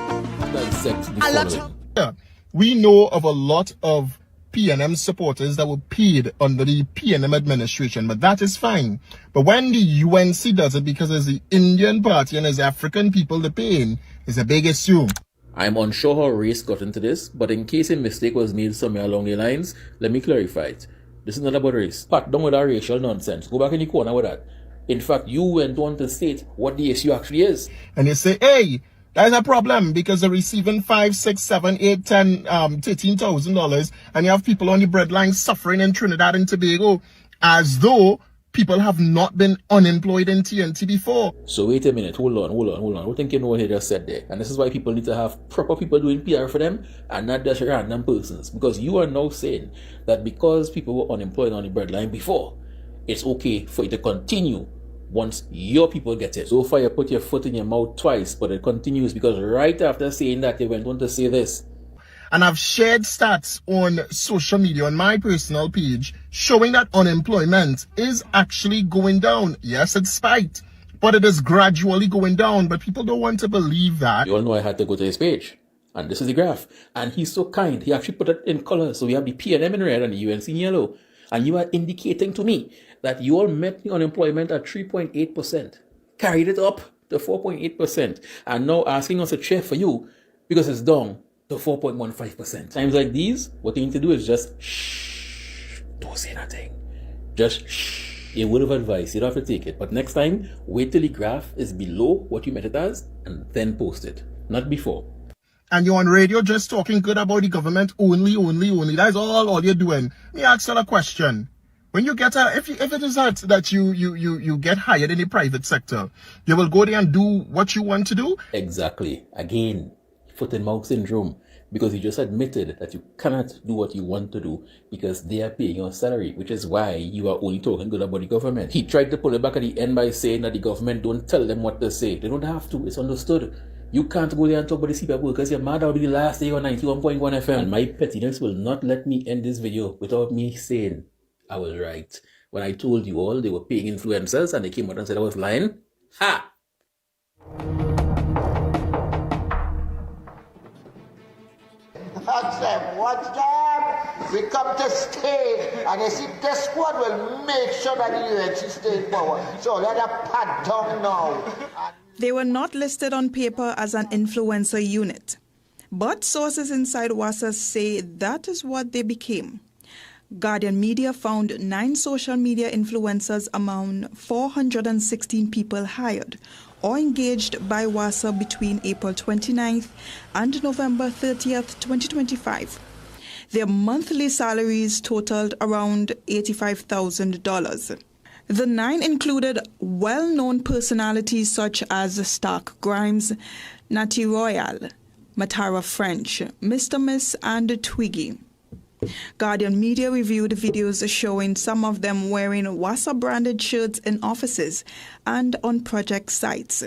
We know of a lot of PNM supporters that were paid under the PNM administration, but that is fine. But when the UNC does it because it's the Indian party and it's African people they're paying, it's a big issue. I'm unsure how race got into this, but in case a mistake was made somewhere along the lines, let me clarify it. This is not about race. Pat, don't with that racial nonsense. Go back in the corner with that. In fact, you went on to state what the issue actually is. And they say, hey, there's a problem because they're receiving $5,000, $6,000, $7,000, $8,000, $13,000, and you have people on the breadline suffering in Trinidad and Tobago as though people have not been unemployed in TNT before. So wait a minute, hold on. What think you know what he just said there? And this is why people need to have proper people doing PR for them and not just random persons. Because you are now saying that because people were unemployed on the breadline before, it's okay for you to continue once your people get it. So far you put your foot in your mouth twice, but it continues because right after saying that, they went on to say this. And I've shared stats on social media, on my personal page, showing that unemployment is actually going down. Yes, it's spiked, but it is gradually going down. But people don't want to believe that. You all know I had to go to his page. And this is the graph. And he's so kind. He actually put it in color. So we have the PNM in red and the UNC in yellow. And you are indicating to me that you all met the unemployment at 3.8%, carried it up to 4.8%, and now asking us to cheer for you because it's down to 4.15%. Times like these, what you need to do is just shh, don't say nothing. Just shh. A word of advice, you don't have to take it. But next time, wait till the graph is below what you met it as, and then post it, not before. And you're on radio just talking good about the government only. That's all you're doing. Let me ask you a question. When you get if it is that you get hired in the private sector, you will go there and do what you want to do? Exactly. Again, foot and mouth syndrome. because you just admitted that you cannot do what you want to do because they are paying your salary, which is why you are only talking good about the government. He tried to pull it back at the end by saying that the government don't tell them what to say. They don't have to. It's understood. You can't go there and talk about the CPAP workers. You're mad. That'll be the last day on 91.1 FM. And my pettiness will not let me end this video without me saying I was right. When I told you all they were paying influencers and they came out and said I was lying. Ha! Ask them, watch them. We come to stay. And they see this squad will make sure that the UNC stay in power. So let them pat down now. They were not listed on paper as an influencer unit. But sources inside WASA say that is what they became. Guardian Media found 9 social media influencers among 416 people hired or engaged by WASA between April 29th and November 30th, 2025. Their monthly salaries totaled around $85,000. The 9 included well-known personalities such as Stark Grimes, Natty Royal, Matara French, Mr. Miss, and Twiggy. Guardian Media reviewed videos showing some of them wearing WASA-branded shirts in offices and on project sites.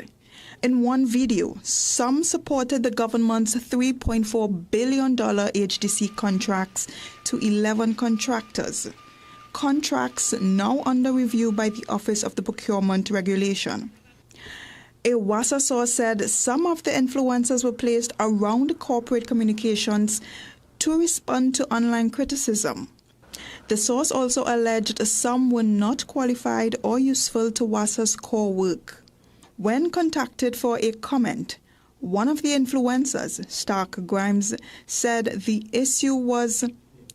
In one video, some supported the government's $3.4 billion HDC contracts to 11 contractors. Contracts now under review by the Office of the Procurement Regulation. A WASA source said some of the influencers were placed around corporate communications to respond to online criticism. The source also alleged some were not qualified or useful to WASA's core work. When contacted for a comment, one of the influencers, Stark Grimes, said the issue was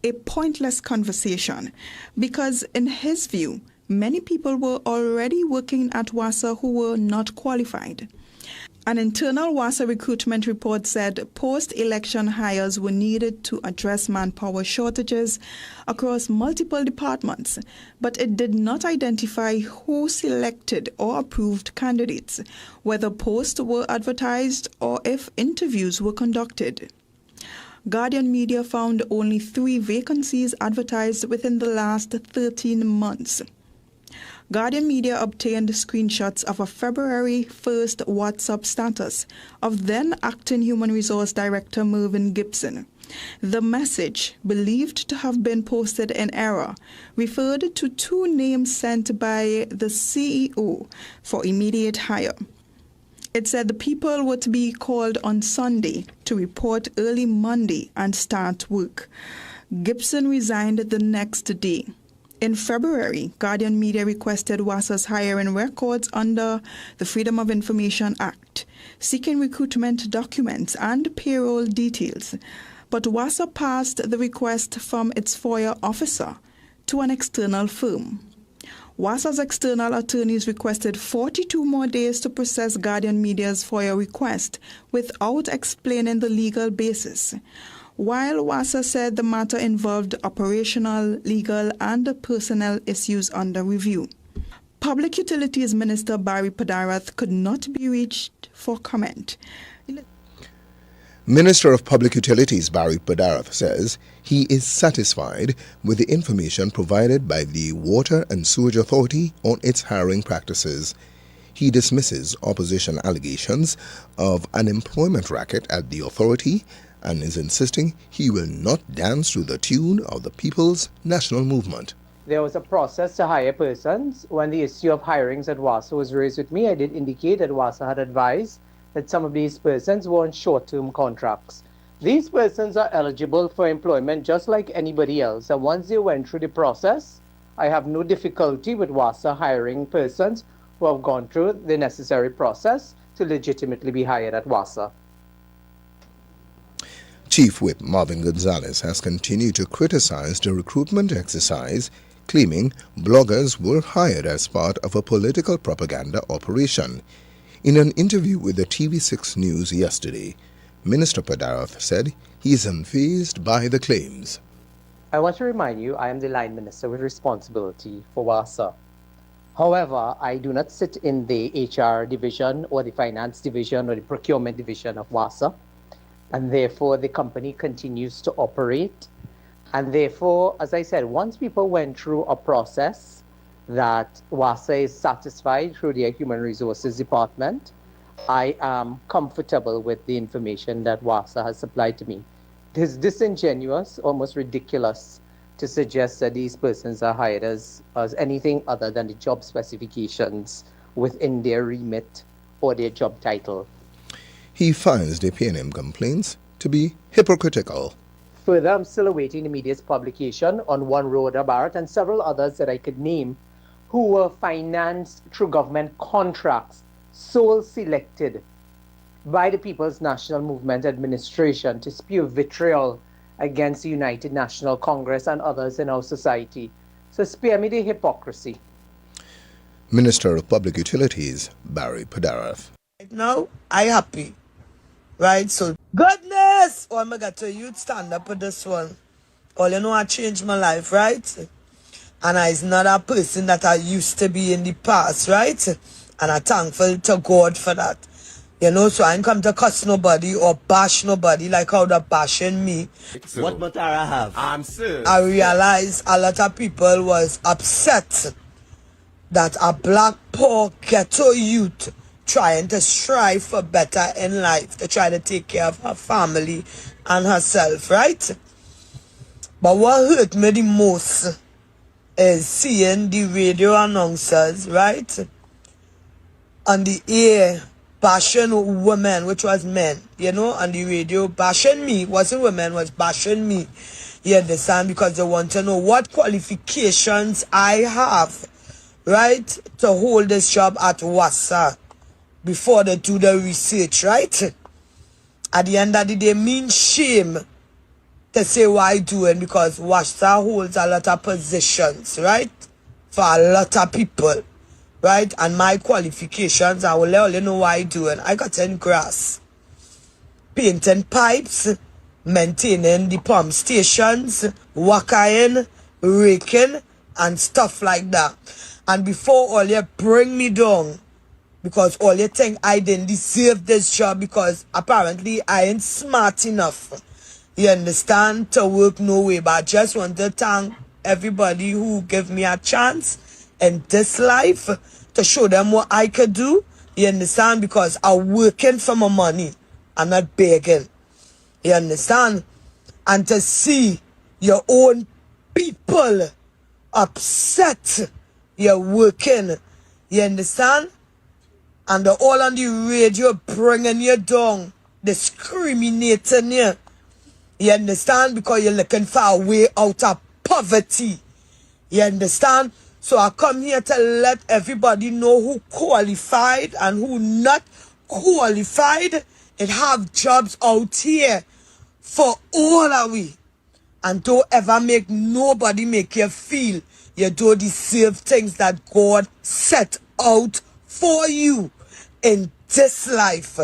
a pointless conversation because, in his view, many people were already working at WASA who were not qualified. An internal WASA recruitment report said post-election hires were needed to address manpower shortages across multiple departments, but it did not identify who selected or approved candidates, whether posts were advertised, or if interviews were conducted. Guardian Media found only 3 vacancies advertised within the last 13 months. Guardian Media obtained screenshots of a February 1st WhatsApp status of then-acting Human Resource Director Mervyn Gibson. The message, believed to have been posted in error, referred to 2 names sent by the CEO for immediate hire. It said the people were to be called on Sunday to report early Monday and start work. Gibson resigned the next day. In February, Guardian Media requested WASA's hiring records under the Freedom of Information Act, seeking recruitment documents and payroll details. But WASA passed the request from its FOIA officer to an external firm. WASA's external attorneys requested 42 more days to process Guardian Media's FOIA request without explaining the legal basis. While WASA said the matter involved operational, legal, and personnel issues under review. Public Utilities Minister Barry Padarath could not be reached for comment. Minister of Public Utilities Barry Padarath says he is satisfied with the information provided by the Water and Sewage Authority on its hiring practices. He dismisses opposition allegations of an employment racket at the authority and is insisting he will not dance to the tune of the People's National Movement. There was a process to hire persons. When the issue of hirings at WASA was raised with me, I did indicate that WASA had advised that some of these persons were on short-term contracts. These persons are eligible for employment just like anybody else, and once they went through the process, I have no difficulty with WASA hiring persons who have gone through the necessary process to legitimately be hired at WASA. Chief Whip Marvin Gonzalez has continued to criticize the recruitment exercise, claiming bloggers were hired as part of a political propaganda operation. In an interview with the TV6 News yesterday, Minister Padarath said he is unfazed by the claims. I want to remind you I am the line minister with responsibility for WASA. However, I do not sit in the HR division or the finance division or the procurement division of WASA. and therefore the company continues to operate. And therefore, as I said, once people went through a process that WASA is satisfied through their Human Resources Department, I am comfortable with the information that WASA has supplied to me. It is disingenuous, almost ridiculous, to suggest that these persons are hired as anything other than the job specifications within their remit or their job title. He finds the PNM complaints to be hypocritical. Further, I'm still awaiting the media's publication on one Rhoda Barrett and several others that I could name who were financed through government contracts, sole selected by the People's National Movement Administration to spew vitriol against the United National Congress and others in our society. So spare me the hypocrisy. Minister of Public Utilities, Barry Padarath. Right now, I happy. Right, so goodness! Oh my God, so you'd stand up with this one. All you know, I changed my life, right? And I'm not a person that I used to be in the past, right? And I'm thankful to God for that. You know, so I ain't come to cuss nobody or bash nobody like how they're bashing me. What Matara have? I'm sir. I realized a lot of people was upset that a black poor ghetto youth trying to strive for better in life, to try to take care of her family and herself, right? But what hurt me the most is seeing the radio announcers, right, on the air bashing women, which was men, you know, on the radio, bashing me, wasn't women, was bashing me, you understand, because they want to know what qualifications I have, right, to hold this job at WASA before they do the research, right? At the end of the day, mean shame to say what I doing, because WASA holds a lot of positions, right, for a lot of people, right? And my qualifications, I will let you know what I doing. I got in grass, painting pipes, maintaining the pump stations, working, raking, and stuff like that. And before all you bring me down, because all you think I didn't deserve this job because apparently I ain't smart enough, you understand, to work no way. But I just want to thank everybody who gave me a chance in this life to show them what I could do, you understand, because I'm working for my money. I'm not begging, you understand. And to see your own people upset you're working, you understand, and they're all on the radio bringing you down, discriminating you. You understand? Because you're looking for a way out of poverty. You understand? So I come here to let everybody know who qualified and who not qualified and have jobs out here for all of we. And don't ever make nobody make you feel you don't deserve things that God set out for you in this life.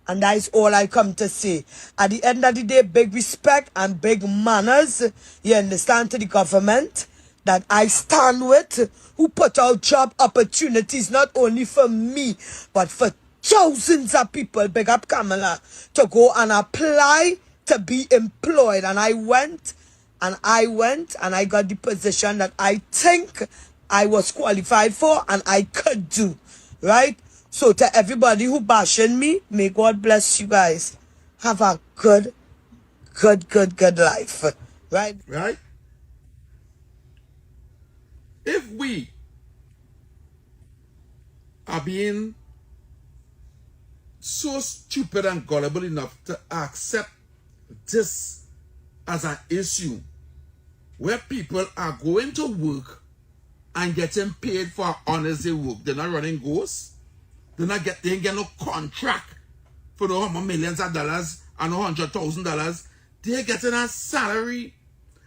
And that is all I come to say. At the end of the day, big respect and big manners, you understand, to the government that I stand with, who put out job opportunities not only for me, but for thousands of people, big up Kamala, to go and apply to be employed. And I went and I got the position that I think I was qualified for and I could do, right? So to everybody who bashing me, may God bless you guys. Have a good life, right? Right? If we are being so stupid and gullible enough to accept this as an issue where people are going to work and getting paid for honest work, they're not running ghosts, they ain't get no contract for no millions of dollars and no $100,000. They're getting a salary,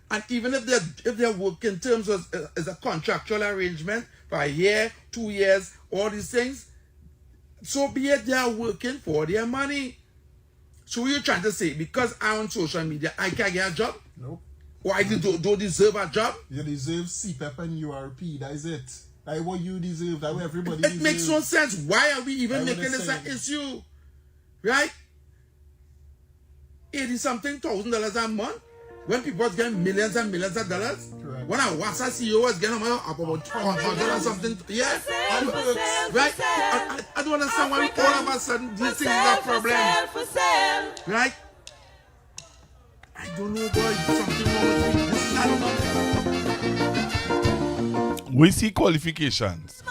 and even if they're working in terms of as a contractual arrangement for a year, 2 years, all these things, so be it, they are working for their money. So you're trying to say because I'm on social media, I can't get a job? No. Or I don't deserve a job? You deserve CPEP and URP. That is it. That is what you deserve. That is what everybody It makes no sense. Why are we even making this an issue? Right? $80-something thousand a month when people was getting millions and millions of dollars. Correct. When a Wassa CEO was getting about 100 or something, yeah, right? I don't understand why all of a sudden these things are a problem, right? I don't know, boy, something wrong with me. This is not normal. We see qualifications.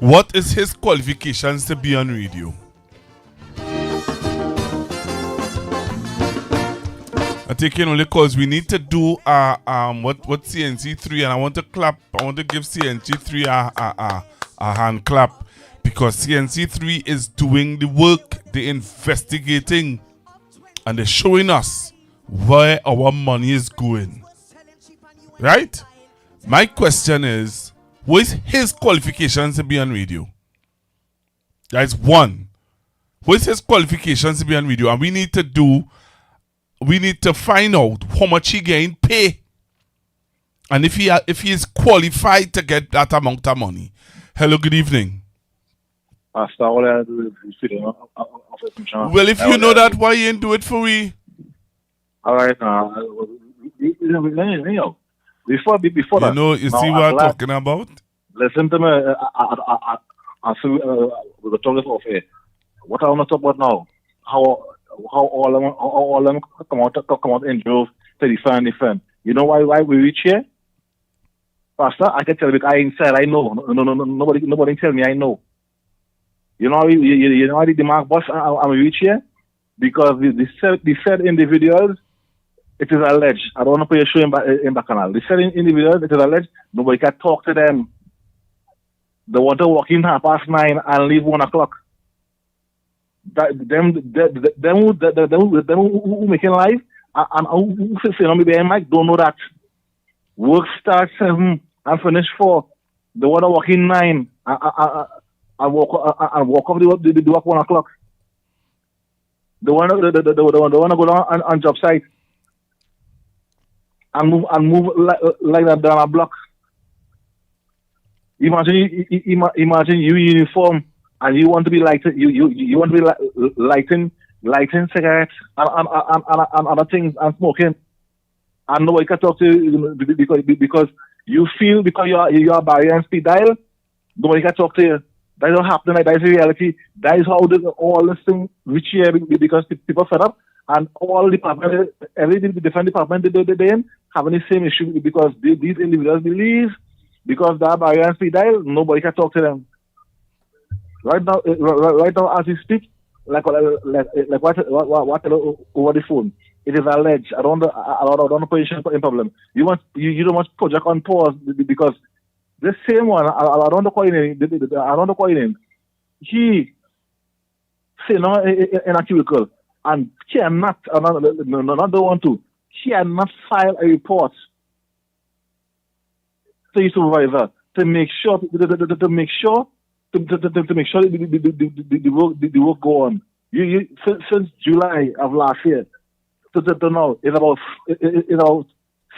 What is his qualifications to be on radio? I take only because we need to do what CNC3, and I want to give CNC3 a hand clap, because CNC3 is doing the work, they're investigating, and they're showing us where our money is going. Right? My question is, what is his qualifications to be on radio? That's one. What is his qualifications to be on radio? And we need to find out how much he getting pay, and if he is qualified to get that amount of money. Hello, good evening. Well, if you know that, why you ain't do it for we? All right, before that, you see what I'm talking about? Listen to me. I see we're talking off air. What I want to talk about now? How all them come out in droves to defend. You know why we reach here? Pastor, I can tell you because I inside. I know. No, nobody tell me. I know. You know the mark boss. I'm reach here because the said individuals. It is alleged. I don't want to put a show in the canal. The said individuals. It is alleged. Nobody can talk to them. They want to walk in 9:30 and leave 1 o'clock. Them who making live and who say on me behind mic don't know that. Work starts 7 and finish 4. They want to walk in 9 and walk off the work 1 o'clock. They want to go down on job site and move like that down a block. Imagine you uniform. And you want to be lighting cigarettes and other things and smoking, and nobody can talk to you because you feel because you are barrier and speed dial, nobody can talk to you. That don't happen. That is the reality. That is how all this thing reach here because people fed up, and all department, every different department they in having the same issue because these individuals believe because they are barrier and speed dial, nobody can talk to them. Right now, as we speak, like what over the phone, it is alleged. I don't put in problem. You don't want project on pause because the same one. I don't know quite name. He say no in a cubicle and cannot. Not the one to. Cannot file a report to his supervisor to make sure the work go on. Since July of last year to now, it's about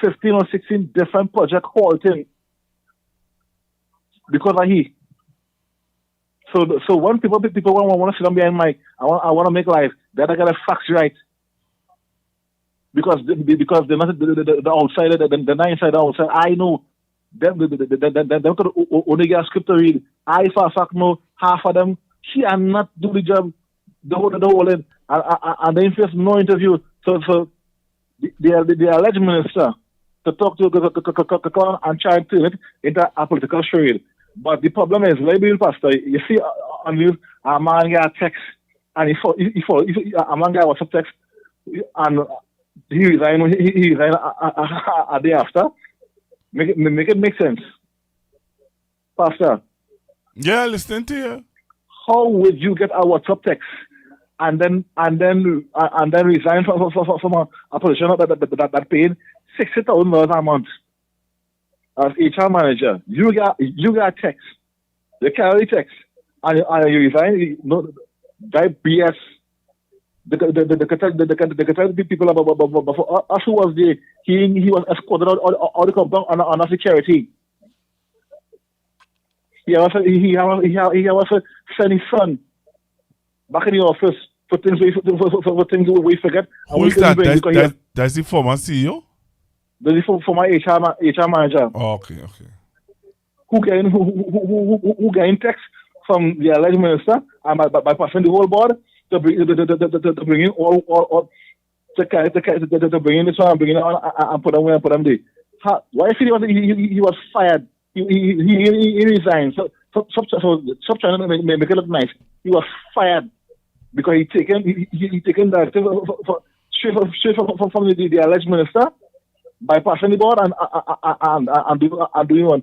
15 or 16 different projects halting because of he. So when people want to sit down behind mic, I want to make life that I got the facts right because they're not the outsider, the inside, the outside. I know. Them could only get a script to read. I for a fact know half of them cannot do the job the whole end and they face no interview. So the alleged minister to talk to and try to turn it into a political charade. But the problem is, label pastor, you see on news a man got a text and a man got WhatsApp text and he resigned a day after. Make it make sense, Pastor. Yeah, listening to you. How would you get a WhatsApp text and then resign from a position that paid $60,000 a month as HR manager? You got text, you carry text, and you resign. No, that BS. The people about us who was there, he was escorted out the compound on security. also send his son back in the office for things we forget. Who is that? That's the former CEO? That's the former HR manager. Oh, okay. Who getting text from the alleged minister and by passing the whole board to bring in all to bring in this one and bring it on and put them where and put them there. Why is he was fired? He resigned. So stop trying to make it look nice. He was fired because he taken directive straight from the alleged minister, bypassing the board and doing one.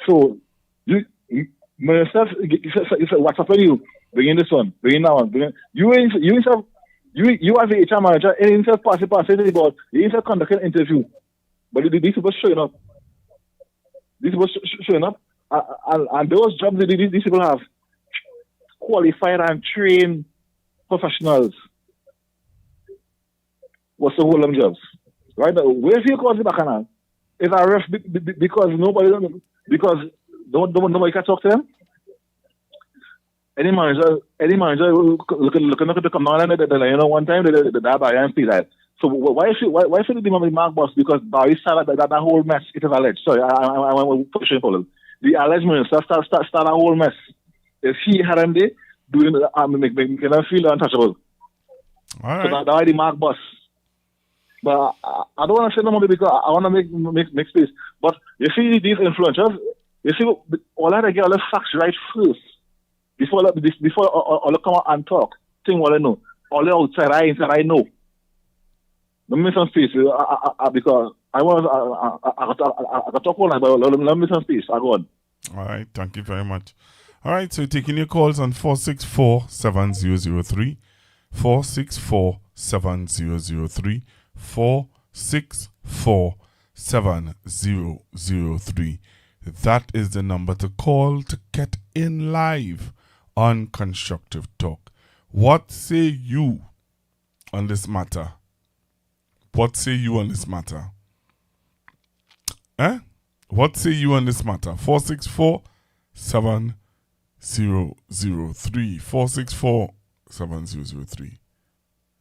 So minister, what's up with you? Bring in this one, bring in that one, you as the HR manager, instead of passing to the board, you instead of conducting an interview. But these people showing up. And those jobs that these people have qualified and trained professionals. What's the whole of them jobs? Right now, where's your cause in Bacchanal? Is a ref because nobody can talk to them? Any manager looking to come down and one time the Barry and see that. So why should it be Mark Boss? Because Barry started that whole mess. It is alleged. Sorry, I want to push it for the alleged minister start a whole mess. If he had him there doing making them feel untouchable. All right. So that's why the Mark Boss. But I don't want to say no more because I want to make space. But you see these influencers, you see all that they get all the facts right first. Before all come out and talk, think what I know. All the outside inside I know. Let me some space because I talk all night, but let me some space. I go on. All right, thank you very much. All right, so taking your calls on 464-7003, 464-7003, 464-7003. That is the number to call to get in live on Constructive Talk. What say you on this matter? What say you on this matter? What say you on this matter? 464-7003. 464-7003.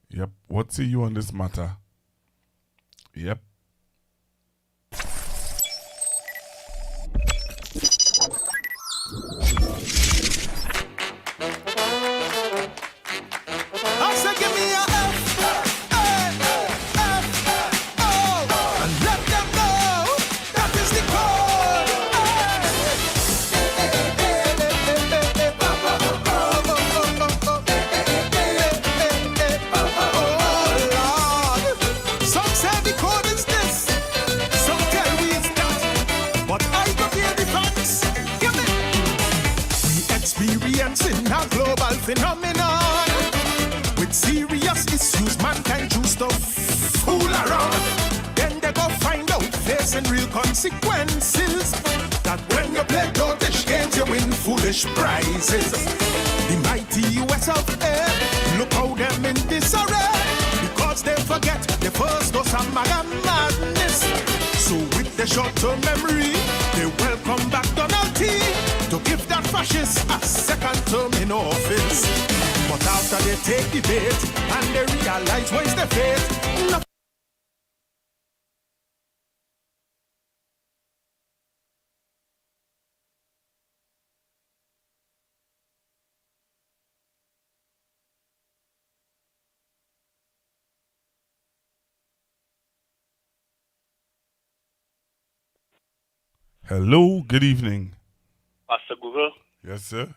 Yep. What say you on this matter? Yep. Phenomenon with serious issues, mankind choose to fool around. Then they go find out facing real consequences. That when you play childish games, you win foolish prizes. The mighty US of A, look how them in disarray because they forget the first dose of madness. So with the short-term memory, they welcome back Donald T. to give that fascist a second term in office. But after they take the bait and they realize where's the fate. Hello, good evening. Pastor Google. Yes, sir.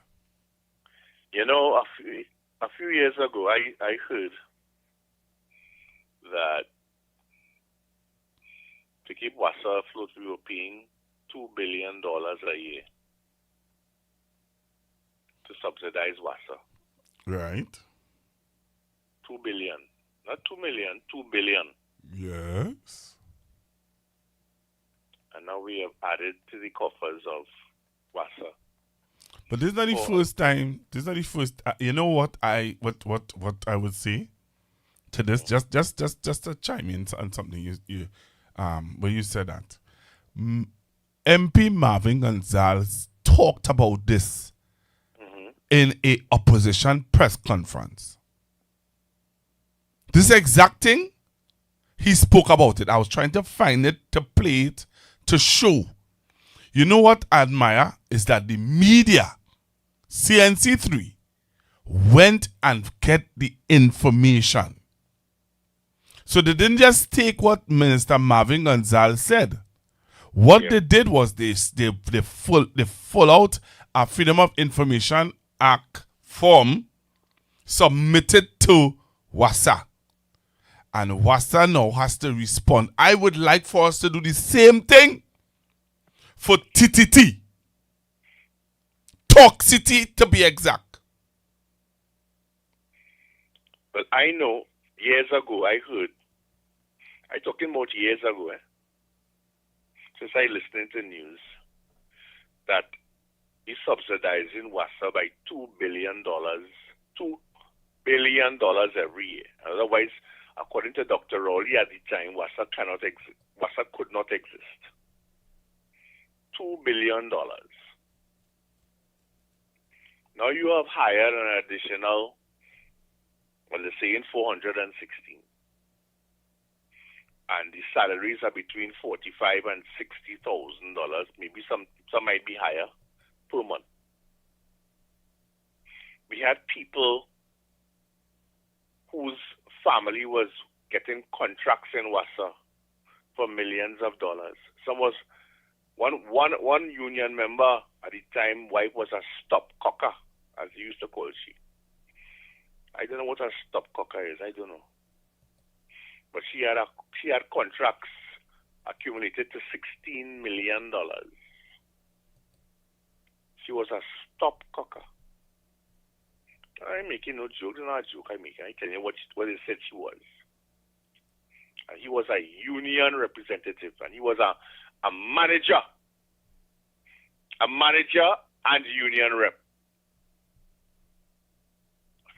You know, a few years ago, I heard that to keep WASA afloat, we were paying $2 billion a year to subsidize WASA. Right. 2 billion. Not 2 million, 2 billion. Yes. And now we have added to the coffers of WASA. But this is not the first time. This is not the first. You know what I would say to this? Just to chime in on something when you said that. MP Marvin Gonzalez talked about this in a opposition press conference. This exact thing, he spoke about it. I was trying to find it, to play it, to show. You know what I admire is that the media, CNC3, went and get the information. So they didn't just take what Minister Marvin Gonzalez said. What they did was they full out a Freedom of Information Act form submitted to WASA. And WASA now has to respond. I would like for us to do the same thing for TTT. Talk City, to be exact. Well, I know years ago I heard, I talking about years ago, since I listened to news, that he's subsidizing WASA by $2 billion. $2 billion every year. Otherwise, according to Dr. Rowley at the time, WASA could not exist. $2 billion. Now you have hired an additional, well, they're saying 416. And the salaries are between $45,000 and $60,000. Maybe some might be higher per month. We had people whose family was getting contracts in WASA for millions of dollars. Some was one union member at the time, wife was a stopcocker, as they used to call she. I don't know what a stopcocker is. I don't know. But she had contracts accumulated to $16 million. She was a stopcocker. I'm making no joke. Not a joke I'm making. I tell you what they said she was. And he was a union representative, and he was a manager. A manager and union rep.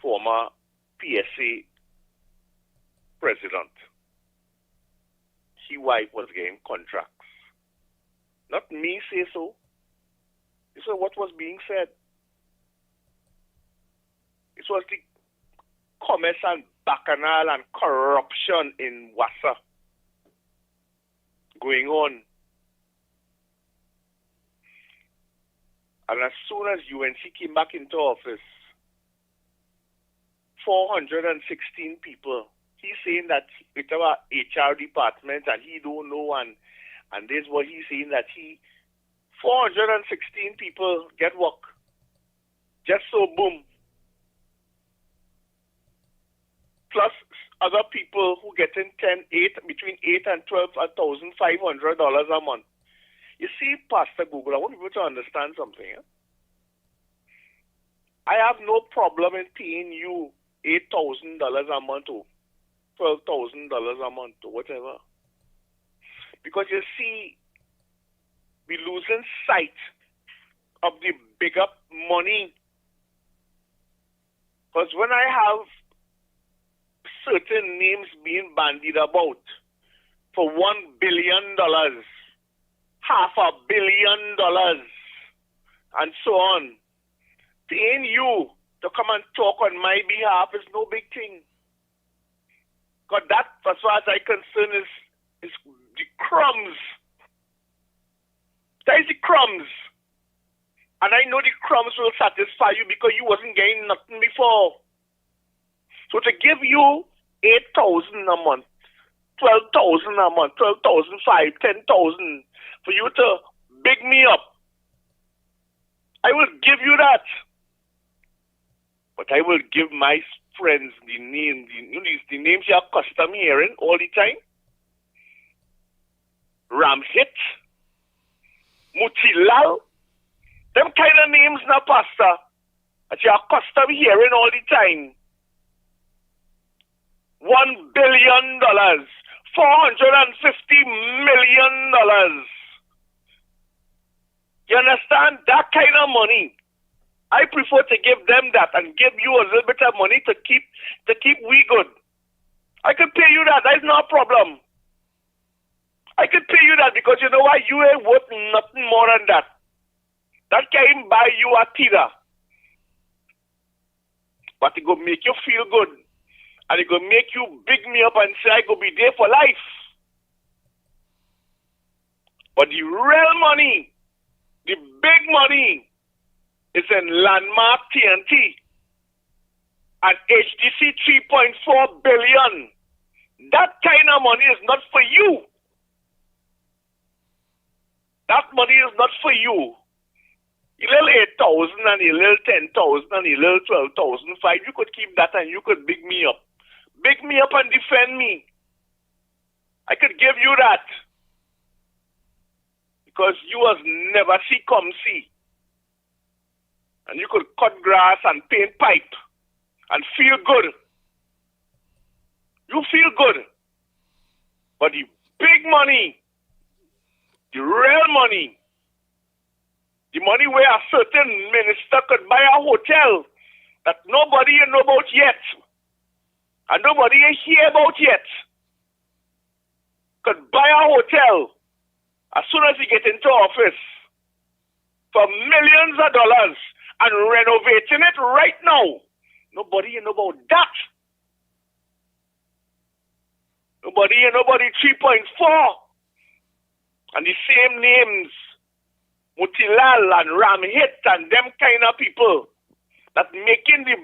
Former PSA president. His wife was getting contracts. Not me say so. This is what was being said. This was the commerce and bacchanal and corruption in WASA going on. And as soon as UNC came back into office, 416 people. He's saying that with our HR department and he don't know, and this is what he's saying, that 416 people get work. Just so boom. Plus other people who getting between $8,000 and $12,500 a month. You see, Pastor Google, I want you to understand something. I have no problem in paying you $8,000 a month or $12,000 a month or whatever. Because you see, we're losing sight of the bigger money. Because when I have certain names being bandied about for $1 billion, $500 million, and so on, paying you to come and talk on my behalf is no big thing. Because that, as far as I'm concerned, is the crumbs. That is the crumbs. And I know the crumbs will satisfy you because you wasn't getting nothing before. So to give you $8,000 a month, $12,000 a month, $12,500, $10,000 for you to big me up, I will give you that. But I will give my friends the names you are accustomed hearing all the time. Ramhit, Mutilal, them kind of names now, Pastor, that you are accustomed hearing all the time. $1 billion, $450 million. You understand? That kind of money. I prefer to give them that and give you a little bit of money to keep we good. I could pay you that. That's no problem. I could pay you that because you know why? You ain't worth nothing more than that. That can buy you a tida. But it go make you feel good. And it go make you big me up and say I go be there for life. But the real money, the big money, is in Landmark TNT and HDC 3.4 billion. That kind of money is not for you. That money is not for you. A little 8,000 and a little 10,000 and a little 12,005, you could keep that and you could big me up. Big me up and defend me. I could give you that. Because you was never see come see. And you could cut grass and paint pipe and feel good. You feel good. But the big money, the real money, the money where a certain minister could buy a hotel that nobody know about yet, and nobody hear about yet, could buy a hotel as soon as he get into office for millions of dollars and renovating it right now. Nobody know about that. Nobody 3.4. And the same names, Mutilal and Ramhit and them kind of people that making the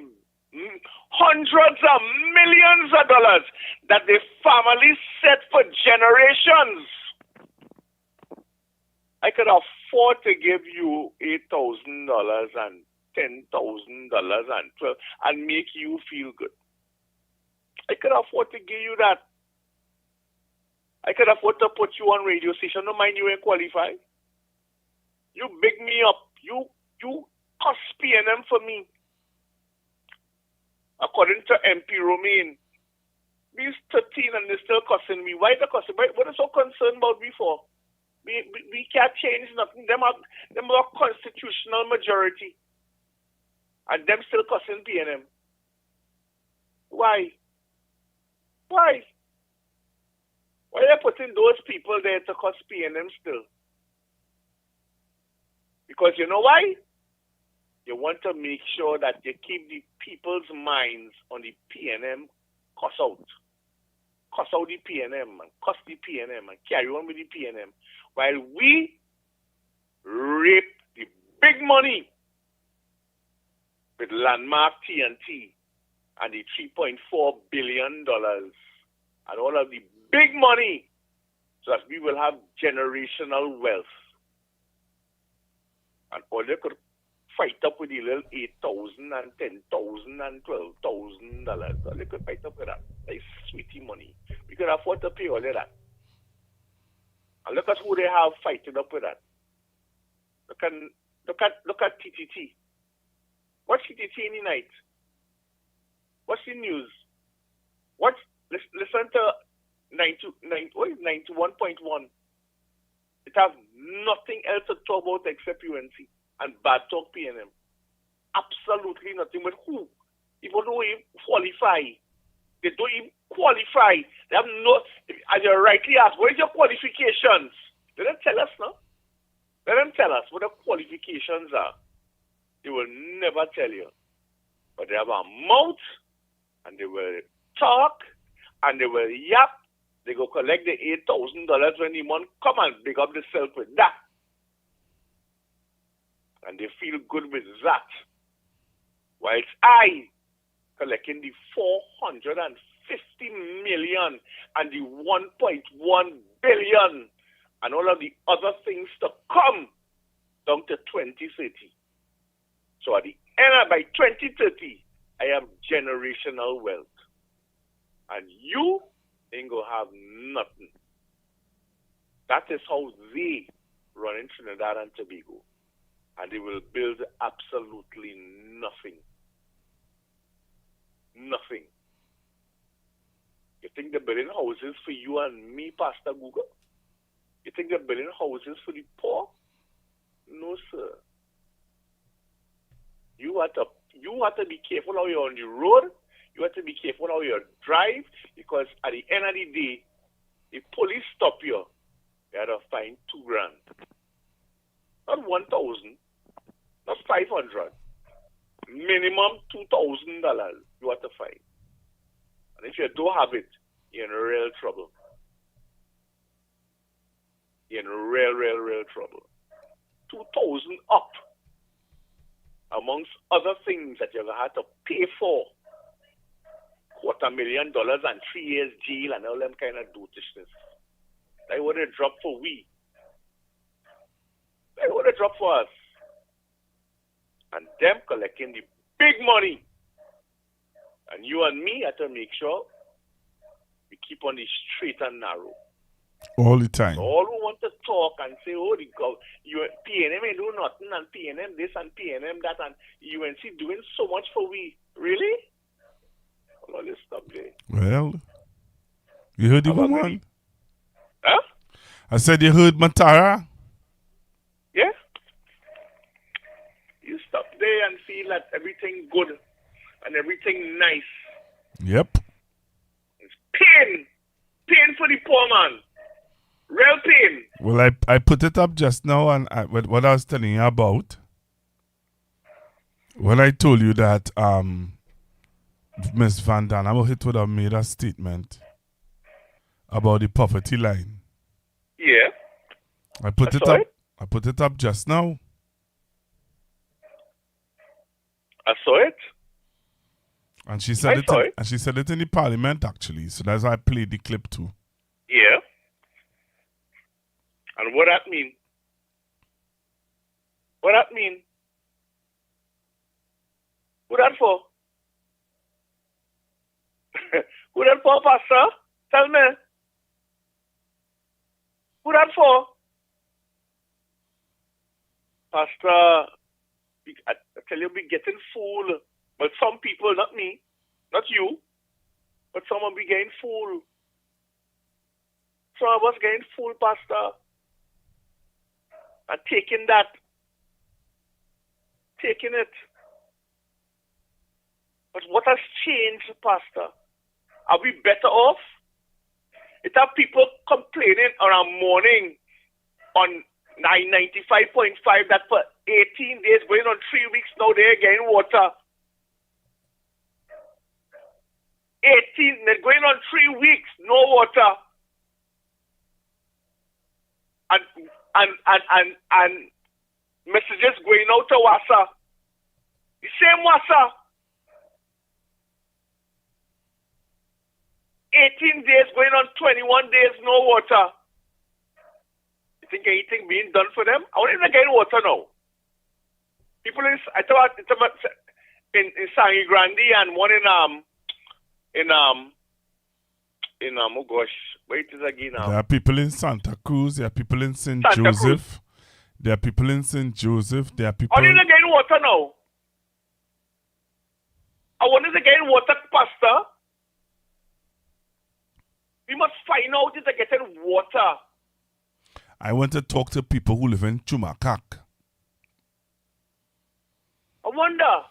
hundreds of millions of dollars that the family set for generations. I could afford to give you $8,000 and $10,000 and $12,000 and make you feel good. I could afford to give you that. I could afford to put you on radio station. No mind you ain't qualified. You big me up. You cost P&M for me. According to MP Romaine, he's 13 and they're still costing me. Why they costing me? What are so concerned about me for? We can't change nothing. Them are constitutional majority. And them still costing P&M. Why? Why are you putting those people there to cost P&M still? Because you know why? You want to make sure that you keep the people's minds on the P&M cost out. Cost out the P&M and cost the P&M and carry on with the P&M. While we rape the big money with Landmark TNT and the $3.4 billion and all of the big money so that we will have generational wealth. And all they could fight up with the little $8,000 and $10,000 and $12,000. All they could fight up with that. That's sweetie money. We could afford to pay all of that. And look at who they have fighting up with that. Look at TTT. What's TTT in the night? What's the news? Listen to 91.1. It has nothing else to talk about except UNC and bad talk P&M. Absolutely nothing. But who? People don't even qualify. They don't even qualify. They have no. As you rightly asked, what is your qualifications? Let them tell us, no? Let them tell us what the qualifications are. They will never tell you. But they have a mouth, and they will talk, and they will yap. They go collect the $8,000 when the month come and big up themselves with that. And they feel good with that. Whilst I collecting the 450 million and the 1.1 billion and all of the other things to come down to 2030. So at the end, by 2030, I have generational wealth. And you ain't gonna have nothing. That is how they run in Trinidad and Tobago. And they will build absolutely nothing. Nothing. You think they're building houses for you and me, Pastor Google? You think they're building houses for the poor? No, sir. You have to be careful how you're on the road. You have to be careful how you drive, because at the end of the day, if police stop you, they have to fine $2,000. Not 1,000, Not $500. Minimum $2,000 you have to find. And if you don't have it, you're in real trouble. You're in real trouble. 2,000 up. Amongst other things that you're going to have to pay for. $250,000 and 3 years jail and all them kind of dotishness. They would have dropped for we. They would have dropped for us. And them collecting the big money. And you and me have to make sure we keep on the straight and narrow. All the time. So all who want to talk and say, oh, PNM ain't do nothing, and PNM this and PNM that, and UNC doing so much for we. Really? Well, let's stop there. Well, you heard the woman? Huh? I said you heard Matara? Yeah? You stop there and feel that everything good and everything nice. Yep. It's pain. Pain for the poor man. Real pain. Well, I put it up just now, and what I was telling you about, when I told you that Ms. Van Dam would have made a statement about the poverty line. Yeah. I put it up. I put it up just now. I saw it. And she said and she said it in the parliament actually. So that's why I played the clip too. Yeah. And what that mean? What that mean? Who that for? Who that for, Pastor? Tell me. Who that for? Pastor, I tell you, we getting fooled. But some people, not me, not you, but some will be getting fooled. Some of us getting fooled, Pastor. And taking it. But what has changed, Pastor? Are we better off? It have people complaining around morning on 995.5 that for 18 days, going on 3 weeks now, they're getting water. 18, they're going on 3 weeks, no water. And messages going out to Wassa. The same Wassa. 18 days going on 21 days, no water. You think anything being done for them? I want them to get water now. People in Sangi Grande and one oh gosh, where it is again now? There are people in Santa Cruz, there are people in St. Joseph. There are people in St. Joseph, there are people... How are they getting water now? I want them to get water, Pastor. We must find out if they're getting water. I want to talk to people who live in Chumakak. I wonder.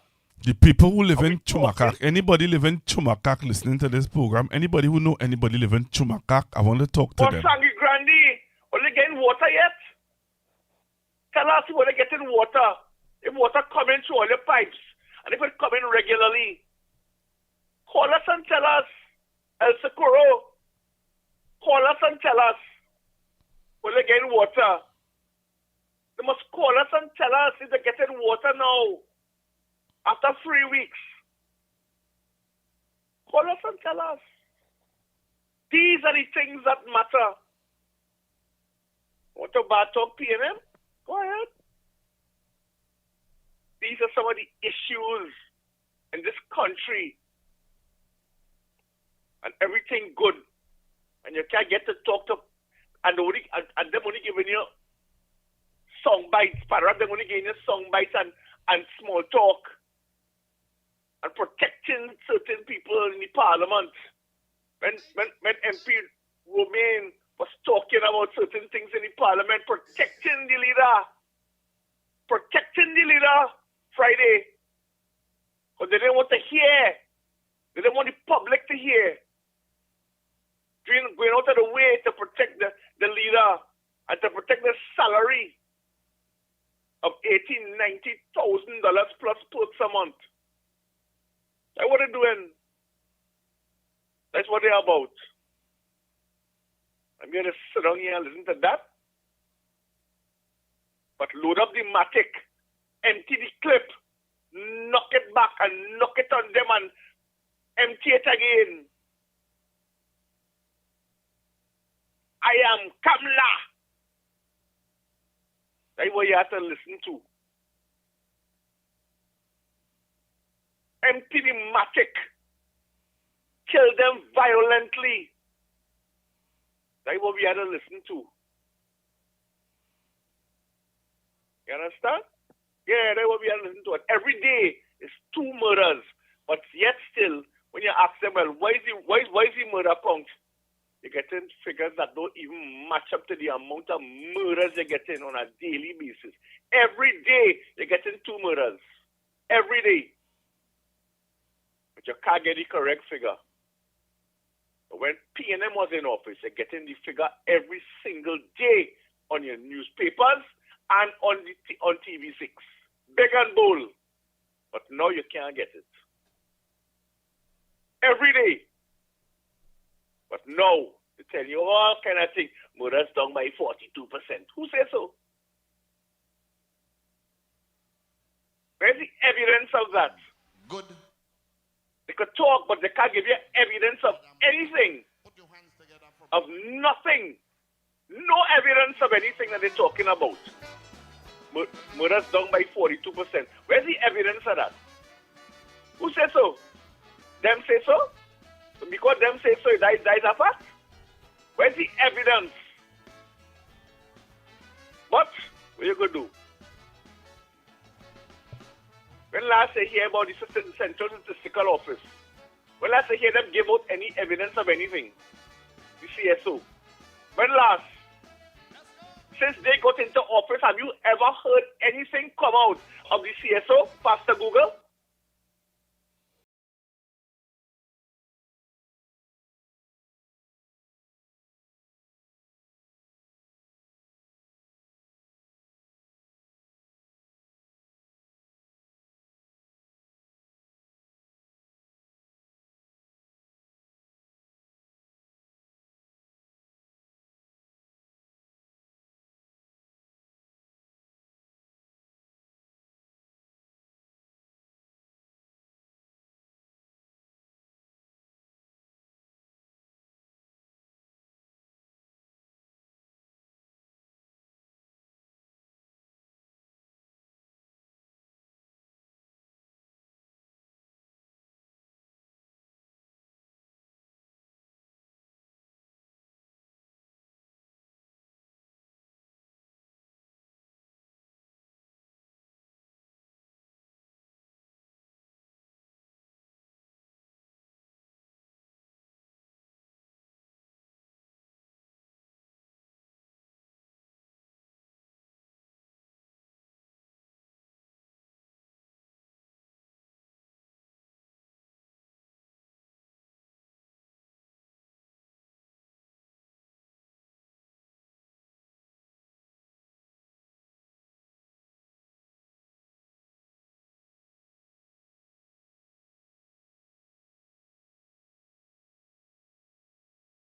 The people who live in Chumakak. Anybody live in Chumakak listening to this program? Anybody who know anybody live in Chumakak? I want to talk to them. Sangi Grande, are they getting water yet? Tell us when they're getting water. If water coming through all your pipes, and if it's coming regularly, call us and tell us. El Socorro, call us and tell us when they're getting water. They must call us and tell us if they're getting water now. After 3 weeks. Call us and tell us. These are the things that matter. Want to bad talk PNM? Go ahead. These are some of the issues in this country. And everything good. And you can't get to talk to... And them only giving you song bites. Parrot, them only giving you song bites and small talk. And protecting certain people in the parliament. When MP Romain was talking about certain things in the parliament, protecting the leader Friday. Because they didn't want to hear. They didn't want the public to hear. Going out of the way to protect the leader and to protect the salary. of $80,000, $90,000 plus perks a month. That's what they're doing. That's what they're about. I'm going to sit down here and listen to that. But load up the matic, empty the clip, knock it back and knock it on them and empty it again. I am Kamla. That's what you have to listen to. Empty the matic. Kill them violently. That's what we have to listen to. You understand? Yeah, that's what we have to listen to. And every day is 2 murders. But yet still, when you ask them, well, why is the murder count? You're getting figures that don't even match up to the amount of murders you're getting on a daily basis. Every day, you're getting 2 murders. Every day. But you can't get the correct figure. But when PNM was in office, you're getting the figure every single day on your newspapers and on TV6. Big and bold. But now you can't get it. Every day. But no, they tell you all kind of thing. Murders down by 42%. Who says so? Where's the evidence of that? Good. They could talk, but they can't give you evidence of anything. Of nothing. No evidence of anything that they're talking about. Murders down by 42%. Where's the evidence of that? Who says so? Them say so? Because them say so, that is a fact. Where's the evidence? What you going to do? When last I hear about the Central Statistical Office, when last I hear them give out any evidence of anything, the CSO? When last? Since they got into office, have you ever heard anything come out of the CSO? Pastor Google?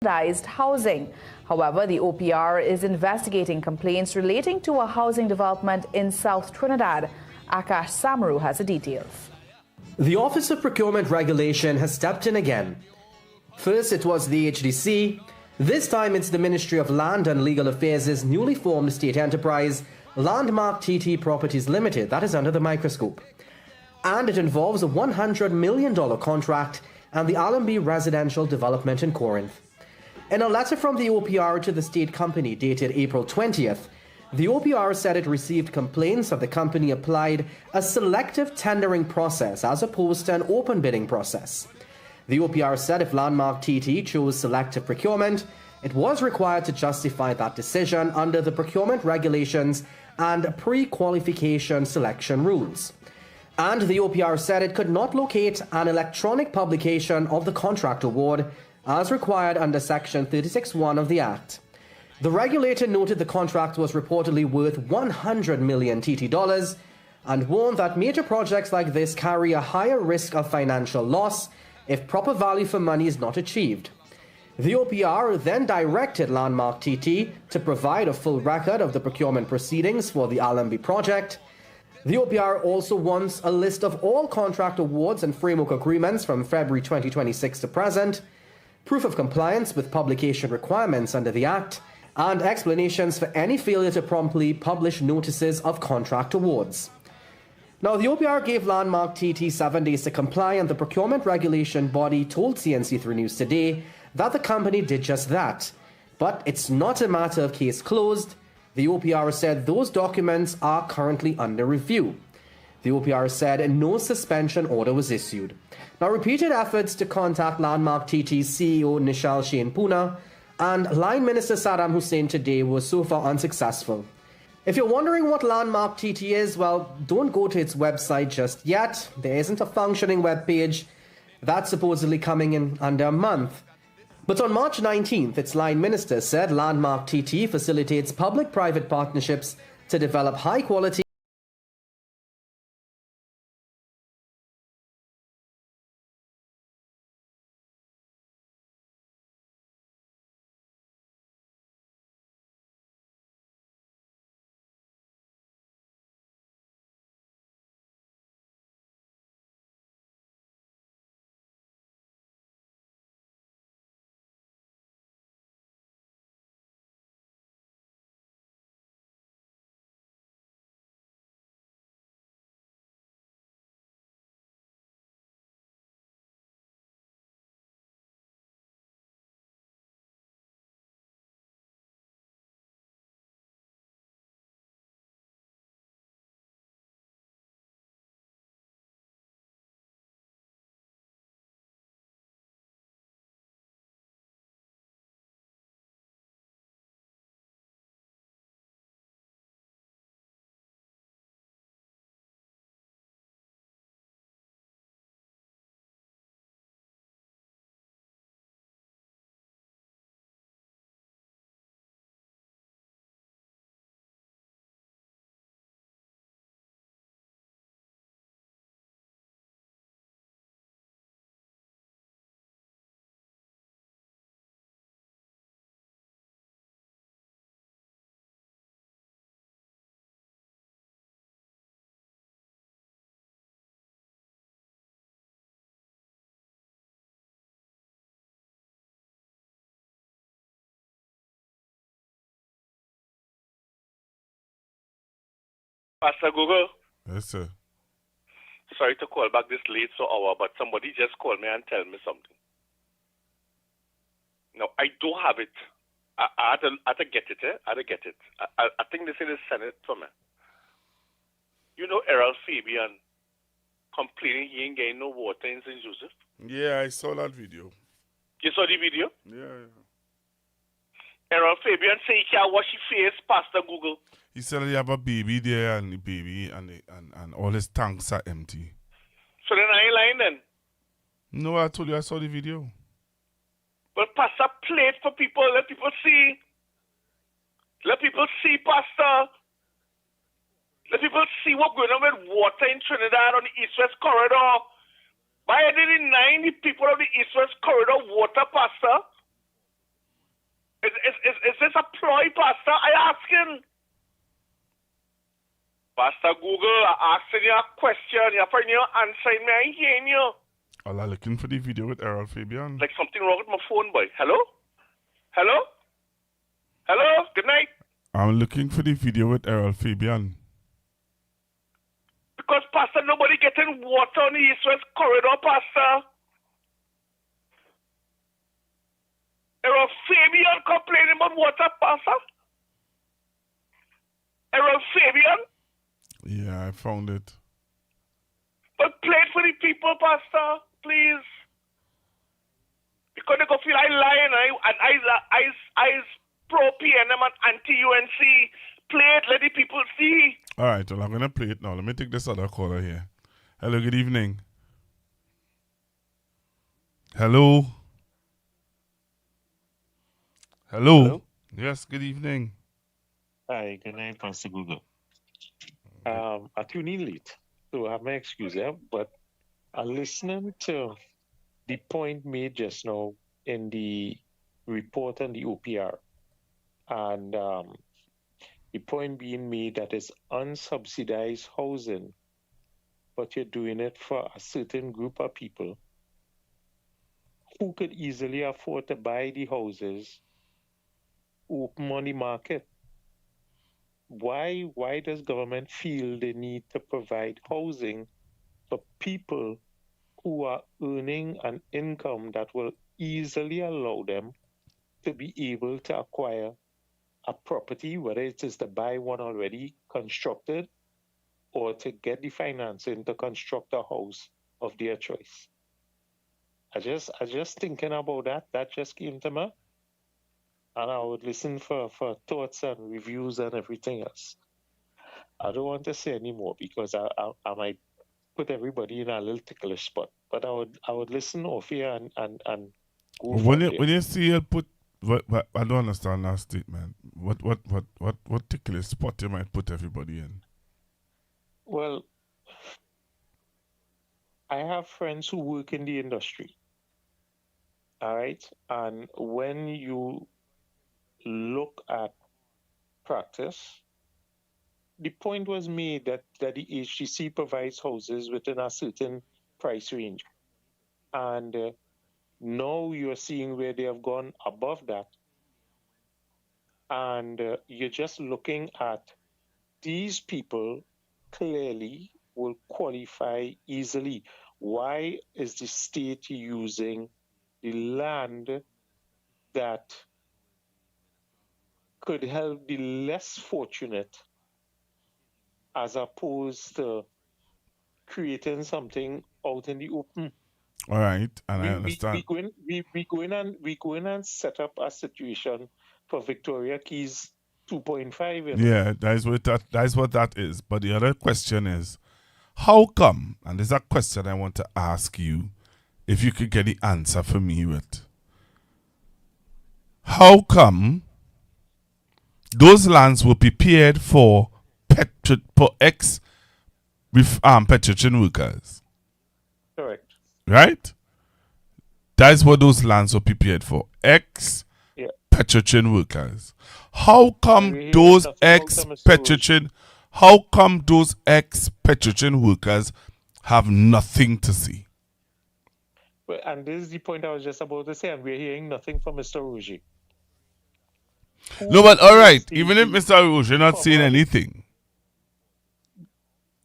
Housing. However, the OPR is investigating complaints relating to a housing development in South Trinidad. Akash Samaru has the details. The Office of Procurement Regulation has stepped in again. First, it was the HDC. This time, it's the Ministry of Land and Legal Affairs' newly formed state enterprise, Landmark TT Properties Limited, that is under the microscope. And it involves a $100 million contract and the Allenby residential development in Corinth. In a letter from the OPR to the state company dated April 20th, the OPR said it received complaints that the company applied a selective tendering process as opposed to an open bidding process. The OPR said if Landmark TT chose selective procurement, it was required to justify that decision under the procurement regulations and pre-qualification selection rules. And the OPR said it could not locate an electronic publication of the contract award as required under Section 36(1) of the Act. The regulator noted the contract was reportedly worth 100 million TT dollars and warned that major projects like this carry a higher risk of financial loss if proper value for money is not achieved. The OPR then directed Landmark TT to provide a full record of the procurement proceedings for the Allenby project. The OPR also wants a list of all contract awards and framework agreements from February 2026 to present, proof of compliance with publication requirements under the Act, and explanations for any failure to promptly publish notices of contract awards. Now, the OPR gave Landmark TT 7 days to comply, and the procurement regulation body told CNC3 News today that the company did just that. But it's not a matter of case closed. The OPR said those documents are currently under review. The OPR said no suspension order was issued. Now, repeated efforts to contact Landmark TT's CEO Nishal Shane Puna and Line Minister Saddam Hussein today were so far unsuccessful. If you're wondering what Landmark TT is, well, don't go to its website just yet. There isn't a functioning web page. That's supposedly coming in under a month. But on March 19th, its line minister said Landmark TT facilitates public-private partnerships to develop high-quality Pastor Google. Yes, sir. Sorry to call back this late hour, but somebody just called me and tell me something. No, I don't have it. I had to get it, I had to get it. I think they say they sent it for me. You know Errol Fabian complaining he ain't getting no water in St. Joseph? Yeah, I saw that video. You saw the video? Yeah. Errol Fabian say he can't wash his face, Pastor Google. He said he have a baby there, and the baby and all his tanks are empty. So then I ain't lying then? No, I told you I saw the video. But Pastor, play it for people. Let people see. Let people see, Pastor. Let people see what's going on with water in Trinidad on the East-West corridor. Why are they denying the people of the East-West corridor water, Pastor? Is this a ploy, Pastor? I asking. Pastor Google, I asking you a question. You're finding your answer in me. I ain't hearing you. Are you looking for the video with Errol Fabian? Like something wrong with my phone, boy. Hello? Hello? Hello? Good night. I'm looking for the video with Errol Fabian. Because, Pastor, nobody getting water on the East-West corridor, Pastor. Errol Fabian complaining about water, Pastor. Errol Fabian. Yeah, I found it. But play it for the people, Pastor, please. Because they go feel I lying, and I pro-PNM and anti-UNC. Play it, let the people see. All right, well, I'm going to play it now. Let me take this other caller here. Hello, good evening. Hello? Hello? Yes, good evening. Hi, good night, Pastor Google. I tuned in late, so I have my excuse there, but I listening to the point made just now in the report on the OPR, and the point being made that it's unsubsidized housing, but you're doing it for a certain group of people who could easily afford to buy the houses open on the market. Why does government feel they need to provide housing for people who are earning an income that will easily allow them to be able to acquire a property, whether it is to buy one already constructed or to get the financing to construct a house of their choice? I just thinking about that. That just came to me, and I would listen for thoughts and reviews and everything else. I don't want to say any more because I might put everybody in a little ticklish spot. But I would listen off here and go from there. When you see you put, what, I don't understand that statement. What ticklish spot you might put everybody in? Well, I have friends who work in the industry. All right. And when you look at practice, the point was made that the HTC provides houses within a certain price range. And now you're seeing where they have gone above that. And you're just looking at these people clearly will qualify easily. Why is the state using the land that could help the less fortunate as opposed to creating something out in the open? All right, and I understand. We go in and set up a situation for Victoria Keys 2.5. You know? Yeah, that is what that is. But the other question is, how come? And there's a question I want to ask you, if you could get the answer for me with. How come those lands were prepared for ex Petrochin workers? Correct. Right? That is what those lands were prepared for. Ex Petrochin workers. How come those ex Petrochin workers have nothing to see? Well, and this is the point I was just about to say, and we're hearing nothing from Mr. Roger. No, but all right, even if Mr. Roger not saying anything,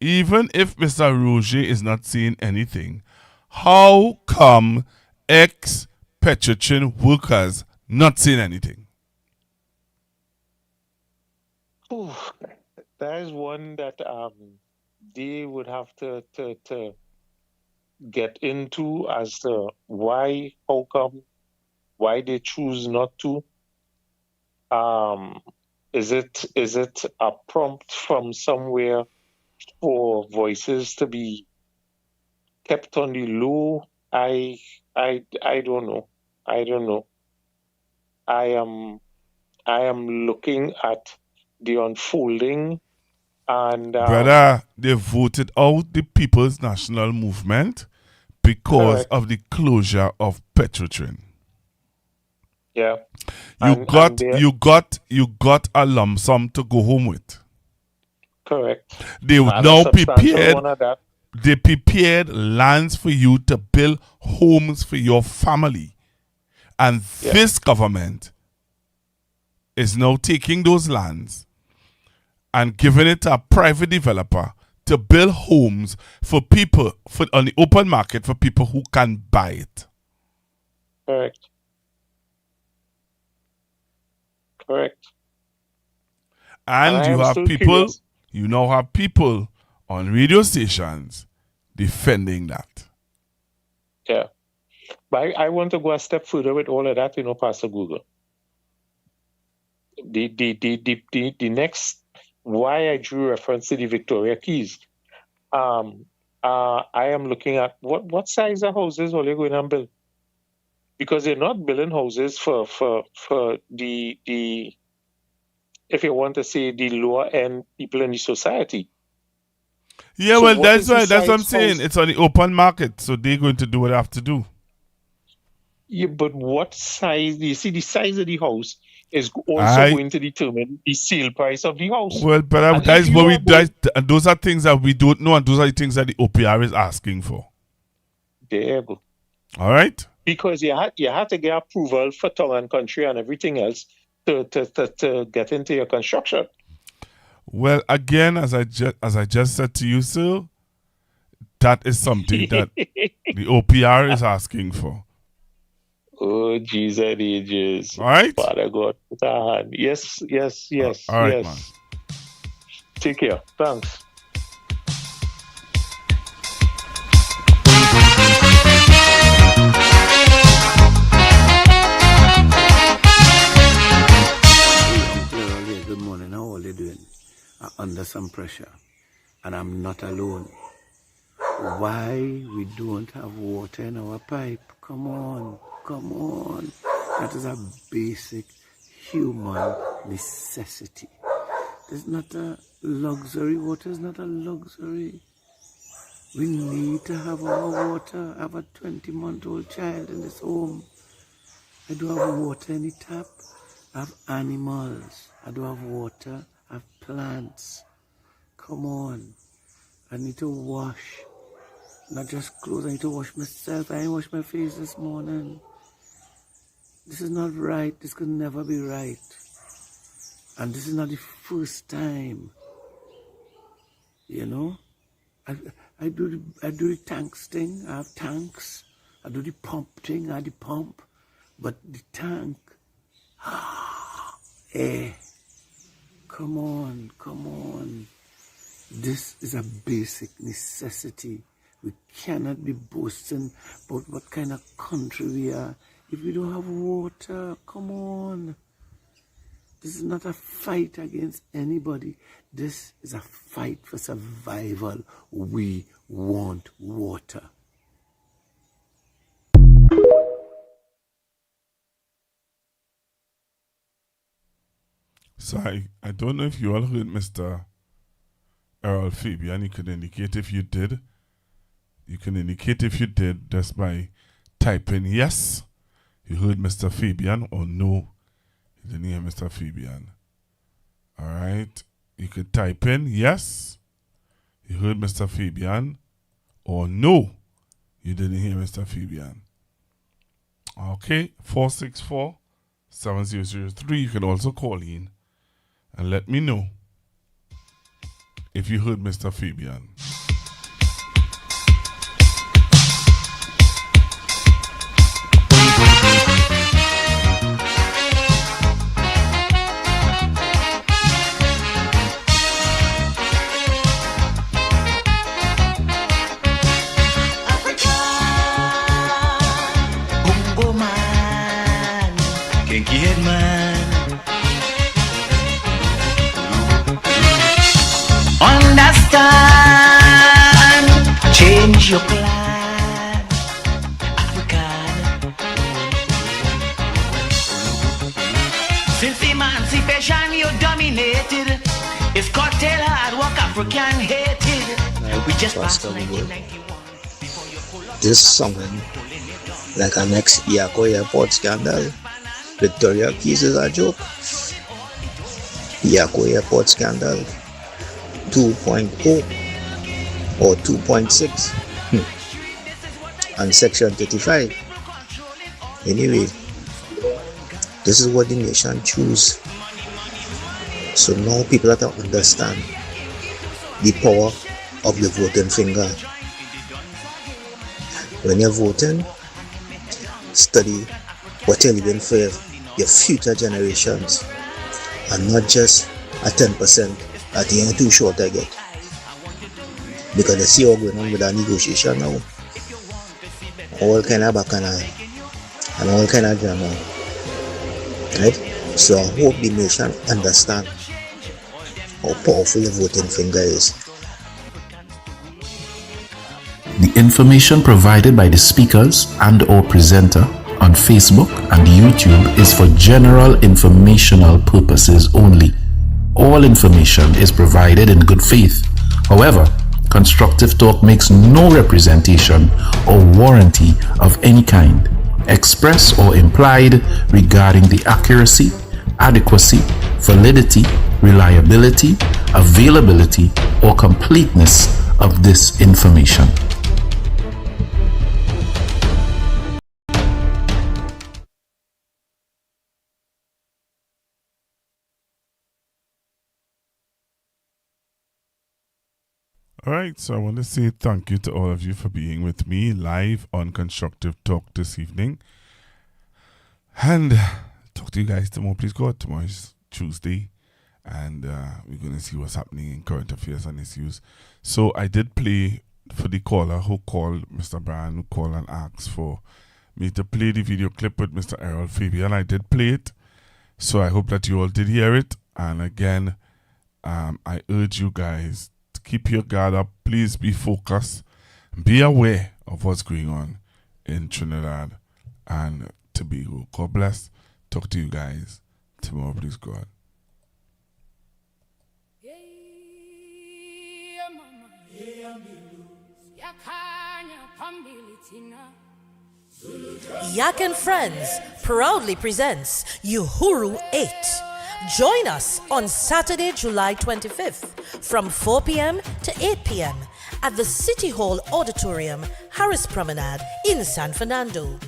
is not saying anything, how come ex-Petrochin workers not saying anything? Ooh, that is one that they would have to get into as to why, how come, why they choose not to. Is it a prompt from somewhere for voices to be kept on the low? I don't know. I don't know. I am looking at the unfolding, and Brother, they voted out the People's National Movement because of the closure of Petrotrin. Yeah. You got a lump sum to go home with. Correct. They would now prepared. They prepared lands for you to build homes for your family, and this government is now taking those lands and giving it to a private developer to build homes for people on the open market for people who can buy it. Correct. Correct. And you have people, curious. You now have people on radio stations defending that. Yeah. But I want to go a step further with all of that, Pastor Google. The next, why I drew reference to the Victoria Keys. I am looking at what size of houses are you going to build? because they're not building houses for the if you want to say the lower end people in the society. Yeah, So well, what that's is the why. That's what I'm size saying. house? It's on the open market, so they're going to do what they have to do. Yeah, but what size? You see, the size of the house is also going to determine the sale price of the house. Well, but And that if is you what we. are going, And those are things that we don't know, and those are the things that the OPR is asking for. there you go. All right. Because you had to get approval for town and country and everything else to get into your construction. Well, again, as I just said to you, sir, that is something that the OPR is asking for. Oh, Jesus and ages. All right. Father God, put our hand. Yes. All right, man. Take care. Thanks. Good morning. How are you doing? I'm under some pressure, and I'm not alone. Why we don't have water in our pipe? Come on. That is a basic human necessity. It's not a luxury. Water is not a luxury. We need to have our water. I have a 20-month-old child in this home. I don't have water in the tap. I have animals. I don't have water. I have plants. Come on. I need to wash. Not just clothes. I need to wash myself. I ain't washed my face this morning. This is not right. This could never be right. And this is not the first time. You know? I do the tanks thing. I have tanks. I do the pump thing. I have the pump. But the tank, come on. This is a basic necessity. We cannot be boasting about what kind of country we are if we don't have water. Come on. This is not a fight against anybody. This is a fight for survival. We want water. So I don't know if you all heard Mr. Earl Fabian. You can indicate if you did. You can indicate if you did just by typing yes, you heard Mr. Fabian, or no, you didn't hear Mr. Fabian. All right. You could type in yes, you heard Mr. Fabian, or no, you didn't hear Mr. Fabian. Okay. 464-7003. You can also call in and let me know if you heard Mr. Fabian. Understand, change your plan, African. Since emancipation you dominated, it's cartel hard work African hated. We just passed 1991. This sounding like an ex-Yako airport scandal. Victoria Keys is a joke. Yako airport scandal 2.0 or 2.6 and section 35. Anyway, this is what the nation choose. So now people have to understand the power of the voting finger. When you're voting, study what you're leaving for your future generations, and not just a 10% at the end too short I get. Because they see all going on with our negotiation now. All kind of bacchanal and all kind of drama. Right? So I hope the nation understand how powerful the voting finger is. The information provided by the speakers and or presenter on Facebook and YouTube is for general informational purposes only. All information is provided in good faith. However, Constructive Talk makes no representation or warranty of any kind, express or implied, regarding the accuracy, adequacy, validity, reliability, availability, or completeness of this information. Alright, so I want to say thank you to all of you for being with me live on Constructive Talk this evening. And talk to you guys tomorrow. Please God, tomorrow is Tuesday. And we're going to see what's happening in current affairs and issues. So I did play for the caller who called, Mr. Brian, who called and asked for me to play the video clip with Mr. Errol Fabian. I did play it. So I hope that you all did hear it. And again, I urge you guys, keep your guard up. Please be focused. Be aware of what's going on in Trinidad and Tobago. God bless. Talk to you guys tomorrow, please God. Yak and Friends proudly presents Uhuru 8. Join us on Saturday, July 25th from 4 p.m. to 8 p.m. at the City Hall Auditorium, Harris Promenade in San Fernando.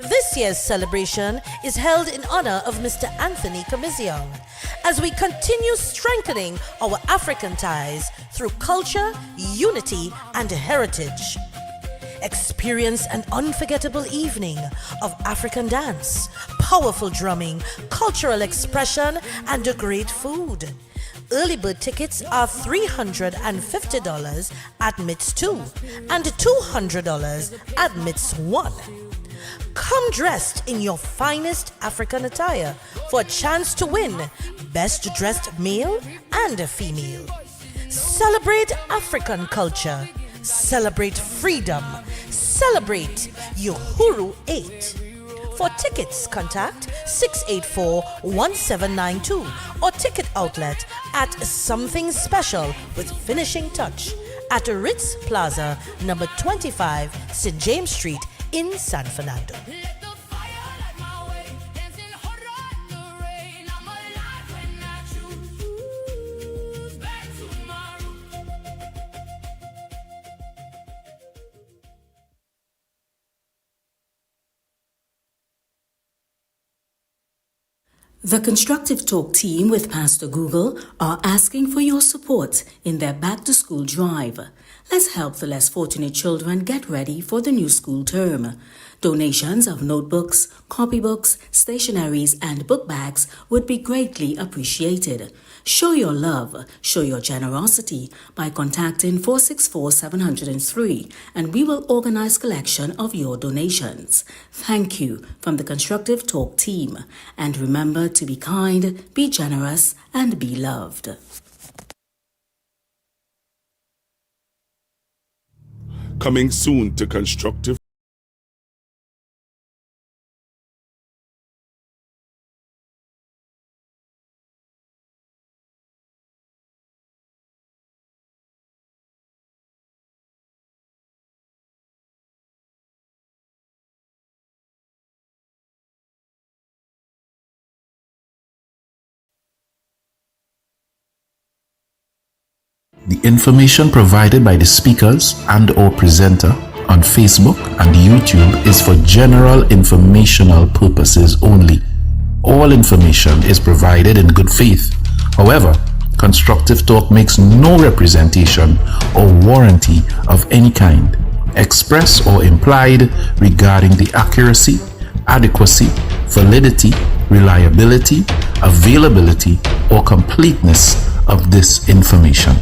This year's celebration is held in honor of Mr. Anthony Kamiziong as we continue strengthening our African ties through culture, unity, and heritage. Experience an unforgettable evening of African dance, powerful drumming, cultural expression, and great food. Early bird tickets are $350 at MITS 2 and $200 at MITS 1. Come dressed in your finest African attire for a chance to win Best Dressed Male and Female. Celebrate African culture. Celebrate freedom. Celebrate Uhuru 8. For tickets, contact 684-1792 or ticket outlet at Something Special with Finishing Touch at Ritz Plaza, number 25, St. James Street in San Fernando. The Constructive Talk team with Pastor Google are asking for your support in their back-to-school drive. Let's help the less fortunate children get ready for the new school term. Donations of notebooks, copybooks, stationeries, and book bags would be greatly appreciated. Show your love, show your generosity by contacting 464-703 and we will organize collection of your donations. Thank you from the Constructive Talk team. And remember to be kind, be generous, and be loved. Coming soon to Constructive. The information provided by the speakers and/or presenter on Facebook and YouTube is for general informational purposes only. All information is provided in good faith. However, Constructive Talk makes no representation or warranty of any kind, express or implied, regarding the accuracy, adequacy, validity, reliability, availability, or completeness of this information.